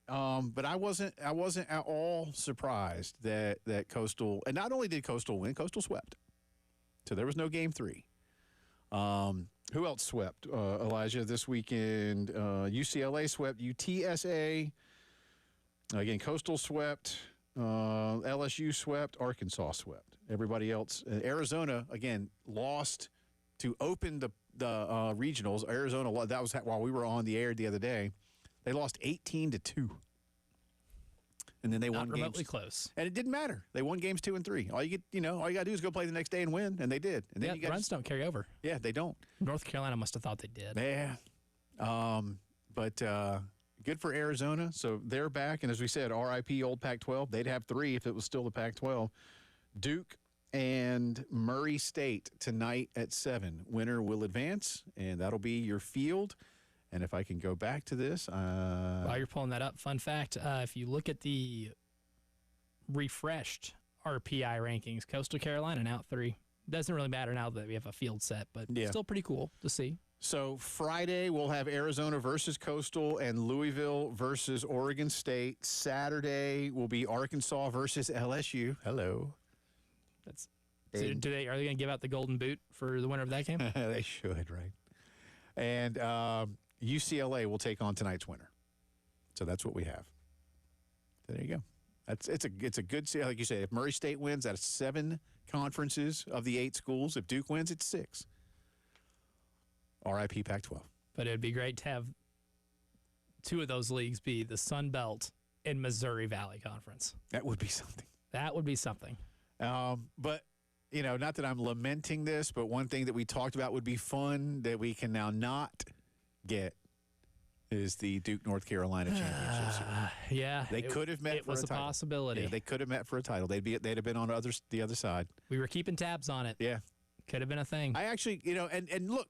But I wasn't at all surprised that Coastal, and not only did Coastal win, Coastal swept. So there was no game 3. Who else swept, Elijah, this weekend? UCLA swept UTSA. Again, Coastal swept, LSU swept, Arkansas swept. Everybody else, Arizona, again, lost to open the regionals. Arizona, that was while we were on the air the other day. They lost 18-2. And then they won games. Not remotely close. And it didn't matter. They won games 2 and 3. All you got to do is go play the next day and win, and they did. And then runs don't carry over. Yeah, they don't. North Carolina must have thought they did. Yeah. But good for Arizona. So they're back. And as we said, RIP old Pac-12. They'd have 3 if it was still the Pac-12. Duke and Murray State tonight at 7. Winner will advance, and that'll be your field. And if I can go back to this. While you're pulling that up, fun fact, if you look at the refreshed RPI rankings, Coastal Carolina now 3. Doesn't really matter now that we have a field set, but still pretty cool to see. So Friday, we'll have Arizona versus Coastal and Louisville versus Oregon State. Saturday will be Arkansas versus LSU. Hello. Are they going to give out the golden boot for the winner of that game? They should, right? And UCLA will take on tonight's winner. So that's what we have. So there you go. It's a good, like you say, if Murray State wins, that's 7 conferences of the 8 schools. If Duke wins, it's 6. RIP Pac-12. But it'd be great to have 2 of those leagues be the Sun Belt and Missouri Valley Conference. That would be something. But, not that I'm lamenting this, but one thing that we talked about would be fun that we can now not get is the Duke North Carolina championship. Yeah. They could have met for a title. It was a possibility. Yeah, they could have met for a title. They'd have been on the other side. We were keeping tabs on it. Yeah. Could have been a thing. I actually, and look,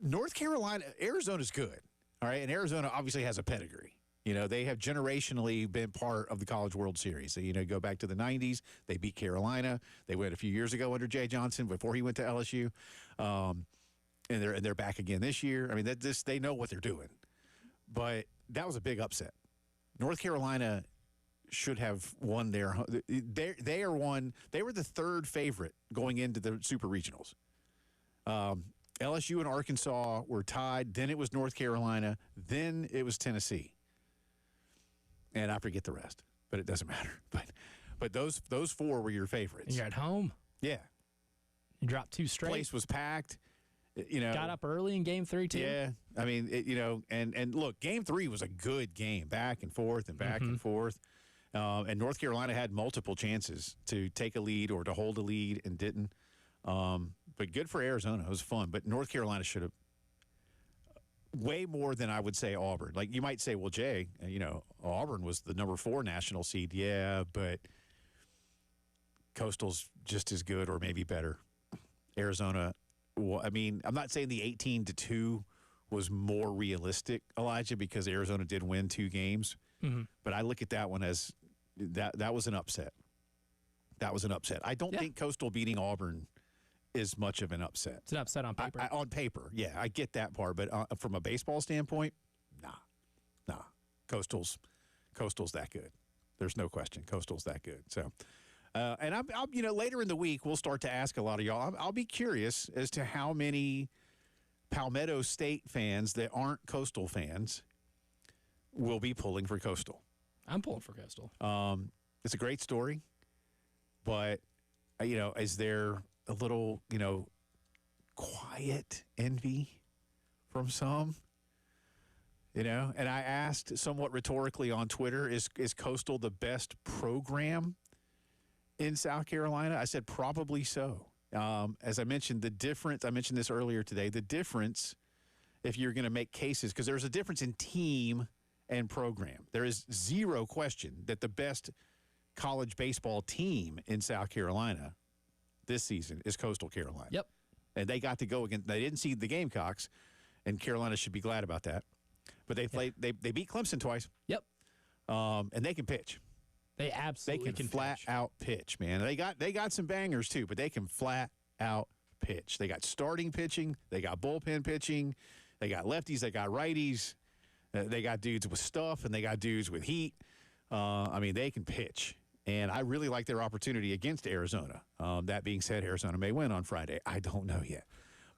North Carolina, Arizona's good. All right. And Arizona obviously has a pedigree. You know, they have generationally been part of the College World Series. So, you know, go back to the 90s. They beat Carolina. They went a few years ago under Jay Johnson before he went to LSU. And they're back again this year. I mean, they know what they're doing. But that was a big upset. North Carolina should have won their – they were the third favorite going into the Super Regionals. LSU and Arkansas were tied. Then it was North Carolina. Then it was Tennessee. And I forget the rest, but it doesn't matter. But those four were your favorites. And you're at home. Yeah. You dropped 2 straight. Place was packed. You know, got up early in Game 3 too. Yeah, I mean, and look, Game 3 was a good game, back and forth and back and forth. And North Carolina had multiple chances to take a lead or to hold a lead and didn't. But good for Arizona. It was fun. But North Carolina should have way more than I would say Auburn. Like you might say, well, Jay, Auburn was the number 4 national seed. Yeah, but Coastal's just as good or maybe better. Arizona. Well, I mean, I'm not saying the 18-2 was more realistic, Elijah, because Arizona did win 2 games. Mm-hmm. But I look at that one as that was an upset. That was an upset. I don't think Coastal beating Auburn is much of an upset. It's an upset on paper. On paper, yeah, I get that part. But from a baseball standpoint, nah. Coastal's that good. There's no question. Coastal's that good. So. And I'll later in the week, we'll start to ask a lot of y'all. I'll be curious as to how many Palmetto State fans that aren't Coastal fans will be pulling for Coastal. I'm pulling for Coastal. It's a great story, but is there a little quiet envy from some? And I asked somewhat rhetorically on Twitter, is Coastal the best program in South Carolina? I said probably so. As I mentioned, I mentioned this earlier today, the difference, if you're going to make cases, because there's a difference in team and program. There is zero question that the best college baseball team in South Carolina this season is Coastal Carolina. Yep. And they got to go against, they didn't seed the Gamecocks, and Carolina should be glad about that. But they played, they beat Clemson twice. Yep. And they can pitch. They absolutely can flat out pitch, man. They got some bangers too, but they can flat out pitch. They got starting pitching, they got bullpen pitching, they got lefties, they got righties, they got dudes with stuff, and they got dudes with heat. I mean, they can pitch, and I really like their opportunity against Arizona. That being said, Arizona may win on Friday. I don't know yet,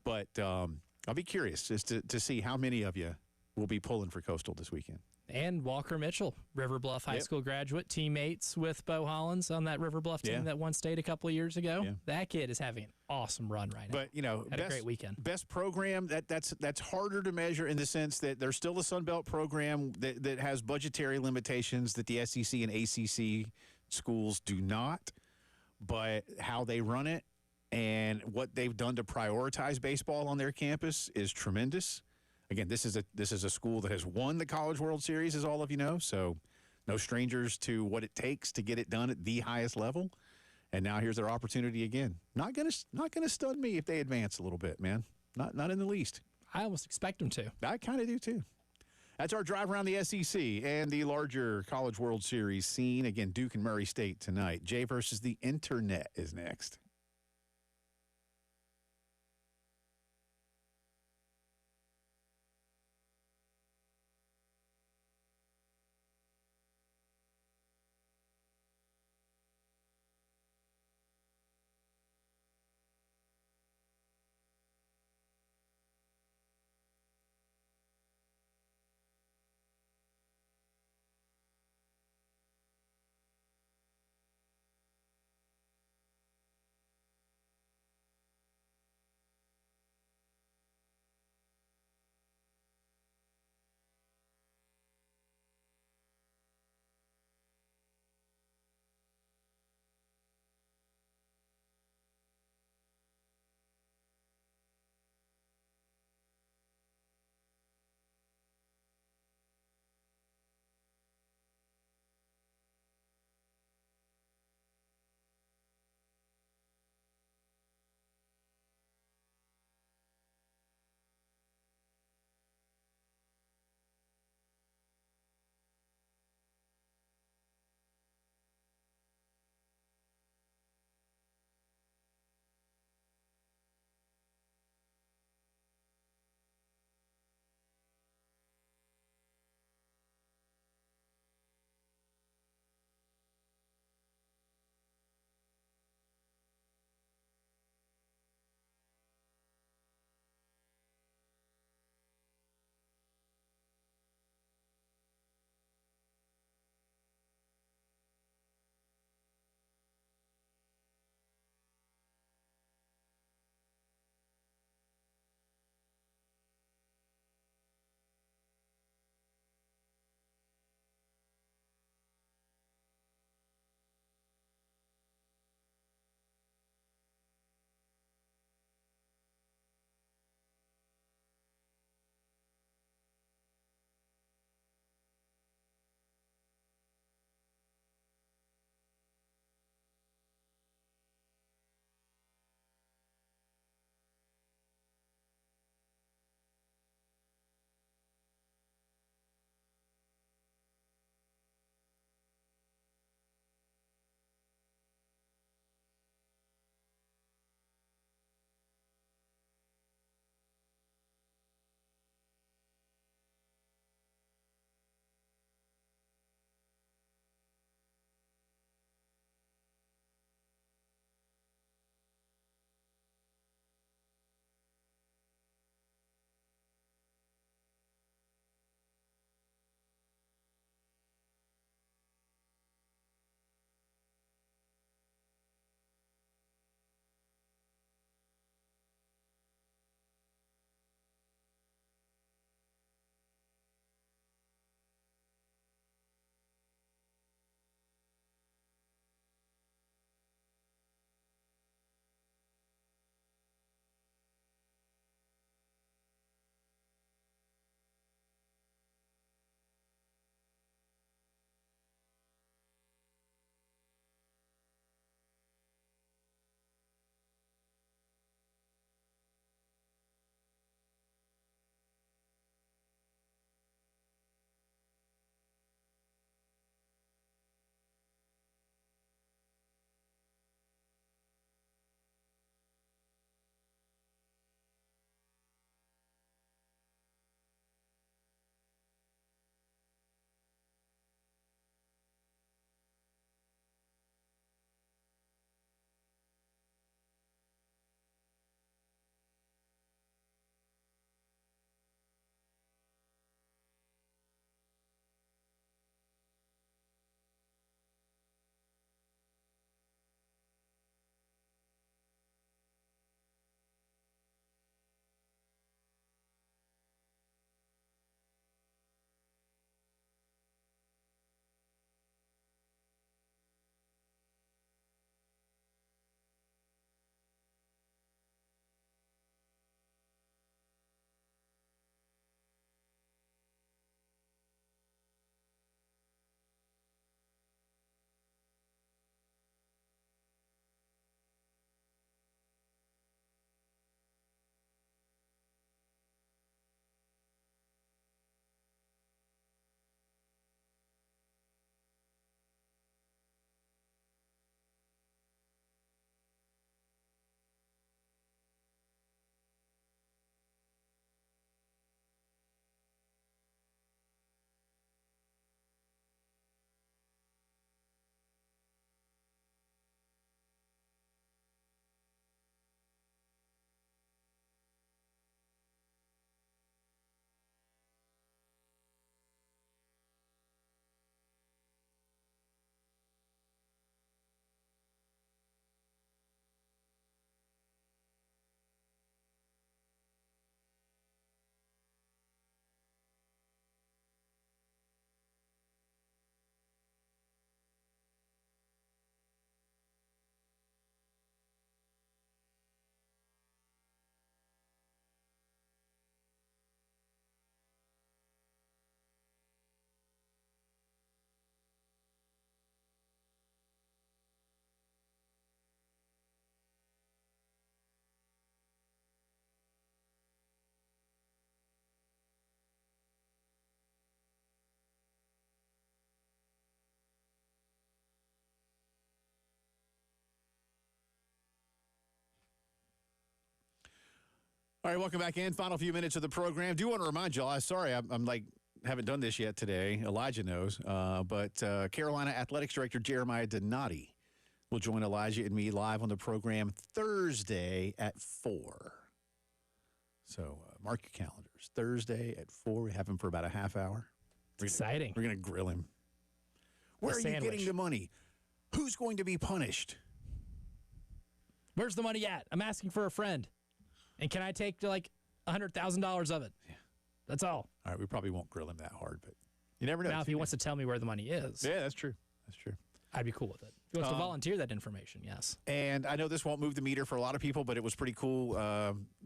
but I'll be curious just to see how many of you will be pulling for Coastal this weekend. And Walker Mitchell, River Bluff High School graduate, teammates with Bo Hollins on that River Bluff team that won state a couple of years ago. Yeah. That kid is having an awesome run right now. But, had a great weekend. Best program, that's harder to measure in the sense that there's still a Sun Belt program that has budgetary limitations that the SEC and ACC schools do not. But how they run it and what they've done to prioritize baseball on their campus is tremendous. Again, this is a school that has won the College World Series, as all of you know, so no strangers to what it takes to get it done at the highest level. And now here's their opportunity again. Not gonna stun me if they advance a little bit, man. Not in the least. I almost expect them to. I kind of do too. That's our drive around the SEC and the larger College World Series scene. Again, Duke and Murray State tonight. Jay versus the Internet is next. All right, welcome back in. Final few minutes of the program. Do want to remind y'all, sorry, I'm like, haven't done this yet today. Elijah knows. But Carolina Athletics Director Jeremiah Donati will join Elijah and me live on the program Thursday at 4. So mark your calendars. Thursday at 4. We have him for about a half hour. Exciting. We're going to grill him. Where are you getting the money? Who's going to be punished? Where's the money at? I'm asking for a friend. And can I take like $100,000 of it? Yeah. That's all. All right, we probably won't grill him that hard, but you never know. Now, if he wants to tell me where the money is. Yeah, that's true. That's true. I'd be cool with it. If he wants to volunteer that information, yes. And I know this won't move the meter for a lot of people, but it was pretty cool,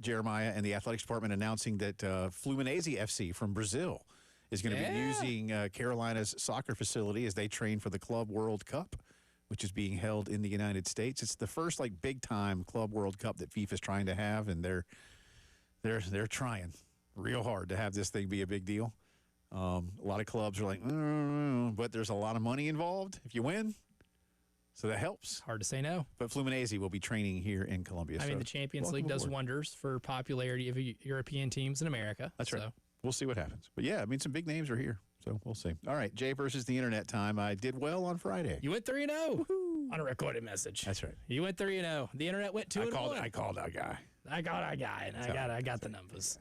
Jeremiah and the athletics department announcing that Fluminense FC from Brazil is going to be using Carolina's soccer facility as they train for the Club World Cup, which is being held in the United States. It's the first like big-time Club World Cup that FIFA's trying to have, and they're trying real hard to have this thing be a big deal. A lot of clubs are like, but there's a lot of money involved if you win, so that helps. Hard to say no. But Fluminense will be training here in Colombia. I mean, the Champions League does wonders for popularity of European teams in America. That's right. We'll see what happens. But, yeah, I mean, some big names are here, so we'll see. All right, Jay versus the Internet time. I did well on Friday. You went 3-0 on a recorded message. That's right. You went 3-0. The Internet went 2-1. I called our guy. I got our guy, and I got the numbers.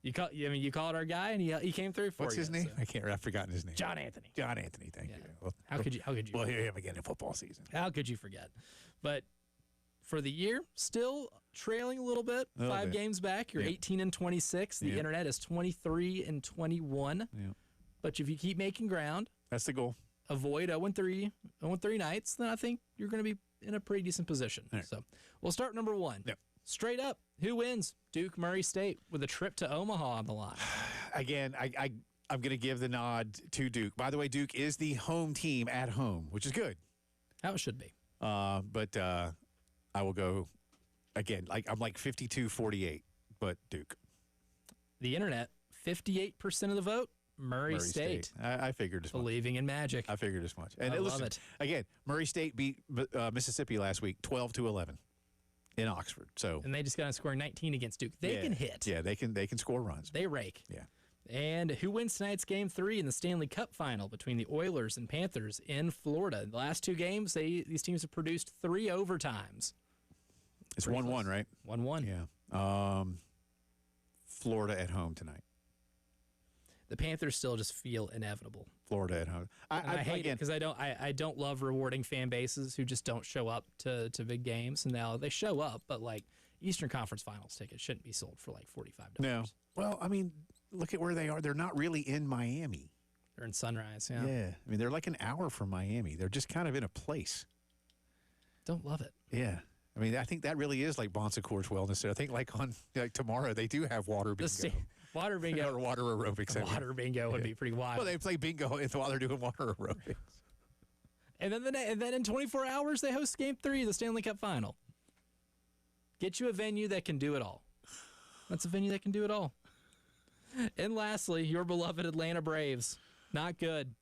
You called our guy, and he came through for you. What's his name? So. I've forgotten his name. John Anthony. John Anthony, thank you. Well, how could you? We'll hear him again in football season. How could you forget? But for the year, still trailing a little bit. 5 games back. You're 18-26. The Internet is 23-21. Yeah. But if you keep making ground, that's the goal. Avoid 0-3 nights, then I think you're going to be in a pretty decent position. Right. So we'll start number 1. Yep. Straight up, who wins? Duke Murray State with a trip to Omaha on the line. Again, I'm going to give the nod to Duke. By the way, Duke is the home team at home, which is good. How it should be. But I will go, again, I'm like 52-48, but Duke. The Internet, 58% of the vote, Murray State. I figured as much. Believing in magic. I figured as much. And I love it. Again, Murray State beat Mississippi last week, 12-11 in Oxford. And they just got to score 19 against Duke. They can hit. Yeah, they can score runs. They rake. Yeah. And who wins tonight's Game 3 in the Stanley Cup Final between the Oilers and Panthers in Florida? The last 2 games, these teams have produced 3 overtimes. It's 1-1, right? 1-1. Yeah. Florida at home tonight. The Panthers still just feel inevitable. Florida at home. I hate it because I don't love rewarding fan bases who just don't show up to big games. And now they show up, but like Eastern Conference Finals tickets shouldn't be sold for like $45. No. Well, I mean, look at where they are. They're not really in Miami. They're in Sunrise, yeah. Yeah. I mean, they're like an hour from Miami. They're just kind of in a place. Don't love it. Yeah. I mean, I think that really is like Bon Secours Wellness Center. I think like tomorrow they do have water bingo. Water bingo. Or water aerobics. Water bingo would be pretty wild. Well, they play bingo while they're doing water aerobics. And then in 24 hours they host Game 3 of the Stanley Cup Final. Get you a venue that can do it all. That's a venue that can do it all. And lastly, your beloved Atlanta Braves. Not good.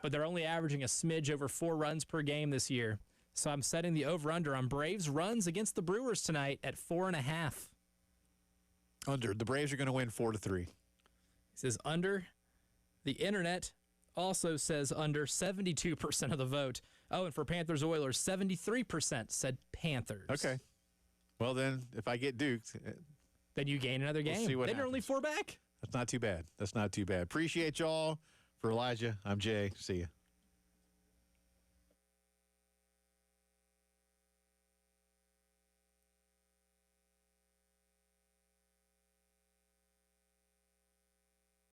But they're only averaging a smidge over 4 runs per game this year. So I'm setting the over-under on Braves runs against the Brewers tonight at 4.5. Under. The Braves are going to win 4-3. He says under. The Internet also says under. 72% of the vote. Oh, and for Panthers Oilers, 73% said Panthers. Okay. Well, then, if I get duked, then you gain another game. We'll see what then happens. You're only 4 back. That's not too bad. Appreciate y'all. For Elijah, I'm Jay. See ya.